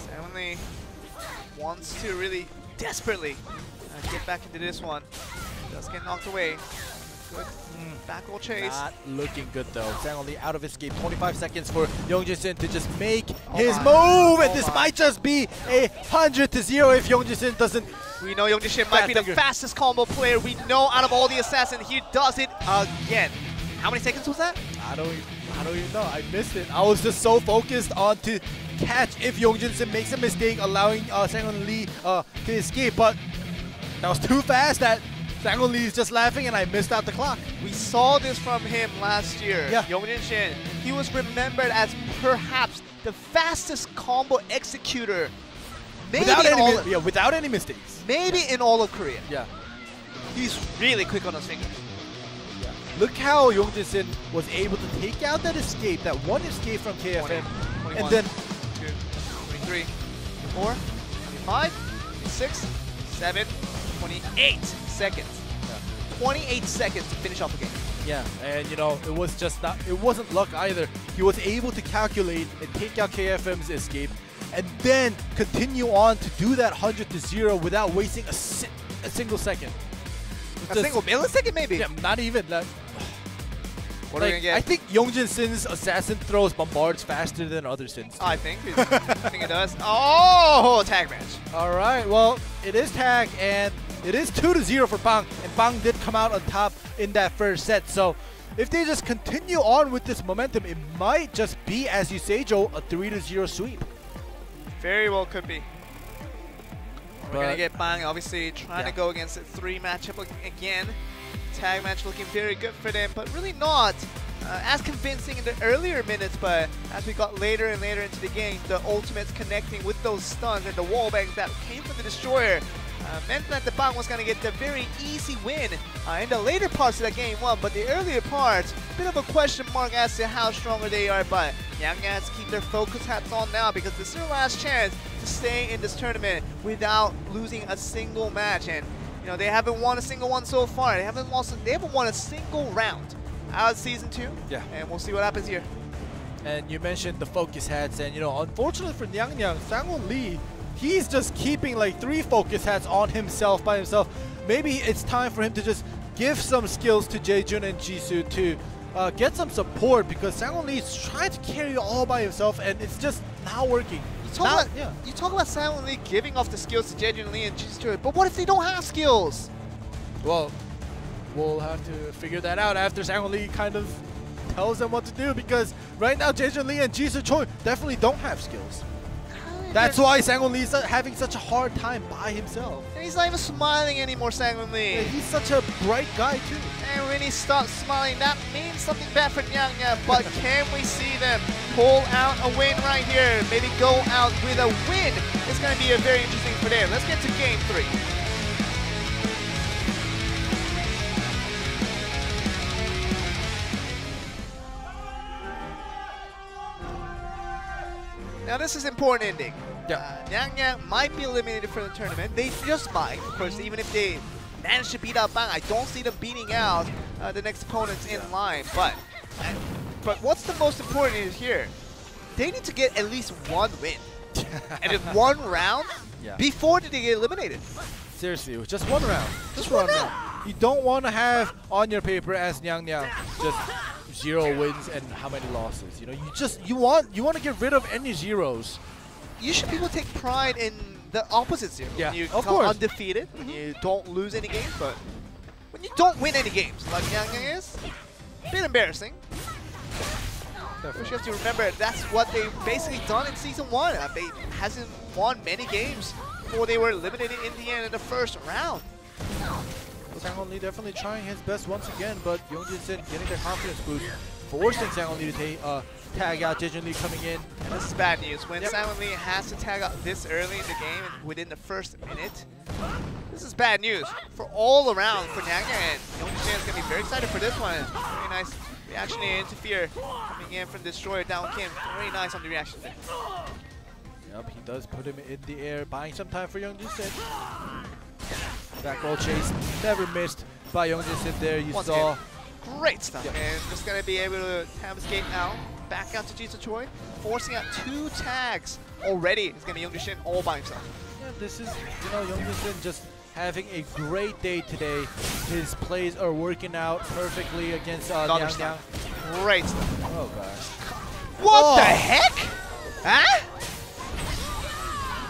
Sang-On Lee wants to really desperately get back into this one. Does get knocked away. Good back roll chase. Not looking good though. Sang-On Lee out of his game. 25 seconds for Young-Jae to just make his move, and this might just be a 100-0 if Young-Jae doesn't. We know Young-Jae might be the fastest combo player. We know out of all the assassins, he does it again. How many seconds was that? I don't even know. I missed it. I was just so focused on to catch if Young-Jae makes a mistake, allowing Sang-On Lee to escape. But that was too fast. That Sang-On Lee is just laughing, and I missed out the clock. We saw this from him last year. Yeah. Young-Jae, he was remembered as perhaps the fastest combo executor. Maybe without any mistakes. Maybe in all of Korea. Yeah. He's really quick on his fingers. Look how Young-Jae was able to take out that escape, that one escape from KFM, 20, and then 22, 23, 24, 25, 26, 27, 28 seconds. 28 seconds to finish off the game. Yeah, and you know, it was just not, it wasn't luck either. He was able to calculate and take out KFM's escape, and then continue on to do that 100-0 without wasting a single second. A single millisecond, maybe? Yeah, not even that. What are we gonna get? I think Young-Jae Sin's assassin throws bombards faster than other Sins. I think it does. Oh, tag match. All right, well, it is tag, and it is 2-0 for Bang, and Bang did come out on top in that first set. So if they just continue on with this momentum, it might just be, as you say, Joe, a 3-0 sweep. Very well could be. We're going to get Bang, obviously, trying to go against a 3 matchup again. Tag match looking very good for them, but really not as convincing in the earlier minutes. But as we got later and later into the game, the ultimates connecting with those stuns and the wall bangs that came from the Destroyer meant that the Bang was going to get the very easy win in the later parts of that game 1. But the earlier parts, a bit of a question mark as to how stronger they are. But Yang Yang has to keep their focus hats on now, because this is their last chance to to stay in this tournament without losing a single match, and you know they haven't won a single one so far. They haven't won a single round out of season 2. Yeah. And we'll see what happens here. And you mentioned the focus hats, and you know, unfortunately for Nyang, Sang-won Lee, he's just keeping like 3 focus hats on himself by himself. Maybe it's time for him to just give some skills to Jaejun and Jisoo to get some support, because Sang-won Lee is trying to carry it all by himself and it's just not working. You talk about Sang-won Lee giving off the skills to Jaejun Lee and Jisoo, but what if they don't have skills? Well, we'll have to figure that out after Sang-won Lee kind of tells them what to do, because right now Jaejun Lee and Jisoo Choi definitely don't have skills. That's why Sang-won Lee is having such a hard time by himself. And he's not even smiling anymore, Sang-won Lee. Yeah, he's such a bright guy too. And when he stops smiling, that means something bad for Nyang, but can we see them pull out a win right here? Maybe go out with a win. It's going to be a very interesting for them. Let's get to game 3. Now this is important ending. Nyang might be eliminated from the tournament. They just might. Of course, even if they manage to beat out Bang, I don't see them beating out the next opponents in line. But what's the most important is here, they need to get at least 1 win. And in 1 round before they get eliminated. Seriously, just 1 round. Just 1 round. You don't want to have on your paper as Nyang just 0 wins and how many losses. You know, you want to get rid of any zeros. You should be able to take pride in the opposite zero. Yeah, when you of come course. undefeated, when you don't lose any games, but when you don't win any games, like Nyang is, a bit embarrassing. You have to remember that's what they've basically done in season 1. They hasn't won many games before they were eliminated in the end in the first round. Sang-won Lee definitely trying his best once again, but Yeongjin Sin getting their confidence boost, forcing Sang-won Lee to tag out Jaejun Lee coming in. And this is bad news. When Sang-won Lee has to tag out this early in the game within the first minute, this is bad news for all around for Nyang, and Yeongjin Sin is going to be very excited for this one. Very nice reaction to interfere coming in from Destroyer down Kim. Very nice on the reaction there. Yep, he does put him in the air, buying some time for Yeongjin Sin. Back roll chase, never missed by Yeongjin Sin there. You saw great stuff, and just gonna be able to have his gate out, back out to Jisoo Choi, forcing out 2 tags already. It's gonna be Yeongjin Sin all by himself. Yeah, this is, you know, Yeongjin Sin just having a great day today. His plays are working out perfectly against Nyang. Great stuff. Oh gosh. What the heck? Huh?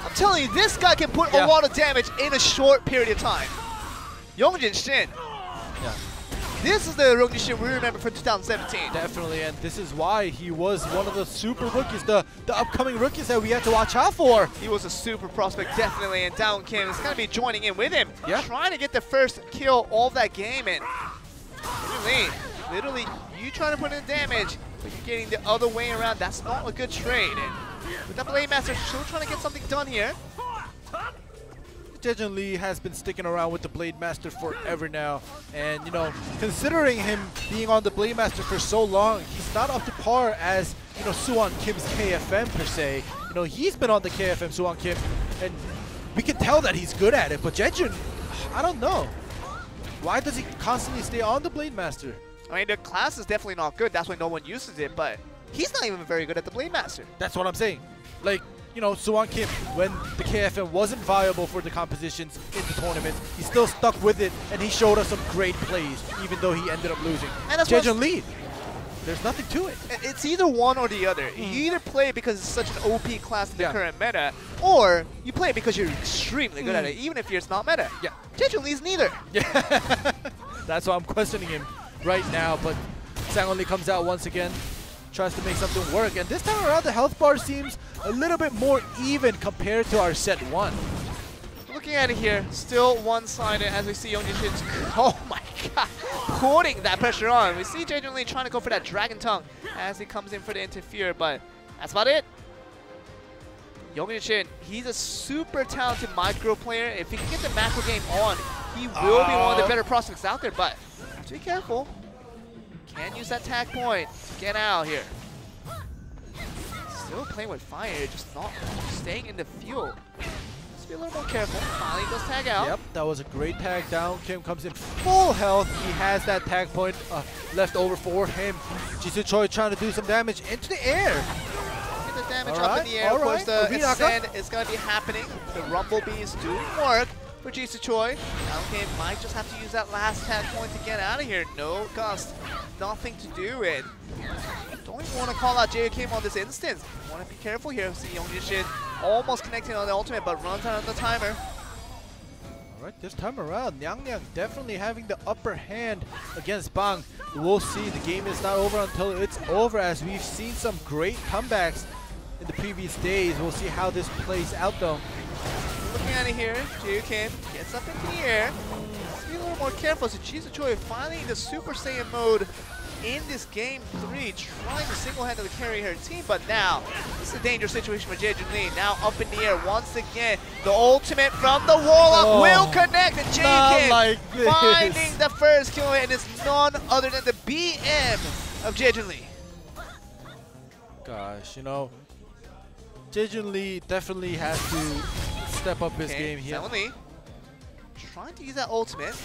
I'm telling you, this guy can put a lot of damage in a short period of time. Yeongjin Sin. Yeah. This is the Yeongjin Sin we remember from 2017. Definitely, and this is why he was one of the super rookies, the upcoming rookies that we had to watch out for. He was a super prospect, definitely, and Down Kim is going to be joining in with him. Trying to get the first kill of that game, and literally, you trying to put in damage, but you're getting the other way around. That's not a good trade. And with the Blade Master still trying to get something done here. Jaejun Lee has been sticking around with the Blade Master forever now, and you know, considering him being on the Blade Master for so long, he's not up to par as, you know, Suwon Kim's KFM per se. You know, he's been on the KFM Suwon Kim, and we can tell that he's good at it, but Jaejun, I don't know. Why does he constantly stay on the Blade Master? I mean, the class is definitely not good, that's why no one uses it, but he's not even very good at the Blade Master. That's what I'm saying. Like, you know, Suwon Kim, when the KFM wasn't viable for the compositions in the tournament, he still stuck with it, and he showed us some great plays, even though he ended up losing. And that's Jaejun Lee, there's nothing to it. It's either one or the other. You either play because it's such an OP class in the current meta, or you play because you're extremely good at it, even if it's not meta. Yeah. Jaejun Lee's neither. Yeah. That's why I'm questioning him right now, but Sang-won Lee comes out once again, tries to make something work, and this time around the health bar seems a little bit more even compared to our set 1. Looking at it here, still one-sided as we see Yeongjin Sin's, oh my god, putting that pressure on. We see Jaejun Lee trying to go for that Dragon Tongue as he comes in for the interfere, but that's about it. Yeongjin Sin, he's a super talented micro player. If he can get the macro game on, he will be one of the better prospects out there, but just be careful. Can't use that tag point to get out here. Still playing with fire, just not staying in the field. Just be a little more careful. Finally does tag out. Yep, that was a great tag down. Kim comes in full health. He has that tag point left over for him. Jisoo Choi trying to do some damage into the air. Get the damage up in the air. Of course, the ascend is going to be happening. The Rumblebee is doing work for Jisoo Choi. Now Kim might just have to use that last tag point to get out of here. No gust, nothing to do with. Don't even want to call out Jae Kim on this instance. Want to be careful here. See Young Shin almost connecting on the ultimate, but runs out on the timer. Alright, this time around, Nyang definitely having the upper hand against Bang. We'll see, the game is not over until it's over, as we've seen some great comebacks in the previous days. We'll see how this plays out though. Looking at it here, Jae Kim gets up into the air. Let's be a little more careful. So Jisoo Choi finally in the Super Saiyan mode in this game 3, trying to single-handedly carry her team, but now this is a dangerous situation for Jae Lee. Now up in the air once again. The ultimate from the wall-up will connect, and Jae Kim like finding the first kill, and it's none other than the BM of Jae Lee. Gosh, you know, Jae Lee definitely has to step up his game here. Lee trying to use that ultimate.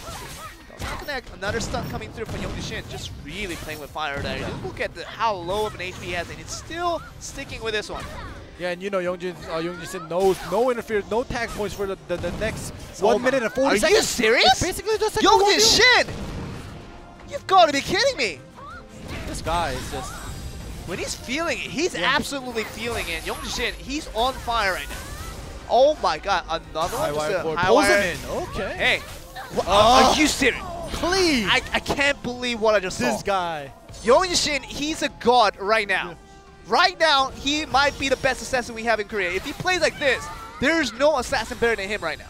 Doesn't connect. Another stun coming through from Young Shin. Just really playing with fire there. Just look at how low of an HP he has, and it's still sticking with this one. Yeah, and you know Young Shin knows no interference, no tag points for the next 1 minute and 40 seconds. Are you serious? It's basically just like Young Shin! You've got to be kidding me! This guy is just... When he's feeling it, he's absolutely feeling it. Young Shin, he's on fire right now. Oh my god, another one? Just a high pulls wire. him in, okay. Hey, are you serious? Please! I can't believe what I just saw. This guy. Young Shin, he's a god right now. Yeah. Right now, he might be the best assassin we have in Korea. If he plays like this, there's no assassin better than him right now.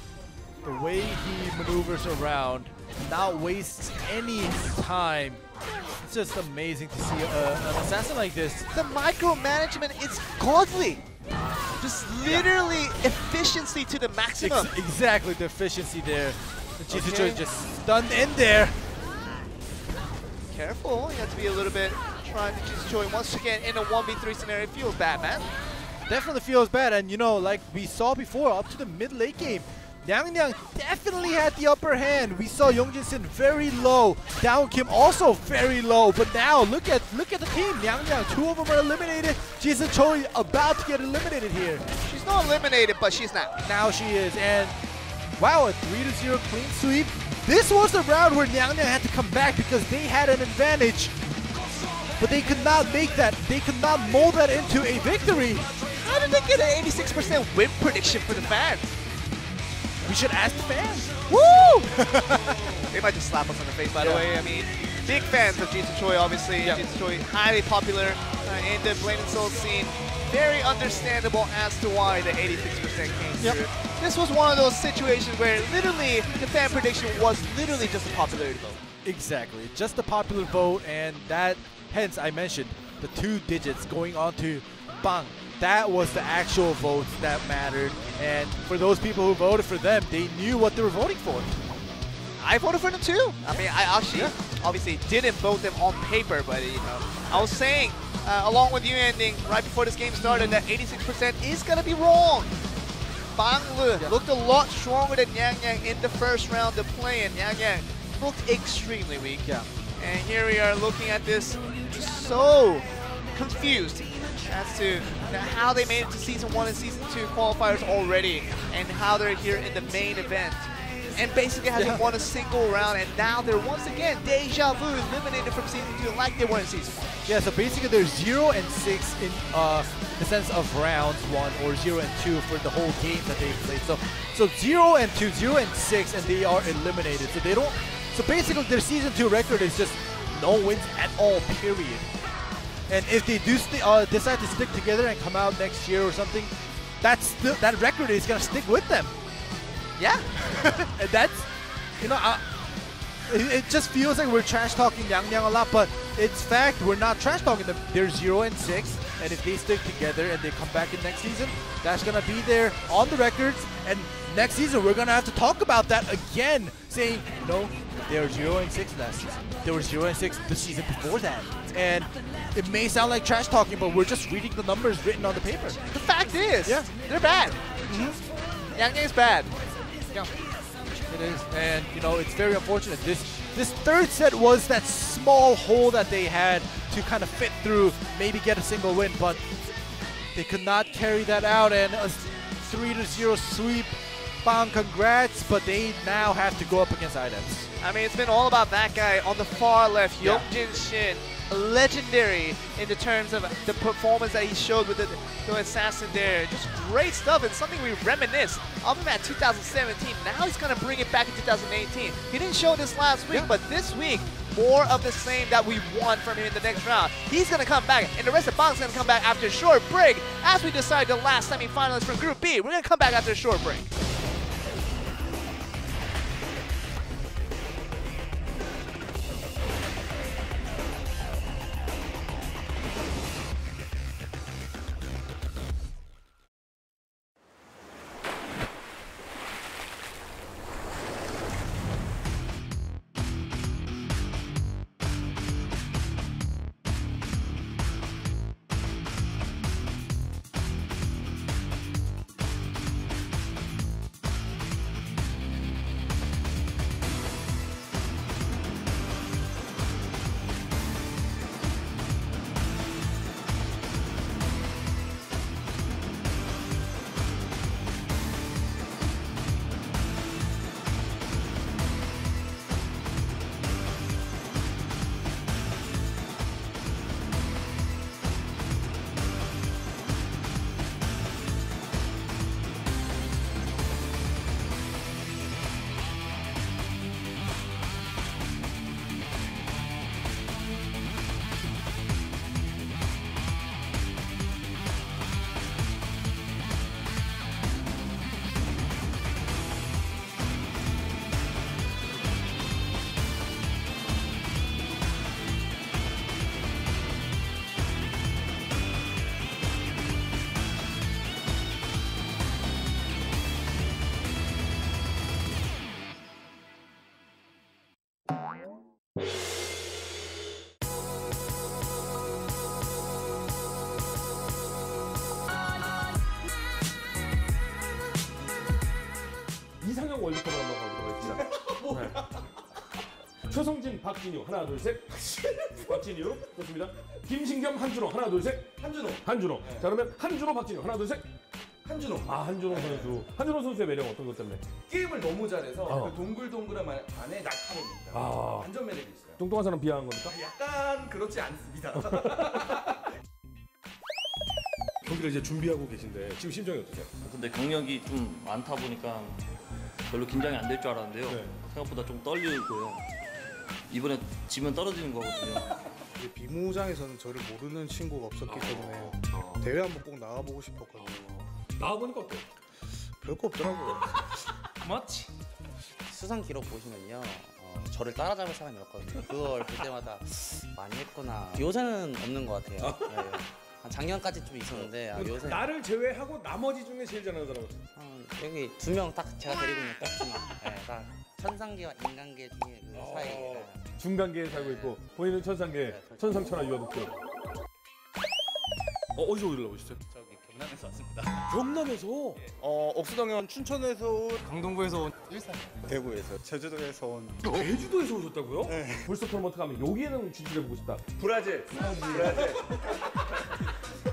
The way he maneuvers around, not wastes any time. It's just amazing to see an assassin like this. The micromanagement is godly. Just literally efficiency to the maximum. Exactly, the efficiency there. Jisoo Choi just stunned in there. Careful, you have to be a little bit trying to Jisoo Choi once again in a 1v3 scenario. It feels bad, man. Definitely feels bad, and you know, like we saw before, up to the mid-late game, Nyang definitely had the upper hand. We saw Young Jin very low, Down Kim also very low, but now look at the team. Nyang, two of them are eliminated. Jisoo Choi about to get eliminated here. She's not eliminated, but she's not. Now she is, and wow, a 3-0 clean sweep. This was the round where Nyang had to come back because they had an advantage, but they could not make that. They could not mold that into a victory. How did they get an 86% win prediction for the fans? We should ask the fans. Woo! They might just slap us in the face, by the way. I mean, big fans of Jisoo Choi, obviously. Jisoo Choi, highly popular in the Blade and Soul scene. Very understandable as to why the 86% came through. This was one of those situations where literally the fan prediction was literally just a popularity vote. Exactly, just a popular vote, and that, hence I mentioned the 2 digits going on to Bang. That was the actual votes that mattered, and for those people who voted for them, they knew what they were voting for. I voted for them too. I mean, I actually obviously didn't vote them on paper, but you know, I was saying along with you ending right before this game started that 86% is gonna be wrong. Bang Lu looked a lot stronger than Yang in the first round of play, and Yang looked extremely weak. And here we are looking at this, just so confused as to how they made it to Season 1 and Season 2 qualifiers already, and how they're here in the main event. And basically hasn't won a single round, and now they're once again deja vu, eliminated from Season 2 like they were in Season 1. Yeah, so basically they're 0-6 in the sense of rounds 1 or 0-2 for the whole game that they played. So 0-2, 0-6, and they are eliminated. So they don't. So basically their Season 2 record is just no wins at all, period. And if they do decide to stick together and come out next year or something, that record is gonna stick with them. Yeah, and that's, you know, it just feels like we're trash talking Yang a lot, but it's fact, we're not trash talking them. They're 0-6, and if they stick together and they come back in next season, that's gonna be there on the records. And next season we're gonna have to talk about that again, saying, you know, They were 0-6 last season. They were 0-6 the season before that. And it may sound like trash talking, but we're just reading the numbers written on the paper. The fact is, they're bad. Yangyang's bad. Yeah, it is. And, you know, it's very unfortunate. This third set was that small hole that they had to kind of fit through, maybe get a single win, but they could not carry that out, and a 3-0 sweep. Bang, congrats, but they now have to go up against IDEPS. I mean, it's been all about that guy on the far left, Yeah. Yongjin Shin. Legendary in the terms of the performance that he showed with the assassin there. Just great stuff. It's something we reminisce of him at 2017. Now he's going to bring it back in 2018. He didn't show this last week, but this week, more of the same that we want from him in the next round. He's going to come back, and the rest of Bang's going to come back after a short break. As we decide the last semifinalist for Group B, we're going to come back after a short break. 이상형 월드컵을 한번 가보도록 하겠습니다. 최성진, 박진유 하나 둘 셋. 박진유 좋습니다. 김신겸, 한준호 하나 둘 셋. 한준호. 자 그러면 한준호, 박진유 하나 둘 셋. 한준호 선수. 한준호 선수의 매력 어떤 것 때문에? 게임을 너무 잘해서 그 동글동글한 안에 낙하는 있다. 완전 매력이 있어요. 뚱뚱한 사람 비하한 겁니까? 약간 그렇지 않습니다. 경기를 이제 준비하고 계신데 지금 심정이 어떠세요? 근데 경력이 좀 많다 보니까 별로 긴장이 안 될 줄 알았는데요. 생각보다 좀 떨리고요. 이번에 지면 떨어지는 거거든요. 비무장에서는 저를 모르는 친구가 없었기 때문에 대회 한번 꼭 나가보고 싶었거든요. 나와보니까 어때요? 별거 없더라고요. 맞지? 수상 기록 보시면요. 저를 따라잡을 사람이 없거든요. 그걸 볼 때마다 많이 했구나. 요새는 없는 것 같아요. 네. 작년까지 좀 있었는데 요새 나를 제외하고 나머지 중에 제일 잘하는 사람은? 여기 2명 딱 제가 데리고 있는 딱 2명. 네, 딱 천상계와 인간계 중에 그 사이. 중간계에 살고 있고 본인은 천상계, 천상천하 유아독교. 어디서 오려고 오셨어요? 저기 경남에서 왔습니다. 경남에서? 옥수동현 춘천에서 온, 강동구에서 온, 일산, 대구에서, 제주도에서 온. 제주도에서 오셨다고요? 네. 불스 토너먼트 가면 여기에는 진출해보고 싶다. 브라질.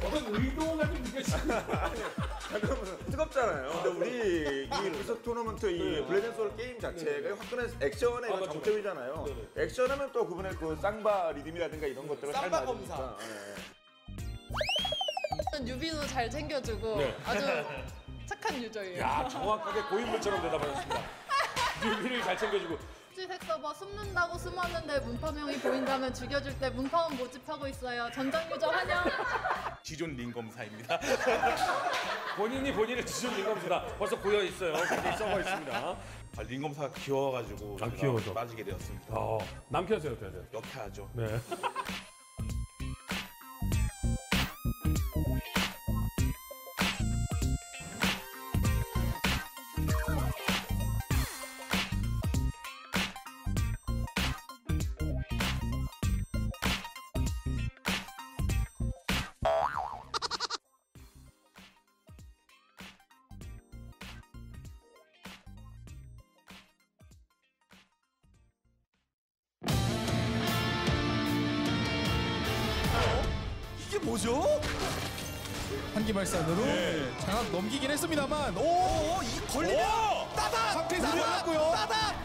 어떤 의도가 좀 느껴지는데. 뜨겁잖아요. 근데 우리 이 불스 토너먼트 이 블레이드&소울 게임 자체가 화끈한 액션에 정점이잖아요. 액션하면 또 그분의 그 쌍바 리듬이라든가 이런 것들을 잘 맞으니까. 유비도 잘 챙겨주고 아주 착한 유저예요. 야, 정확하게 고인물처럼 대답하셨습니다. 유비를 잘 챙겨주고. 색 서버 숨는다고 숨었는데 문파명이 보인다면 죽여줄 때 문파원 모집하고 있어요. 전장 유저 환영. 지존 링검사입니다. 본인이 본인을 지존 링검사다. 벌써 보여 있어요. 굉장히 썩어 있습니다. 링검사가 귀여워가지고 귀여워서 빠지게 되었습니다. 남캐하세요, 어떻게 역해하죠. 네. 뭐죠? 한기발산으로 장악 넘기긴 했습니다만 이 걸리면 따닥! 상태 들어갔고요. 따닥!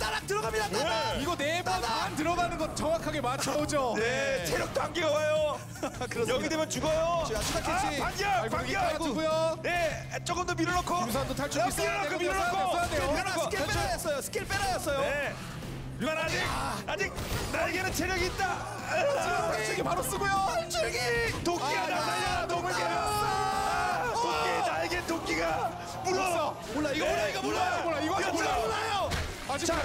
따닥 들어갑니다. 따닥! 이거 4번 반 들어가는 거 정확하게 맞춰오죠. 네, 체력도 한계가 와요. 여기 되면 죽어요. 자, 추가 캐치. 반격. 주고요. 네, 조금 더 밀어넣고. 김수환도 탈출이 있어요. 밀어넣고. 스킬 빼라였어요. 스킬 빼라였어요. 네. 이건 아직 나에게는 체력이 있다. 탈출기 바로 쓰고요. 탈출기. 도끼가 나타나. 도끼 나에게 도끼가 물어. 몰라 이거 몰라요. 아직 몰라요. 이거 몰라요. 자.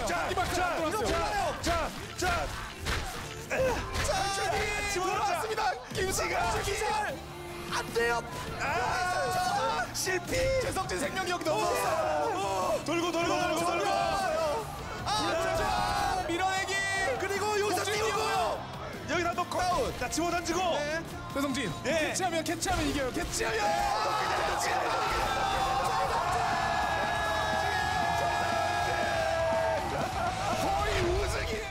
들어왔습니다. 김수환 기절. 안 돼요. 실패. 최성진 생명력 넘었어요. 돌고. 밀어내기. 그리고 여기서 띄우고요. 여기다 놓고. 자, 집어 던지고. 최성진. 캐치하면 이겨요. 캐치하면. 거의 우승이에요.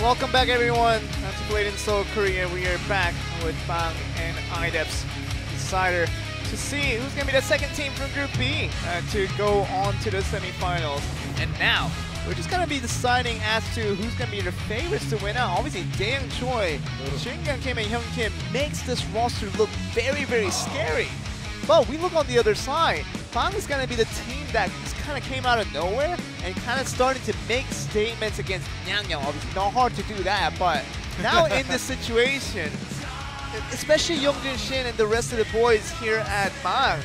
Welcome back everyone to blade&soul Korea. We are back with Bang and IDEPS Decider to see who's going to be the second team from Group B to go on to the semifinals. And now, we're just going to be deciding as to who's going to be the favorites to win out. Obviously, Daeyoung Choi, Shingan Kim, and Hyun Kim makes this roster look very, very scary. But we look on the other side. Bang is going to be the team that just kind of came out of nowhere and kind of started to make statements against Nyangyeong. Obviously, not hard to do that, but now in this situation, especially Youngjin Shin and the rest of the boys here at Bang,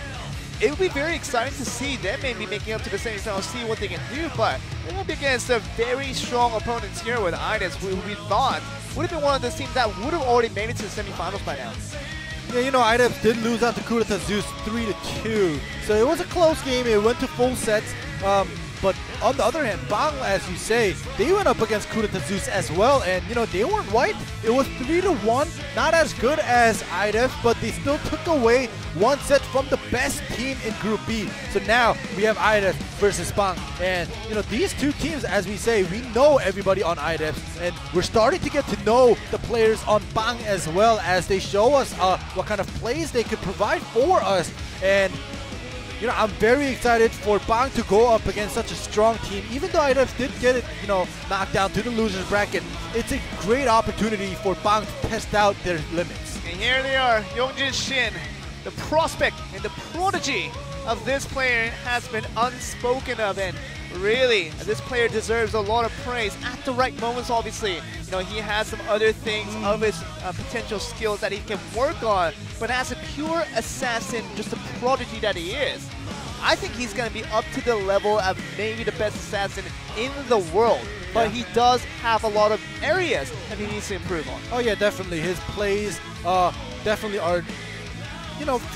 it would be very exciting to see them maybe making up to the semifinals, see what they can do, but they're up against a very strong opponents here with IDEPS, who we thought would have been one of those teams that would have already made it to the semifinals by now. Yeah, you know, IDEPS did lose out to Kudeta Zeus 3-2, so it was a close game. It went to full sets. But on the other hand, Bang, as you say, they went up against Kudeta Zeus as well, and you know they weren't white. It was 3-1 not as good as IDEF, but they still took away one set from the best team in Group B. So now we have IDEF versus Bang. And these two teams, as we say, we know everybody on IDEF, and we're starting to get to know the players on Bang as well, as they show us what kind of plays they could provide for us. And I'm very excited for Bang to go up against such a strong team. Even though IDEF did get it, knocked down to the losers bracket, it's a great opportunity for Bang to test out their limits. And here they are, Yongjin Shin, the prospect and the prodigy of this player has been unspoken of, and really, this player deserves a lot of praise at the right moments, obviously. He has some other things of his potential skills that he can work on, but as a pure assassin, just a prodigy that he is, I think he's going to be up to the level of maybe the best assassin in the world. But he does have a lot of areas that he needs to improve on. Oh yeah, definitely. His plays definitely are,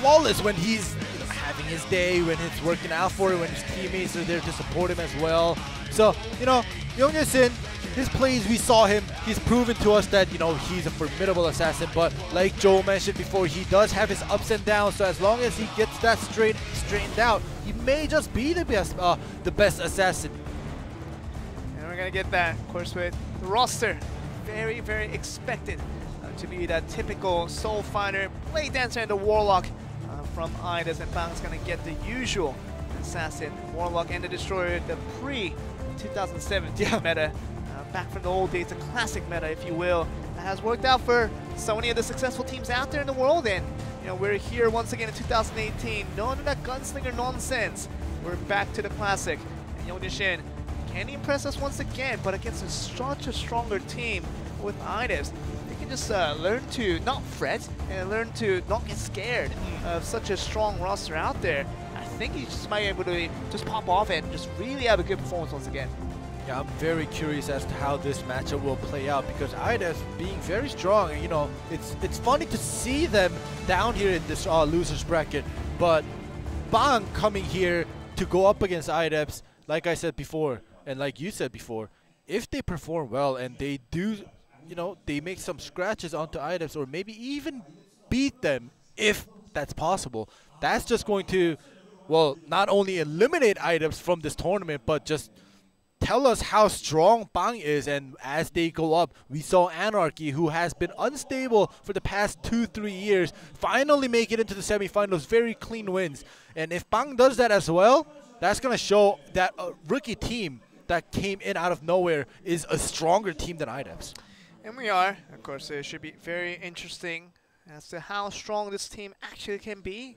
flawless when he's having his day, when it's working out for him, when his teammates are there to support him as well. So, Yongjin Shin, his plays, we saw him. He's proven to us that, he's a formidable assassin. But like Joe mentioned before, he does have his ups and downs. So as long as he gets that straightened out, he may just be the best assassin. And we're going to get that, of course, with the roster. Very, very expected to be that typical Soul Fighter, Blade Dancer, and the Warlock from IDES. And Bang's going to get the usual assassin, Warlock, and the Destroyer, the pre-2017 meta. Back from the old days, a classic meta, if you will, that has worked out for so many of the successful teams out there in the world. And we're here once again in 2018. None of that gunslinger nonsense. We're back to the classic. And Yongjin Shin, can he impress us once again? But against such a stronger team with IDES, they can just learn to not fret and learn to not get scared of such a strong roster out there. I think he just might be able to just pop off and just really have a good performance once again. Yeah, I'm very curious as to how this matchup will play out, because IDES being very strong, it's funny to see them down here in this losers bracket, but Bang coming here to go up against IDES, like I said before, and like you said before, if they perform well and they do, they make some scratches onto IDES, or maybe even beat them, if that's possible, that's just going to, well, not only eliminate IDES from this tournament, but just tell us how strong Bang is. And as they go up, we saw Anarchy, who has been unstable for the past 2-3 years, finally make it into the semifinals, very clean wins. And if Bang does that as well, that's going to show that a rookie team that came in out of nowhere is a stronger team than IDES. And we are. Of course, it should be very interesting as to how strong this team actually can be.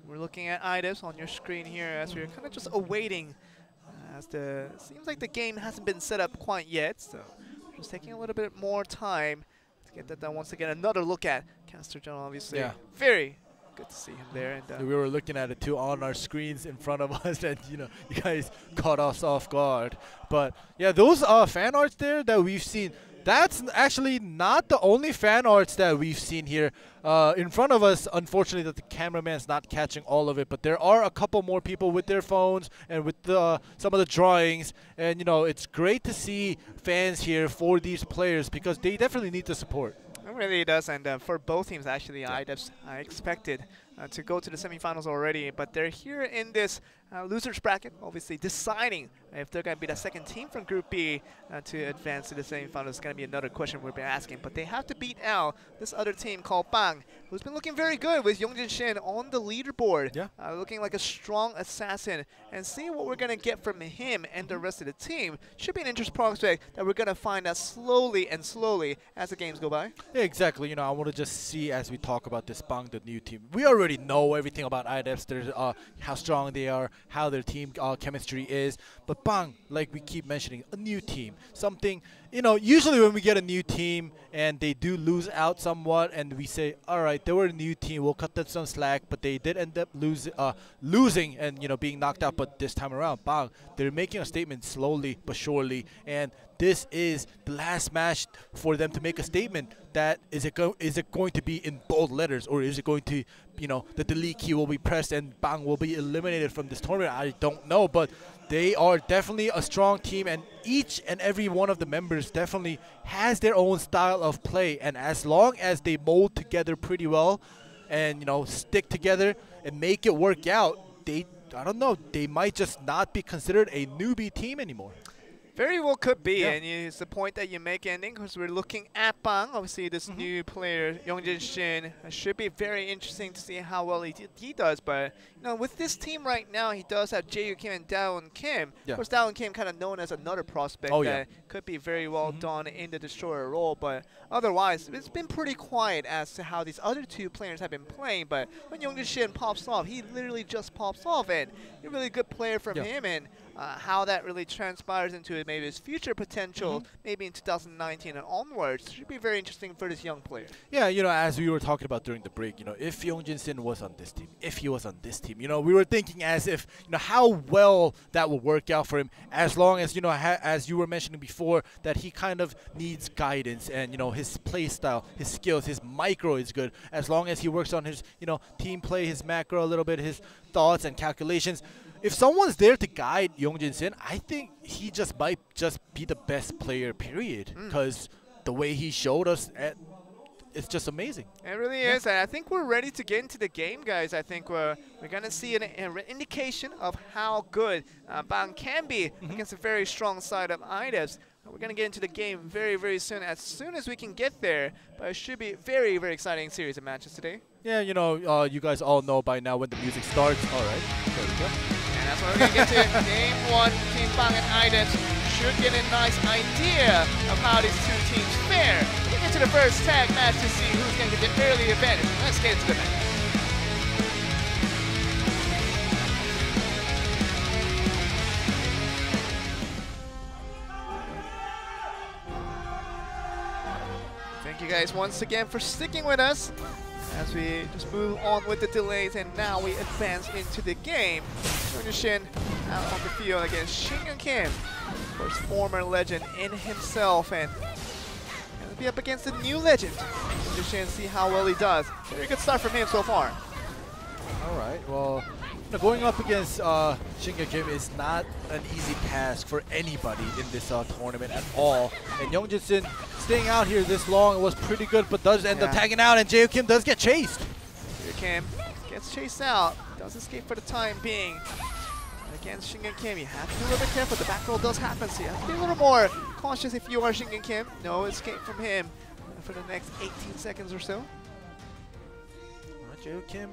We're looking at IDES on your screen here as we're kind of just awaiting. Seems like the game hasn't been set up quite yet, so just taking a little bit more time to get that done. Once again, another look at Caster John, obviously. Yeah. Very good to see him there. And we were looking at it too on our screens in front of us, and you guys caught us off guard. But yeah, those fan arts there that we've seen, that's actually not the only fan arts that we've seen here in front of us. Unfortunately, that the cameraman's not catching all of it, but there are a couple more people with their phones and with some of the drawings. And it's great to see fans here for these players, because they definitely need the support. It really does, and for both teams, actually, IDES I expected to go to the semifinals already, but they're here in this losers bracket, obviously deciding if they're going to be the second team from Group B to advance to the semifinals. It's going to be another question we'll be asking, but they have to beat out this other team called Bang, who's been looking very good with Yongjin Shin on the leaderboard, looking like a strong assassin, and see what we're going to get from him and the rest of the team. Should be an interesting prospect that we're going to find out slowly and slowly as the games go by. Yeah, exactly. I want to just see as we talk about this Bang, the new team. We already know everything about IDES, how strong they are, how their team chemistry is. But Bang, like we keep mentioning, a new team. Something, usually when we get a new team and they do lose out somewhat and we say, all right, they were a new team, we'll cut them some slack, but they did end up losing and, being knocked out. But this time around, Bang, they're making a statement slowly but surely, and this is the last match for them to make a statement. That is it going to be in bold letters, or is it going to, you know, the delete key will be pressed and Bang will be eliminated from this tournament? I don't know, but they are definitely a strong team, and each and every one of the members definitely has their own style of play. And as long as they mold together pretty well, and you know, stick together and make it work out, I don't know, they might just not be considered a newbie team anymore. Very well could be, Yeah. and it's the point that you make, ending, because we're looking at Bang. Obviously, this new player, Youngjin Shin, should be very interesting to see how well he does. But you know, with this team right now, he does have Jae-Yu Kim and Daewon Kim. Yeah. Of course, Daewon Kim kind of known as another prospect that could be very well done in the destroyer role. But otherwise, it's been pretty quiet as to how these other two players have been playing. But when Youngjin Shin pops off, he literally just pops off, and a really good player from him. And how that really transpires into maybe his future potential, maybe in 2019 and onwards, should be very interesting for this young player. Yeah, you know, as we were talking about during the break, you know, if Youngjin Shin was on this team, if he was on this team, you know, we were thinking as if, you know, how well that would work out for him, as long as, you know, as you were mentioning before, that he kind of needs guidance, and, you know, his play style, his skills, his micro is good, as long as he works on his, you know, team play, his macro a little bit, his thoughts and calculations. If someone's there to guide Youngjin Shin, I think he just might just be the best player, period. Because the way he showed us, it's just amazing. It really is, and I think we're ready to get into the game, guys. I think we're going to see an indication of how good Bang can be against a very strong side of IDES. We're going to get into the game very, very soon as we can get there. But it should be a very, very exciting series of matches today. Yeah, you know, you guys all know by now when the music starts. All right, there we go. And that's what we're going to get to. Game 1, Team Bang and IDES should get a nice idea of how these two teams fare. We're going to get to the first tag match to see who's going to get the early advantage. Let's get into the match. Thank you guys once again for sticking with us as we just move on with the delays, and now we advance into the game. Youngjin Shin out on the field against Shin Kim, of course, former legend in himself, and gonna be up against a new legend. Youngjin Shin, see how well he does. Very good start from him so far. All right, well, going up against Shin Kim is not an easy task for anybody in this tournament at all. And Youngjin Shin staying out here this long was pretty good, but does end up tagging out, and Jae-Kim does get chased. Jae-Kim gets chased out, does escape for the time being. Against Shin Kim, you have to be a little bit careful. The back roll does happen, so you have to be a little more cautious if you are Shin Kim. No escape from him for the next 18 seconds or so. Jae-Kim,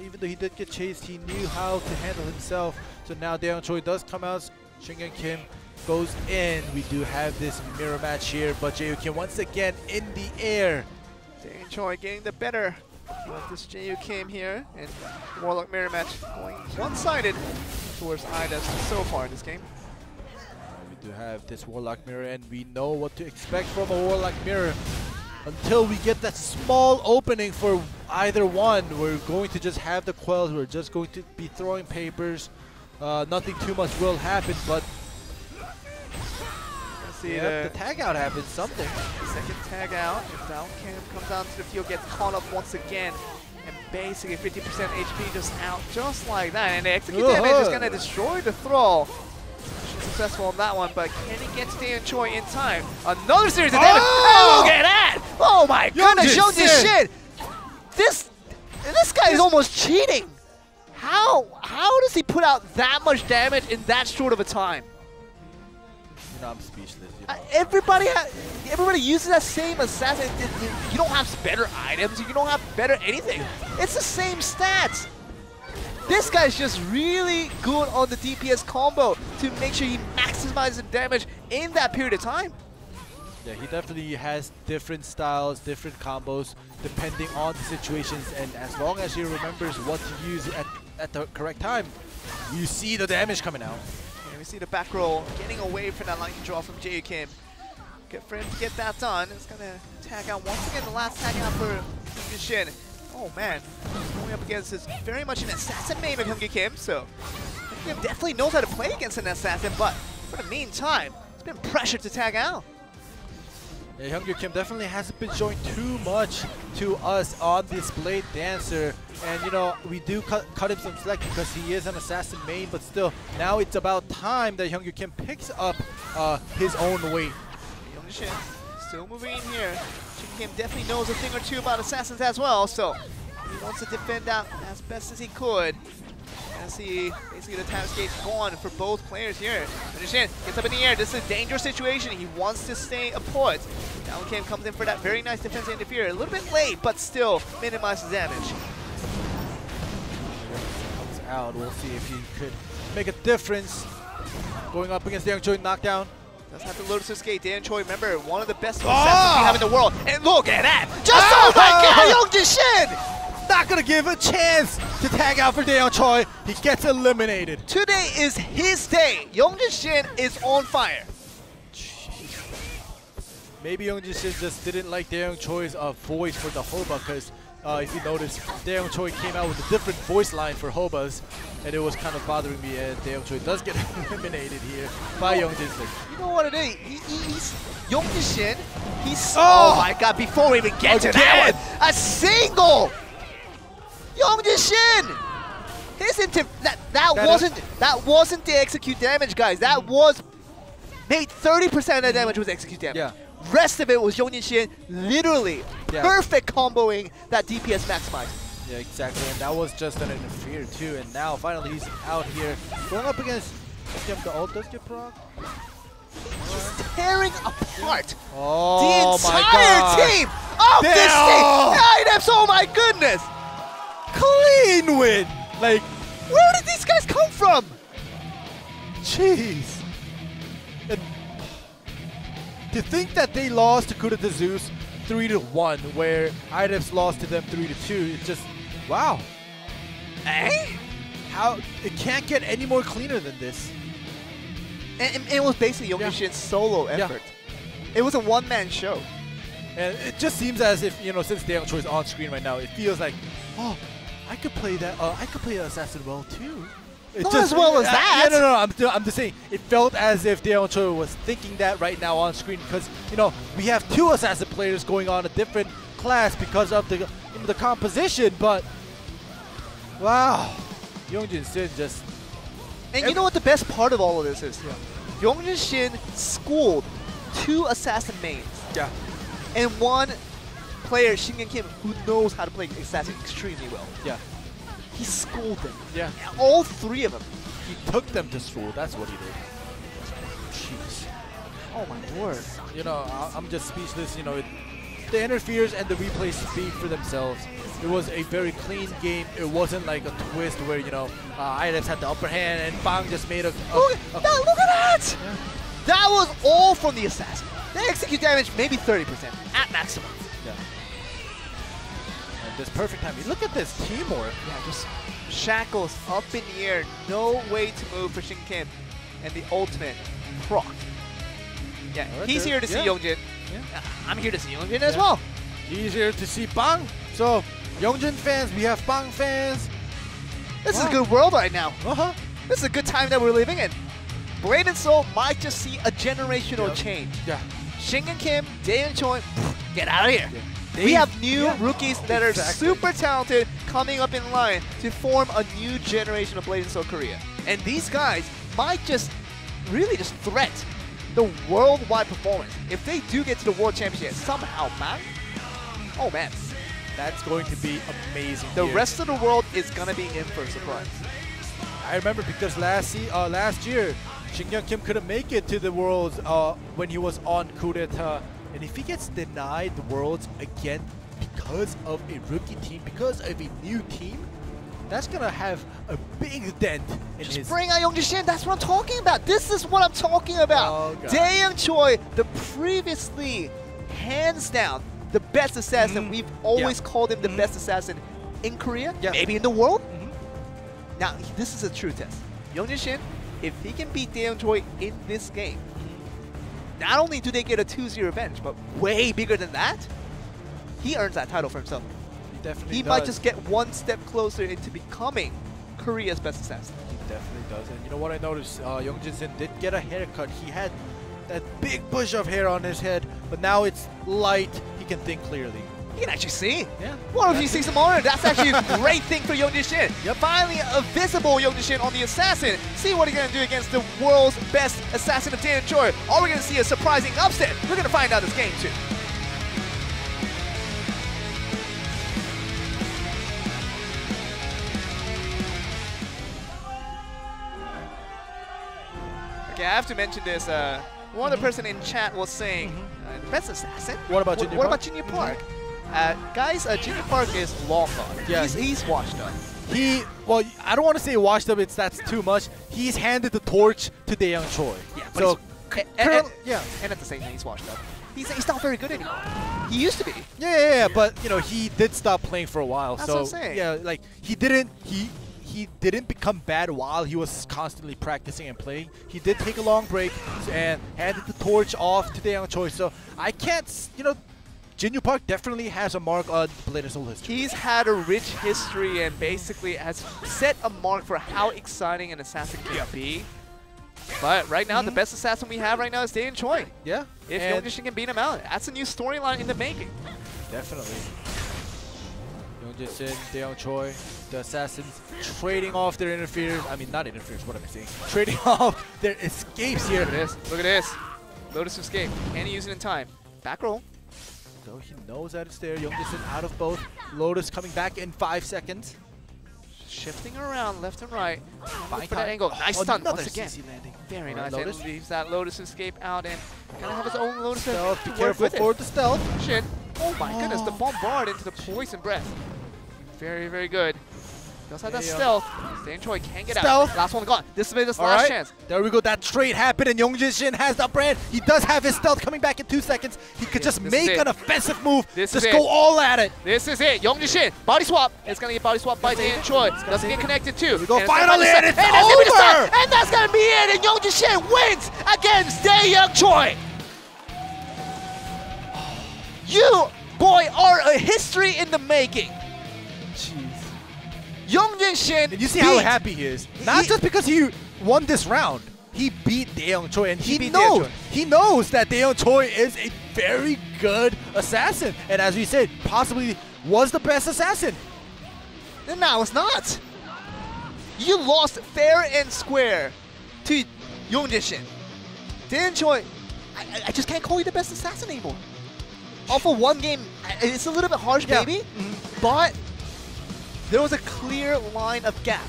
even though he did get chased, he knew how to handle himself. So now Daewon Choi does come out. Shin Kim goes in. We do have this mirror match here, but Jae-Kim once again in the air. Daewon Choi getting the better of this Jae-Kim here, and Warlock mirror match going one-sided towards IDES so far in this game. We do have this Warlock mirror, and we know what to expect from a Warlock mirror. Until we get that small opening for either one, we're going to just have the quells. We're just going to be throwing papers. Nothing too much will happen, but see the tag out happens, something. Second tag out. Daewon Kim comes out to the field, gets caught up once again, and basically 50% HP just out, just like that. And the execute damage is going to destroy the throw. Successful on that one, but can he get to Daewon Choi in time? Another series of damage. Oh, look at that! Oh my goodness, Youngjin Shin! This guy is almost cheating. How does he put out that much damage in that short of a time? You know, I'm speechless. You know. Everybody uses that same assassin. You don't have better items. You don't have better anything. It's the same stats. This guy's just really good on the DPS combo to make sure he maximizes the damage in that period of time. Yeah, he definitely has different styles, different combos, depending on the situations, and as long as he remembers what to use at the correct time, you see the damage coming out. And we see the back roll getting away from that lightning draw from Jae-Kim. Good for him to get that done. It's going to tag out once again, the last tag out for Youngjin Shin. Oh man, going up against this very much an assassin main of Youngjin Kim, so Youngjin Kim definitely knows how to play against an assassin, but for the meantime, been pressured to tag out. Yeah, Hyungju Kim definitely hasn't been showing too much to us on this Blade Dancer. And, you know, we do cut him some slack because he is an assassin main, but still, now it's about time that Hyungju Kim picks up his own weight. Youngshin still moving in here. Hyungju Kim definitely knows a thing or two about assassins as well, so he wants to defend out as best as he could. And see, basically the time escape's gone for both players here. Hyungju gets up in the air. This is a dangerous situation. He wants to stay put. Now Kim comes in for that very nice defensive interfere. A little bit late, but still minimizes damage. Comes out. We'll see if he could make a difference. Going up against Dae Choi, knockdown. Does have to Lotus Escape. Dan Choi, remember, one of the best assassins we have in the world. And look at that! Just oh my God, Youngshin! Not gonna give a chance to tag out for Dae Choi. He gets eliminated. Today is his day. Youngshin is on fire. Maybe Youngshin just didn't like Dae Choi's voice for the Hoba, because if you notice, Dae Choi came out with a different voice line for Hobas, and it was kind of bothering me, and Dae Choi does get eliminated here by Youngshin. You know what it is? He's Youngshin. Oh my God! Before we even get to that one, a single. Youngshin. His that wasn't the execute damage, guys. That was made 30% of the damage was execute damage. Yeah. Rest of it was Youngshin literally perfect comboing that DPS maximize. Yeah, exactly, and that was just an interfere too. And now finally he's out here going up against the ult. Does get proc? He's tearing apart the entire team of this team. IDEPS, oh my goodness! Clean win! Like, where did these guys come from? Jeez. And to think that they lost to Kuda to Zeus 3-1, where IDEPS lost to them 3-2, it's just, wow. How, it can't get any more cleaner than this. And it was basically Youngshin's solo effort. It was a one-man show. And it just seems as if, you know, since Dae Choi is on screen right now, it feels like, oh, I could play that. I could play Assassin well too. Not as well as that. No. I'm just saying. It felt as if Dae Choi was thinking that right now on screen because you know we have two Assassin players going on a different class because of the composition. But wow, Youngshin just. And you know what the best part of all of this is? Youngshin schooled two Assassin mains. Yeah. And one player, Shingen Kim, who knows how to play Assassin extremely well. Yeah. He schooled them. Yeah. All three of them. He took them to school. That's what he did. Jeez. Oh my word. You know, I'm just speechless. You know, the interferes and the replays speak for themselves. It was a very clean game. It wasn't like a twist where, you know, IDEPS had the upper hand and Bang just made a... Look at that! Yeah. That was all from the Assassin. They execute damage maybe 30% at maximum. Yeah. And this perfect timing. Look at this teamwork. Yeah, just shackles up in the air. No way to move for Shin Kim. And the ultimate proc. Yeah, right, he's here to see Youngshin. Yeah. I'm here to see Youngshin as well. He's here to see Bang. So, Youngshin fans, we have Bang fans. This is a good world right now. This is a good time that we're living in. blade&soul might just see a generational change. Yeah. Shingen Kim, Dae Choi, get out of here. Yeah. We have new rookies that are super talented coming up in line to form a new generation of blade&soul Korea. And these guys might just really just threat the worldwide performance. If they do get to the World Championship somehow, man, oh man. That's going to be amazing. The rest of the world is going to be in for a surprise. I remember because last year, Shingyun Kim couldn't make it to the Worlds when he was on coup d'etat. And if he gets denied the Worlds again because of a rookie team, because of a new team, that's going to have a big dent in his... Bring out Youngshin, that's what I'm talking about. This is what I'm talking about. Oh, Dae Choi, the previously, hands down, the best assassin. We've always called him the best assassin in Korea, maybe in the world. Now, this is a true test. Youngshin, if he can beat Dae Choi in this game, not only do they get a 2-0 revenge, but way bigger than that, he earns that title for himself. He definitely He does. might just get one step closer into becoming Korea's best assassin. He definitely does. And you know what I noticed? Youngshin did get a haircut. He had that big bush of hair on his head, but now it's light. He can think clearly. You can actually see. Yeah. What if he sees some honor? That's actually a great thing for Young-Jin. Yep. Finally, a visible Young-Jin on the assassin. See what he's going to do against the world's best assassin of Dan Choi. Or we're going to see a surprising upset. We're going to find out this game too. Okay, I have to mention this. One of the person in chat was saying, best assassin? What about Junior What Park? about Junior Park? Guys, Junior Park is long gone. Yeah. He's washed up. Well, I don't want to say washed up. That's too much. He's handed the torch to Dae-young Choi. Yeah, so and at the same time, he's washed up. He's not very good anymore. He used to be. Yeah, but you know he did stop playing for a while. That's so what I'm saying. yeah, like he didn't become bad while he was constantly practicing and playing. He did take a long break and handed the torch off to Dae-young Choi. So I can't, Jin-Yu Park definitely has a mark on Blade&soul history. He's had a rich history and basically has set a mark for how exciting an assassin can be. But right now, the best assassin we have right now is Dae-young Choi. Yeah. If Young-Jin can beat him out, that's a new storyline in the making. Definitely. Young-Jin, Dae-young Choi, the assassins trading off their interference. I mean, not interference, what am I saying? Trading off their escapes here. Look at this. Look at this. Lotus escape. Can he use it in time? Back roll. So he knows that it's there. Young-Jin out of both. Lotus coming back in 5 seconds. Shifting around left and right. Look for time. that angle. Nice stun once again. CC landing. Very Alright, nice. Lotus. And leaves that Lotus escape out and kind of have his own Lotus Stealth. Be to work careful with for it. the stealth. Shit. Oh my goodness. The bombard into the poison breath. Very, very good. He also has that stealth. Dae-young Choi can't get Stealth. out. Last one gone. This is his All last right. chance. There we go. That trade happened, and Young-Jin has the brand. He does have his stealth coming back in 2 seconds. He could just this make is an it. offensive move. This just is go it. all at it. This is it. Young-Jin, body swap. It's going to get body swapped by Dae-young Choi. Doesn't get connected too. we go. And Finally, and it's that's gonna be the start. over. And that's going to be it. And Young-Jin wins against Dae-young Choi. You, boy, are a history in the making. Jeez. Young-Jin, And you see how happy he is. Not just because he won this round. He beat Dae-young Choi, and he beat Dae-young knows. Choi. He knows that Dae-young Choi is a very good assassin, and as we said, possibly was the best assassin. No, it's not. You lost fair and square to Young-Jin. Dae-young Choi, I just can't call you the best assassin anymore. Off of one game, it's a little bit harsh, maybe, but there was a clear line of gap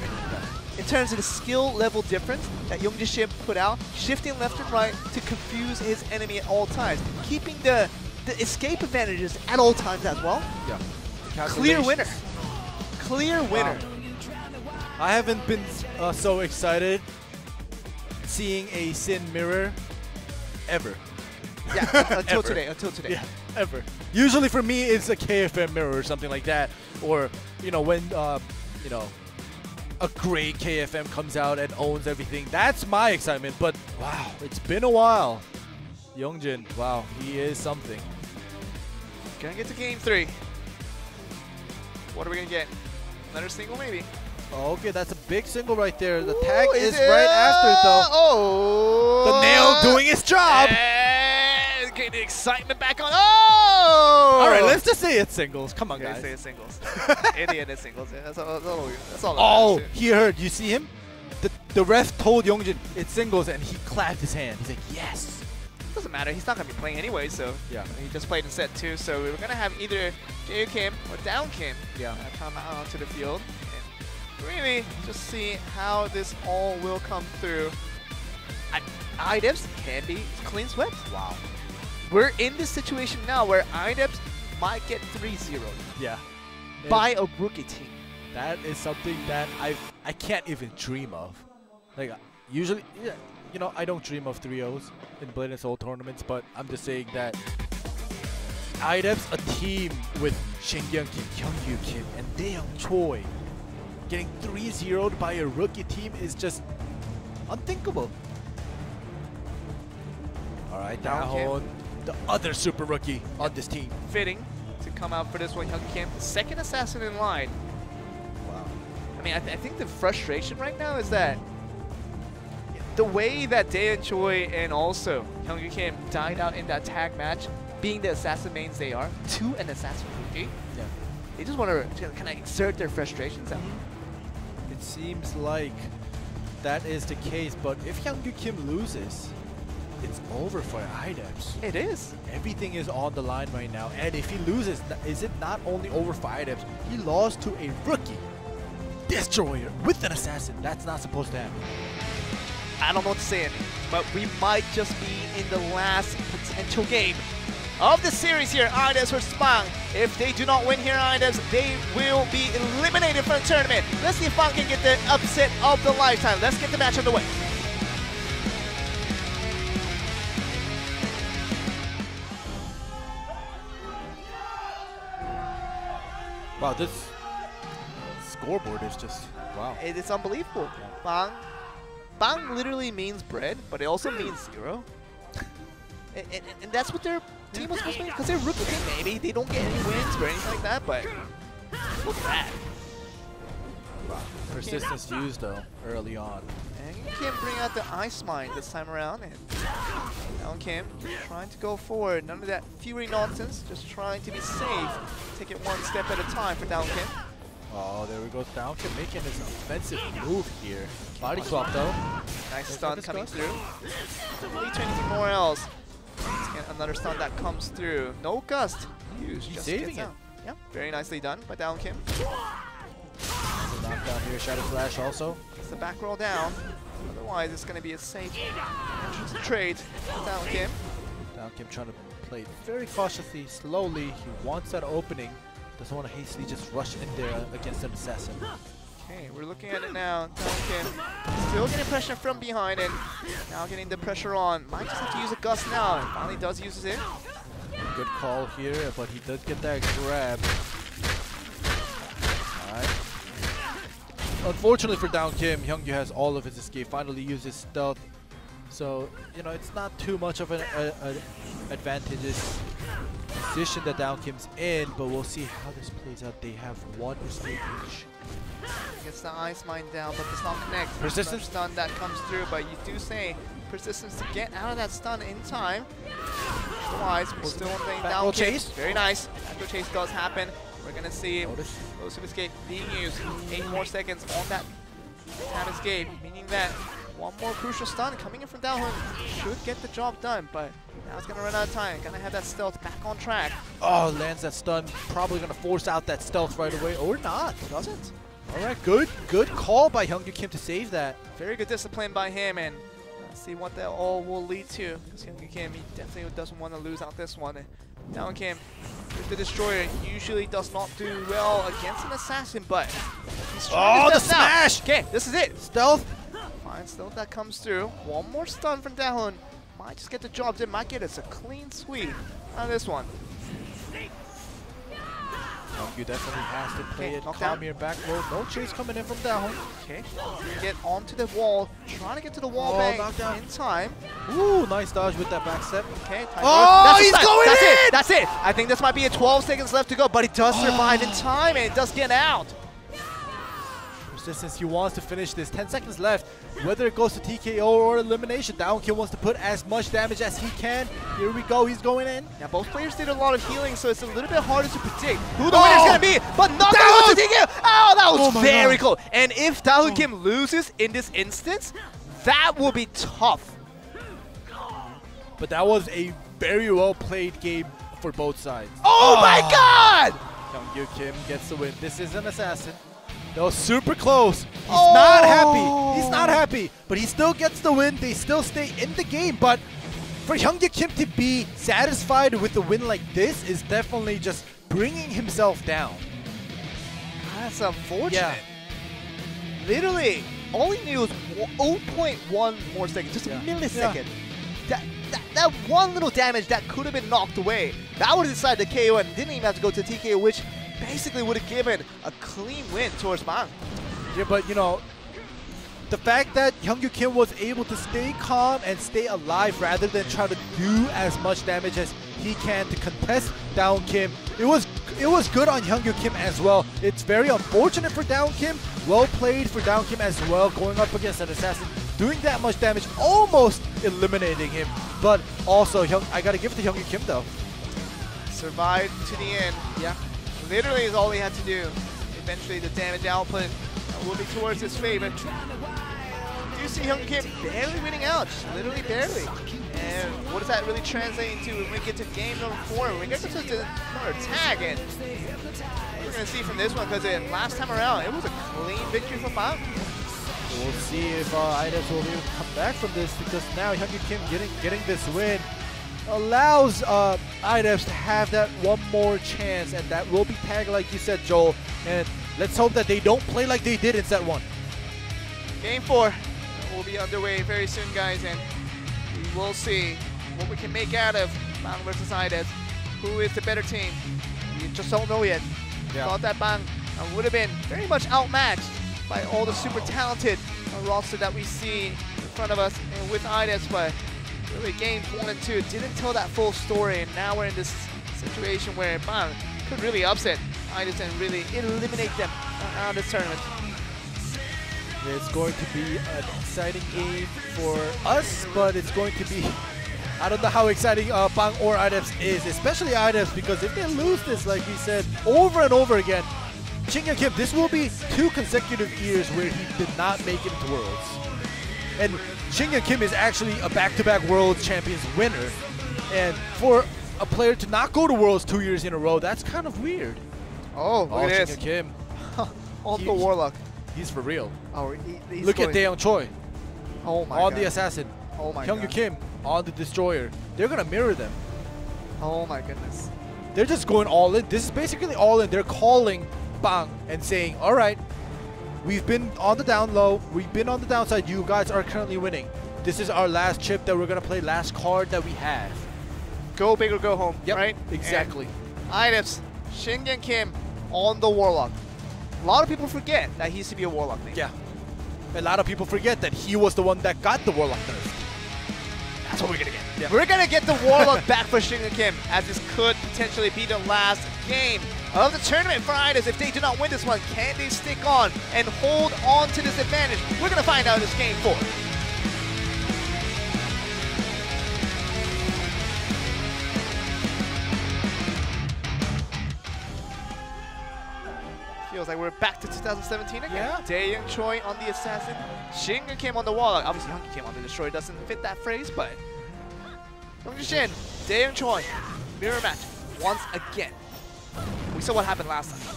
in terms of the skill level difference that Young-Jin put out, shifting left and right to confuse his enemy at all times, keeping the escape advantages at all times as well. Yeah. Clear winner. Clear winner. I haven't been so excited seeing a Sin mirror ever. Yeah, until Ever. today. Until today. Yeah, ever. Usually for me, it's a KFM mirror or something like that, or when a great KFM comes out and owns everything. That's my excitement. But wow, it's been a while. Young-Jin, wow, he is something. Gonna get to game 3. What are we gonna get? Another single, maybe. Okay, that's a big single right there. The tag is right after it, though. Oh! The nail doing its job. And get the excitement back on. Oh! All right, let's just say it's singles. Come on, Okay, guys. say it's singles. In the end, it's singles. Yeah, that's all. Oh, he heard. You see him? The ref told Young-Jin it's singles, and he clapped his hand. He's like, yes. Doesn't matter. He's not gonna be playing anyway, so yeah. He just played in set 2, so we're gonna have either Jae Kim or Down Kim come out onto the field and really just see how this all will come through. IDEPS can be clean swept. Wow. We're in this situation now where IDEPS might get 3-0. Yeah. By a rookie team. That is something that I can't even dream of. Like usually, I don't dream of 3-0s in Blade&soul tournaments, but I'm just saying that IDEPS, a team with Shin Kyung-Kim, Hyung-Yu Kim, and Dae-young Choi, getting 3-0'd by a rookie team is just unthinkable. All right, Down now the other super rookie on this team. Fitting to come out for this one, Hyung Kim, the second assassin in line. Wow. I mean, I think the frustration right now is that the way that Dae and Choi and also Hyung Kim died out in that tag match, being the assassin mains they are, to an assassin rookie, they just want to kind of exert their frustrations out. It seems like that is the case, but if Hyung Kim loses, it's over for IDEPS. It is. Everything is on the line right now, and if he loses, is it not only over for IDEPS, he lost to a rookie destroyer with an assassin. That's not supposed to happen. I don't know what to say, but we might just be in the last potential game of the series here, IDEPS versus Bang. If they do not win here, IDEPS, they will be eliminated from the tournament. Let's see if Bang can get the upset of the lifetime. Let's get the match underway. Wow, this scoreboard is just, wow. It is unbelievable. Bang. Bang literally means bread, but it also means zero. and that's what their team was supposed to be, because they're rookie team. Maybe they don't get any wins or anything like that, but look at that. Wow. Persistence used though, early on. And you can't bring out the Ice Mine this time around, and Down Kim trying to go forward. None of that Fury nonsense, just trying to be safe. Take it one step at a time for Down Kim. Oh, there we go. Down Kim making his offensive move here. Body swap though. Nice stun coming through. Doesn't lead to anything more else. Let's get another stun that comes through. No gust. He's just saving gets it. out. Yeah, very nicely done by Down Kim. Knockdown here, Shadow Flash also. It's the back roll down. Otherwise, it's going to be a safe entrance trade for Down Kim. Down Kim trying to play very cautiously, slowly. He wants that opening. Doesn't want to hastily just rush in there against an assassin. Okay, we're looking at it now. Down Kim still getting pressure from behind, and now getting the pressure on. Might just have to use a gust now. And finally does use it. Good call here, but he does get that grab. Alright. Unfortunately for Down Kim, Hyungju has all of his escape. Finally uses stealth. So, you know, it's not too much of an advantageous position that Down Kim's in, but we'll see how this plays out. They have one escape each. Gets the Ice Mine down, but does not connect. Persistence stun that comes through, but you do say persistence to get out of that stun in time. Otherwise, we're still playing Down Kim. Chase. Very nice. Backroll chase does happen. We're gonna see explosive escape being used. 8 more seconds on that tab escape, meaning that one more crucial stun coming in from Daehoon should get the job done, but now it's gonna run out of time. Gonna have that stealth back on track. Oh, lands that stun. Probably gonna force out that stealth right away, or not. Doesn't. All right, good call by Hyungju Kim to save that. Very good discipline by him, and let's see what that all will lead to. Because Hyungju Kim, he definitely doesn't want to lose out this one. Down Kim with the destroyer usually does not do well against an assassin, but he's trying his best now. Smash! Okay, this is it. Stealth. Fine stealth that comes through. One more stun from Daehoon. Might just get the job done. Might get us a clean sweep out of this one. Hyungju definitely has to play it calm here, back row. No chase coming in from Daehoon. Okay, get onto the wall. Trying to get to the wall bang in time. Ooh, nice dodge with that back step. Okay, time oh, he's going That's in! it, that's it. I think this might be a 12 seconds left to go, but he does survive in time, and it does get out. Persistence, he wants to finish this. 10 seconds left. Whether it goes to TKO or elimination, Down Kim wants to put as much damage as he can. Here we go, he's going in. Now both players did a lot of healing, so it's a little bit harder to predict who the winner is going to be, but not going to TKO. Oh, that was very cool. And if Daehoon Kim loses in this instance, that will be tough. But that was a very well played game for both sides. Oh my god! Hyungju Kim gets the win. This is an assassin. That was super close. He's not happy. He's not happy, but he still gets the win. They still stay in the game, but for Hyungju Kim to be satisfied with a win like this is definitely just bringing himself down. That's unfortunate. Yeah. Literally, all he knew was 0.1 more second, just a millisecond. Yeah. That one little damage that could have been knocked away, that would have decided the KO and didn't even have to go to TKO, which basically would have given a clean win towards Bang. Yeah, but you know, the fact that Hyungju Kim was able to stay calm and stay alive rather than try to do as much damage as he can to contest Down Kim, it was good on Hyungju Kim as well. It's very unfortunate for Down Kim. Well played for Down Kim as well, going up against an assassin doing that much damage, almost eliminating him. But also, I gotta give it to Hyung Kim though. Survived to the end. Yeah. Literally is all we had to do. Eventually the damage output will be towards his favor. You see Hyung Kim barely winning out, just literally barely. And what does that really translate into when we get to game number 4? We get to another tag, and we're going to see from this one, because last time around, it was a clean victory for Bang. We'll see if IDEPS will be able to come back from this, because now Hyung Kim getting this win allows IDEPS to have that one more chance, and that will be tagged like you said, Joel. And let's hope that they don't play like they did in set 1. Game 4 will be underway very soon, guys, and we will see what we can make out of Bang versus IDEPS. Who is the better team? We just don't know yet. Yeah. Thought that Bang would have been very much outmatched by all the super talented roster that we see in front of us and with IDEPS, but really games 1 and 2 didn't tell that full story, and now we're in this situation where Bang could really upset IDEPS and really eliminate them out of this tournament. It's going to be an exciting game for us, but it's going to be, I don't know how exciting Bang or IDEPS is, especially IDEPS, because if they lose this, like we said, over and over again, Shin Kim, this will be 2 consecutive years where he did not make it into Worlds. And Shin Kim is actually a back-to-back World Champions winner. And for a player to not go to Worlds 2 years in a row, that's kind of weird. Oh, look at this. Shin Kim. On the Warlock. He's for real. Oh, he's Look at Daeyoung Choi. Oh my on God. the Assassin. Oh my Hyung God. Kim on the Destroyer. They're going to mirror them. Oh my goodness. They're just going all in. This is basically all in. They're calling Bang and saying, all right, we've been on the down low. We've been on the downside. You guys are currently winning. This is our last chip that we're going to play, last card that we have. Go big or go home, right? Exactly. IDEPS, Shin Kim on the Warlock. A lot of people forget that he used to be a Warlock name. Yeah. A lot of people forget that he was the one that got the Warlock nerf. That's what we're going to get. Yeah. We're going to get the Warlock back for Shin Kim, as this could potentially be the last game of the tournament for IDEPS. If they do not win this one, can they stick on and hold on to this advantage? We're going to find out in this game 4. Feels like we're back to 2017 again. Yeah. Daeyoung Choi on the Assassin, Shin Kim on the Warlock. Obviously, Hyung Kim on the Destroyer doesn't fit that phrase, but Hyung Shin, Daeyoung Choi, mirror match once again. We saw what happened last time.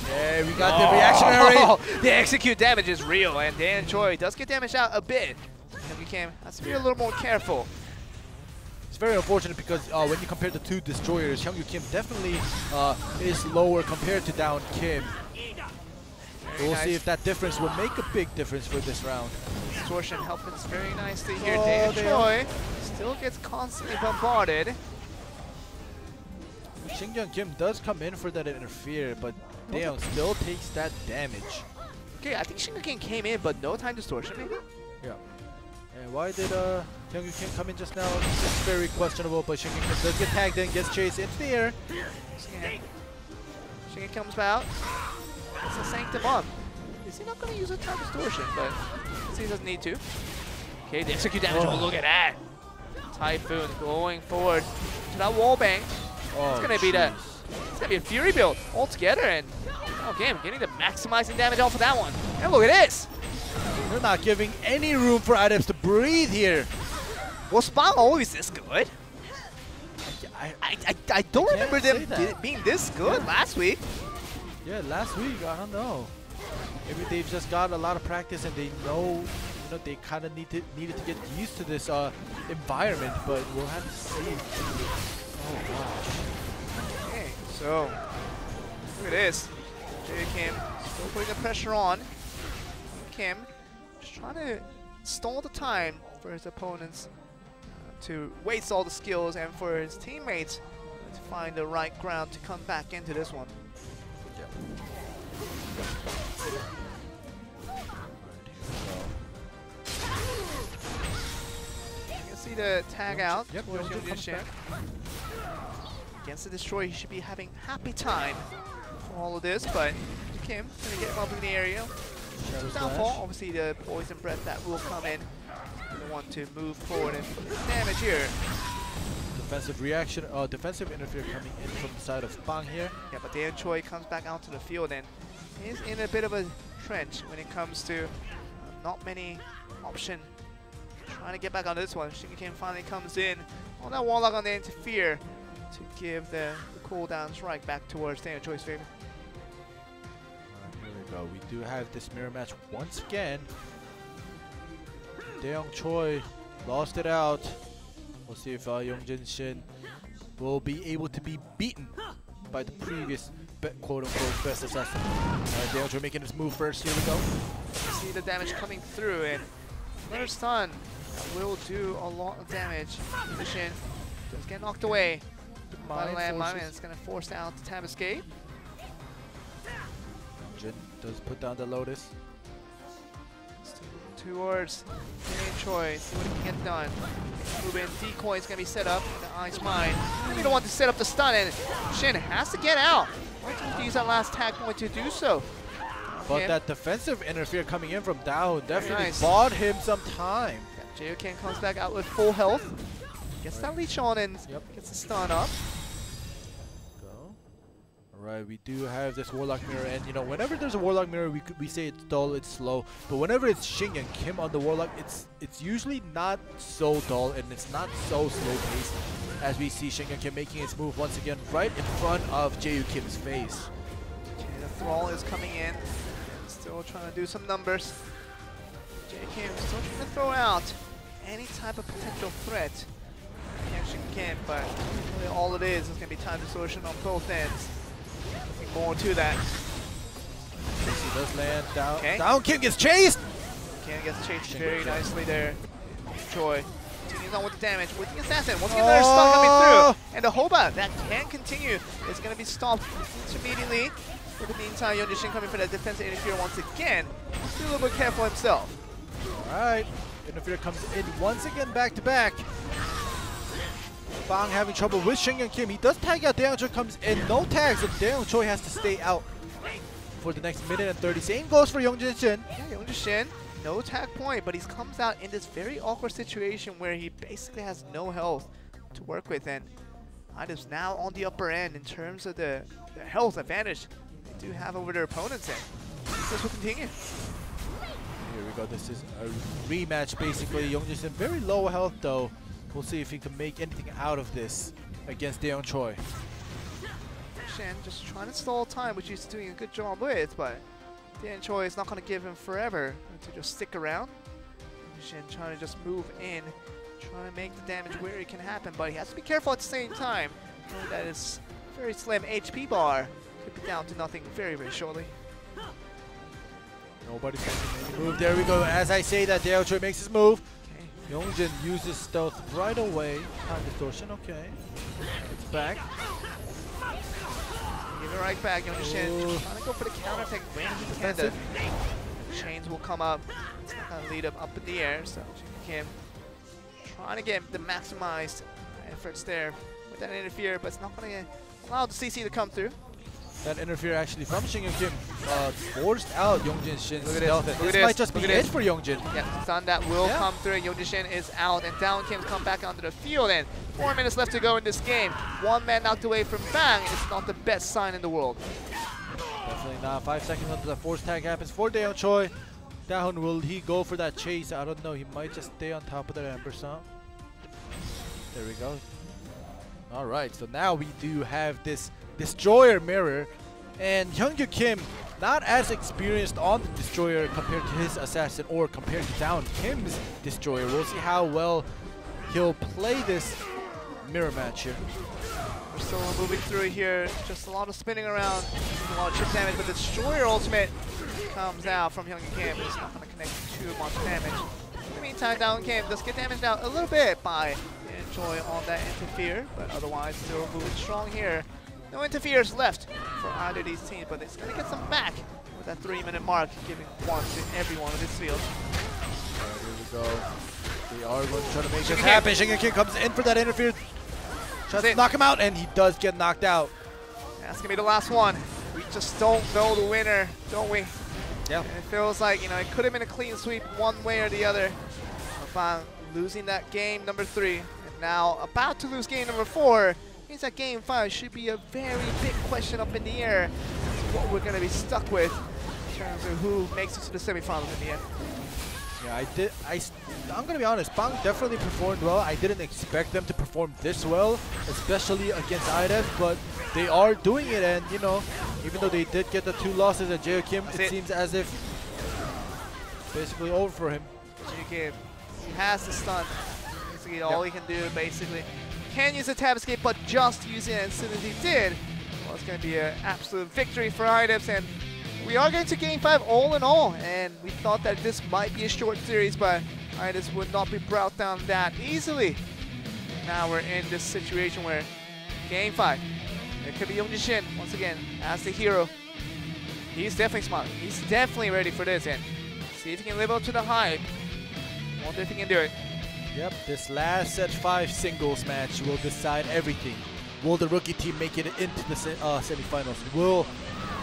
Okay, we got the reactionary. The execute damage is real, and Daeyoung Choi does get damaged out a bit. Hyung Kim has to be a little more careful. It's very unfortunate because when you compare the 2 Destroyers, Hyung Kim definitely is lower compared to Daeyoung Kim. We'll see if that difference will make a big difference for this round. Distortion helping us very nicely here. Daeyoung Choi still gets constantly bombarded. Shin Kim does come in for that interfere, but Daeyoung still takes that damage. Okay, I think Shin Kim came in, but no time distortion maybe? Yeah. And why did Hyung Kim come in just now? It's very questionable, but Shin Kim does get tagged in, gets chased into the air. Shin comes out. It's a Sanctum up. Is he not going to use a time distortion? But he doesn't need to. Okay, the execute damage. Oh, look at that. Typhoon going forward to that wall bang. It's going to be the. It's going to be a Fury build altogether, and okay, I'm getting the maximizing damage off of that one. And look at this. They're not giving any room for IDEPS to breathe here. Was Bang always this good? I don't remember them being this good last week. Yeah, last week, I don't know. Maybe they've just got a lot of practice and they know, they kind of needed to get used to this environment, but we'll have to see. Oh gosh. Okay, so look at this. Kim still putting the pressure on. Kim just trying to stall the time for his opponents to waste all the skills, and for his teammates to find the right ground to come back into this one. You can see the tag out. Yep, against the Destroyer, he should be having happy time for all of this, but Kim gonna get him up in the area. downfall. Obviously, the poison breath that will come in. They want to move forward and put damage here. Defensive reaction, defensive interfere coming in from the side of Bang here. Yeah, but Dan Choi comes back out to the field and is in a bit of a trench when it comes to not many options. Trying to get back on this one. Shinga finally comes in on that Warlock on the interfere to give the cooldown strike back towards Dan Choi's favor. Here we go. We do have this mirror match once again. Daeyoung Choi lost it out. We'll see if Youngjin Shin will be able to be beaten by the previous quote-unquote best assassin. Daeyoung Choi making his move first. Here we go. See the damage coming through, and another stun will do a lot of damage. Shin does get knocked away. Mine is going to force out the tab escape. Jin does put down the Lotus. Towards Dan Choi, see what he can get done. Move in, decoy is going to be set up. The Ice Mine. Maybe don't want to set up the stun, and Shin has to get out. Might have to use that last tag point to do so. But that defensive interfere coming in from down definitely bought him some time. Yeah, Jaehyukin comes back out with full health. Gets that leech on and gets the stun up. Alright, we do have this Warlock mirror, and you know, whenever there's a Warlock mirror, we say it's dull, it's slow. But whenever it's Shing and Kim on the Warlock, it's usually not so dull and it's not so slow paced. As we see Shing and Kim making its move once again right in front of Jaehyuk Kim's face. Okay, the Thrall is coming in, still trying to do some numbers. Jaehyuk Kim still trying to throw out any type of potential threat against Shing Kim, but really all it is going to be time distortion on both ends. Nothing more to that. He does land down. Okay. Down Kim gets chased! Kim gets chased very nicely there. Choi continues on with the damage with the assassin. Once again, there's stun coming through. And the Hoba that can continue is going to be stopped immediately. In the meantime, Young Shin coming for that defensive interfere once again. He's a little bit careful himself. Alright, interfere comes in once again back to back. Bang having trouble with Shin and Kim. He does tag out. Daeyoung Choi comes in. No tags, so Daeyoung Choi has to stay out for the next minute and 30. Same goes for Youngjin Shin. Yeah, Youngjin Shin, no tag point, but he comes out in this very awkward situation where he basically has no health to work with, and is now on the upper end in terms of the health advantage they do have over their opponents, and this will continue. Here we go. This is a rematch, basically. Youngjin Shin very low health, though. We'll see if he can make anything out of this against Daeyoung Choi. Shin just trying to stall time, which he's doing a good job with, but Daeyoung Choi is not going to give him forever to just stick around. Shin trying to just move in, trying to make the damage where it can happen, but he has to be careful at the same time. Knowing that his very slim HP bar could be down to nothing very, very shortly. Nobody's making any move. There we go. As I say that, Daeyoung Choi makes his move. Youngjin uses stealth right away. Time distortion, okay. It's back. Give it right back, Youngjin Shin. Trying to go for the counter attack when he can. The chains will come up. It's not going to lead him up in the air, so Kim trying to get the maximized efforts there with that interfere, but it's not going to allow the CC to come through. That interfere actually from Shin and Kim forced out Youngjin Shin's stealth. Look at this might just be it for Youngjin. Yeah, stun that will come through. Youngjin Shin is out, and Down Kim's come back onto the field. And 4 minutes left to go in this game. One man knocked away from Bang. It's not the best sign in the world. Definitely not. 5 seconds until the force tag happens for Daeyoung Choi. Dahun, will he go for that chase? I don't know. He might just stay on top of that Ampersand. There we go. All right, so now we do have this Destroyer mirror, and Hyungyu Kim not as experienced on the Destroyer compared to his Assassin or compared to Down Kim's Destroyer. We'll see how well he'll play this mirror match here. We're still moving through here, just a lot of spinning around, a lot of chip damage, but the Destroyer ultimate comes out from Hyungyu Kim. It's not going to connect too much damage. In the meantime, Down Kim does get damaged out a little bit by Choi on that interfere, but otherwise still moving strong here. No interferes left for either of these teams, but it's going to get some back with that 3-minute mark, giving one to everyone on this field. Here we go. They are going to try to make this happen. Shin and Kim comes in for that interfere. Tries to knock him out, and he does get knocked out. That's going to be the last one. We just don't know the winner, don't we? Yeah. And it feels like, you know, it could have been a clean sweep one way or the other. Bang losing that game number 3, and now about to lose game number 4. Means that game 5 should be a very big question up in the air. That's what we're going to be stuck with in terms of who makes it to the semifinals in the end. Yeah, I'm gonna be honest, Bang definitely performed well. I didn't expect them to perform this well, especially against IDEF, but they are doing it, and you know, even though they did get the 2 losses at Jae Kim, it seems as if it's basically over for him. Jae Kim, he has the stun. Basically all he can do, basically. Can use a tab escape, but just use it, and as soon as he did, well, it's gonna be an absolute victory for IDEF, and we are going to game 5 all in all, and we thought that this might be a short series, but IDEF would not be brought down that easily. Now we're in this situation where game 5, it could be Young Shin once again as the hero. He's definitely smiling. He's definitely ready for this, and see if he can live up to the hype. Wonder if he can do it. Yep, this last set 5 singles match will decide everything. Will the rookie team make it into the semifinals? Will,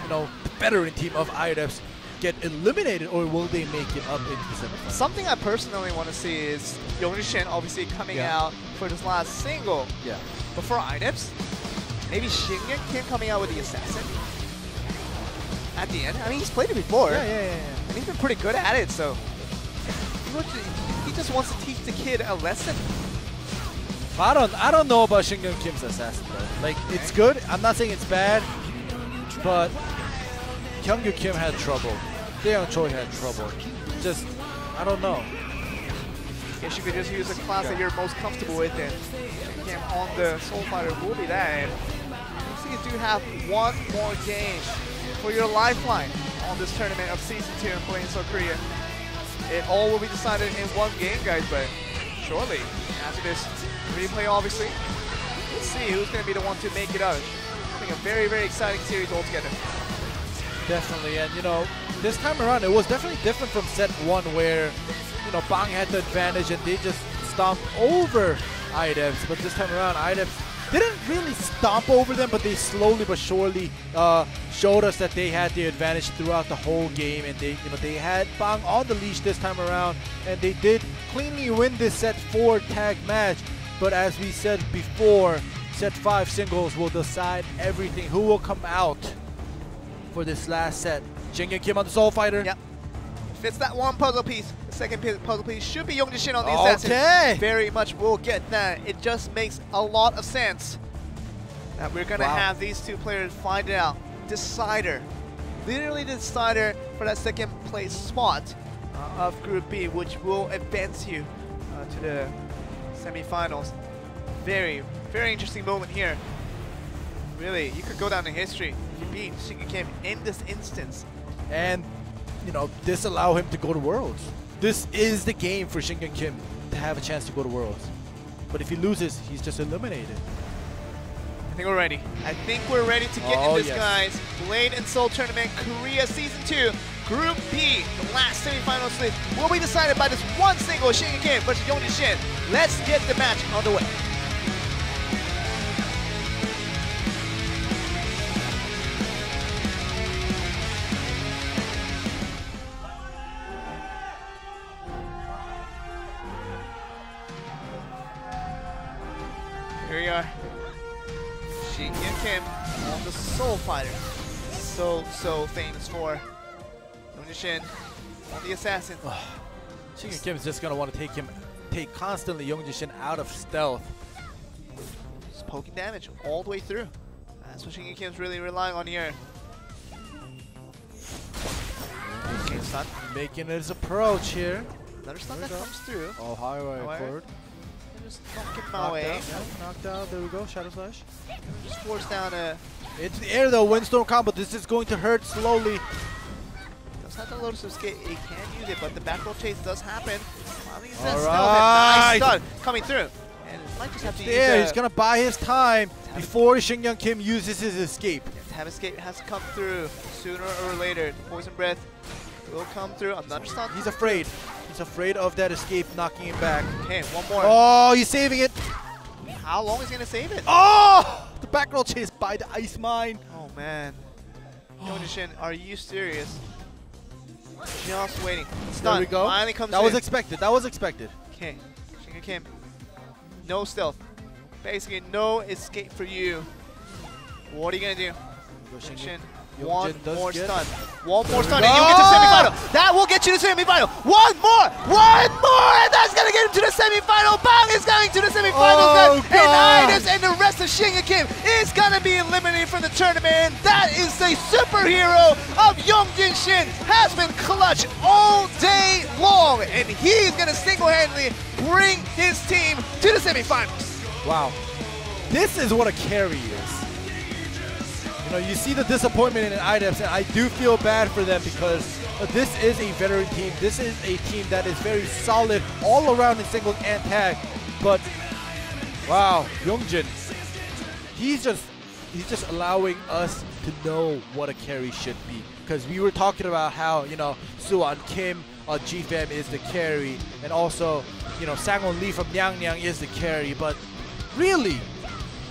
you know, the veteran team of IDEF get eliminated, or will they make it up into the semifinals? Something I personally want to see is Young Shin obviously coming out for this last single. Yeah. But for IDEF, maybe Shingen Kim coming out with the assassin at the end. I mean, he's played it before. Yeah. And he's been pretty good at it, so he just wants to teach the kid a lesson. I don't know about Shingen Kim's assassin though. Like, it's good. I'm not saying it's bad, but Kyungyu Kim had trouble. Daeyoung Choi had trouble. Just, I don't know. Guess you could just use a class that you're most comfortable with, and Kim on the Soul Fighter will be that. And you do have one more game for your lifeline on this tournament of Season 2 in blade&soul Korea. It all will be decided in one game, guys, but surely after this replay, obviously, let's see who's going to be the one to make it out. I think a very, very exciting series altogether. Definitely, and you know, this time around it was definitely different from set 1 where, you know, Bang had the advantage and they just stomped over IDEF, but this time around IDEF didn't really stomp over them, but they slowly but surely showed us that they had the advantage throughout the whole game, and they had Bang on the leash this time around, and they did cleanly win this set 4 tag match. But as we said before, set 5 singles will decide everything. Who will come out for this last set? Shingen Kim on the Soul Fighter. Yep. If it's that one puzzle piece, the second puzzle piece should be Young Shin on the assassin. Okay. Very much will get that. It just makes a lot of sense that we're going to have these 2 players find it out. Decider. Literally the decider for that second place spot of Group B, which will advance you to the semifinals. Very, very interesting moment here. Really, you could go down in history if you beat Shingen Kim in this instance. And, you know, this allow him to go to Worlds. This is the game for Shingen Kim to have a chance to go to Worlds. But if he loses, he's just eliminated. I think we're ready. I think we're ready to get in this, guys. blade&soul Tournament Korea Season 2, Group B, the last semifinal slip will be decided by this one single, Shingen Kim versus Young Shin. Let's get the match on the way. Here we are. Shingen Kim on the Soul Fighter. So famous for. Young Shin on the assassin. Shingen Kim is just gonna want to take constantly Young Shin out of stealth. Just poking damage all the way through. That's what Shingen Kim's really relying on here. Okay, stun. Making his approach here. Another stun that comes through. Oh, highway forward. Just knock him away. Knocked out. There we go. Shadow Slash. Just force down a. It's the air though. Windstorm combo. This is going to hurt slowly. Does have the Lotus Escape. He can use it, but the back roll chase does happen. All right. Nice stun coming through. And might just have to use there. He's gonna buy his time before Shingen Kim uses his escape. Tab escape has to come through sooner or later. The poison breath will come through. Another stun. He's afraid. He's afraid of that escape knocking him back. Okay, one more. Oh, he's saving it. How long is he gonna save it? Oh! The back roll chase by the Ice Mine. Oh man. Young Shin, are you serious? Just waiting. Stun. There we go. Finally comes that in. was expected. That was expected. Okay. Shinga Kim. No stealth. Basically, no escape for you. What are you gonna do? Shin. One more stun. One more stun, and you'll get to the semifinal. That will get you to the semifinal. One more, and that's gonna get him to the semifinal. Bang is going to the semifinals, and and the rest of Shinga Kim is gonna be eliminated from the tournament. And that is the superhero of Yongjin Shin. Has been clutch all day long, and he's gonna single-handedly bring his team to the semifinals. Wow, this is what a carry is. You know, you see the disappointment in IDEPS, and I do feel bad for them because this is a veteran team. This is a team that is very solid all around in singles and tag. But wow, Yongjin, he's just allowing us to know what a carry should be. Because we were talking about how, you know, Suwon Kim GFAM is the carry, and also, you know, Sang-won Lee from Nyang is the carry. But really,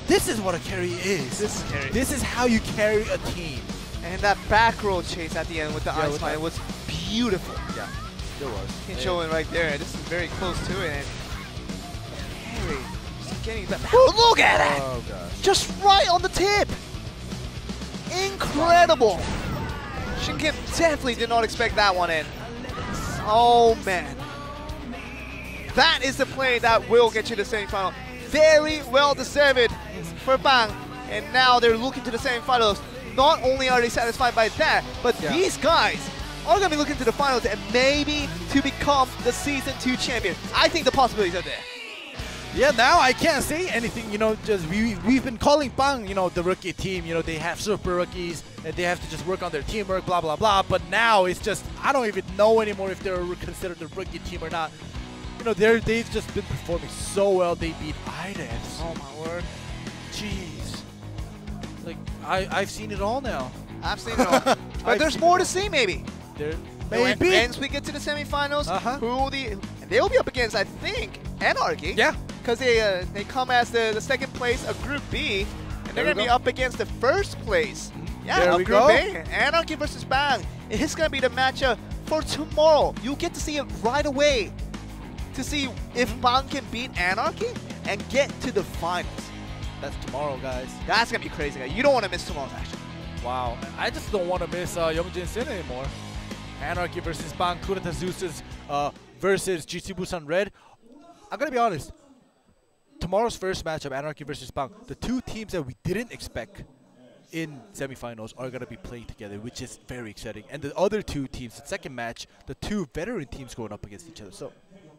this is what a carry is. This is how you carry a team. And that back roll chase at the end with the ice mine was beautiful. Yeah, it was. You can show it right there. This is very close to it. And carry, just getting that. Look at it! Oh gosh. Just right on the tip. Incredible. Shin Kim definitely did not expect that one in. Oh man. That is the play that will get you to the semifinal. Very well deserved for Bang, and now they're looking to the semifinals. Not only are they satisfied by that, but these guys are going to be looking to the finals and maybe to become the Season 2 champion. I think the possibilities are there. Yeah, now I can't say anything, you know, just we've been calling Bang, you know, the rookie team, you know, they have super rookies and they have to just work on their teamwork, blah, blah, blah. But now it's just, I don't even know anymore if they're considered the rookie team or not. You know, they've just been performing so well. They beat IDEPS. Oh my word. Jeez. Like, I've seen it all now. I've seen it all. But there's more to see, maybe. Maybe. Once we get to the semifinals, who will they'll be up against, I think, Anarchy. Yeah. Because they come as the second place of Group B, and they're going to be up against the first place. Yeah, there we Group go. A. Anarchy versus Bang. It's going to be the matchup for tomorrow. You'll get to see it right away to see if Bang can beat Anarchy and get to the finals. That's tomorrow, guys. That's going to be crazy, guys. You don't want to miss tomorrow's action. Wow. I just don't want to miss Yongjin Shin anymore. Anarchy versus Bang, Kurata Zeus versus GC Busan Red. I'm going to be honest. Tomorrow's first matchup, Anarchy versus Bang, the two teams that we didn't expect in semifinals are going to be playing together, which is very exciting. And the other two teams, the second match, the two veteran teams going up against each other. So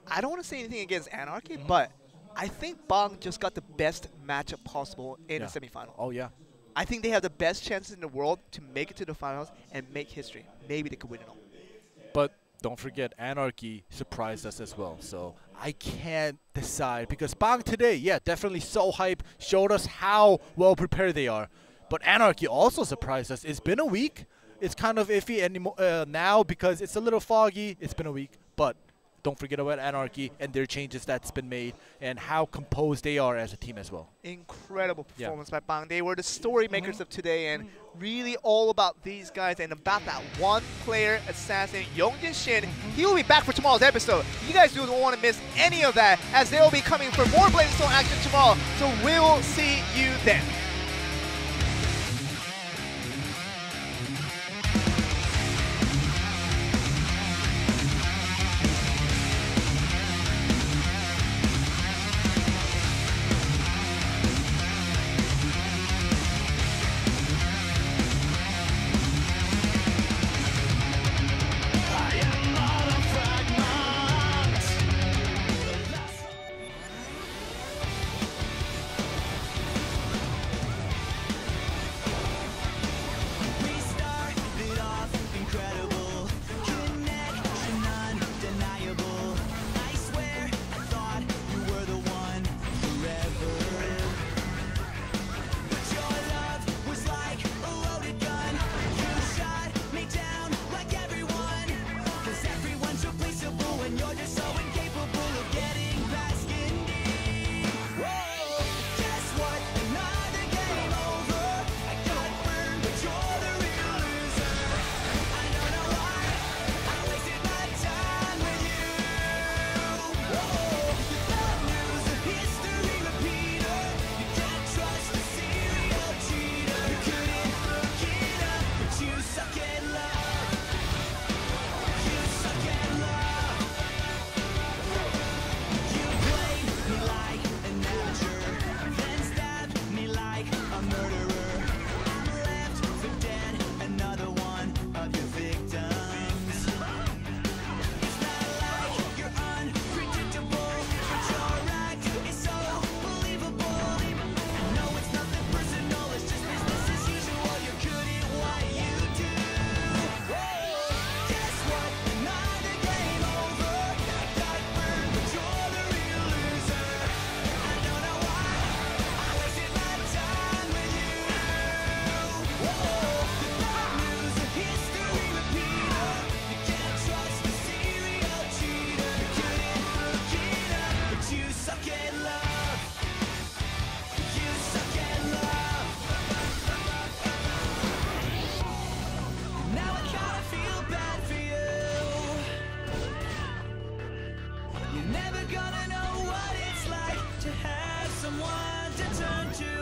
I don't want to say anything against Anarchy, but I think Bang just got the best matchup possible in the semifinal. Oh, yeah. I think they have the best chances in the world to make it to the finals and make history. Maybe they could win it all. But don't forget, Anarchy surprised us as well. So I can't decide because Bang today, yeah, definitely so hype, showed us how well prepared they are. But Anarchy also surprised us. It's been a week. It's kind of iffy anymore now because it's a little foggy. It's been a week, but don't forget about Anarchy and their changes that's been made and how composed they are as a team as well. Incredible performance by Bang. They were the story makers of today and really all about these guys and about that one player assassin, Yongjin Shin. He will be back for tomorrow's episode. You guys don't want to miss any of that as they will be coming for more Blade and Soul action tomorrow. So we'll see you then.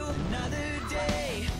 another day.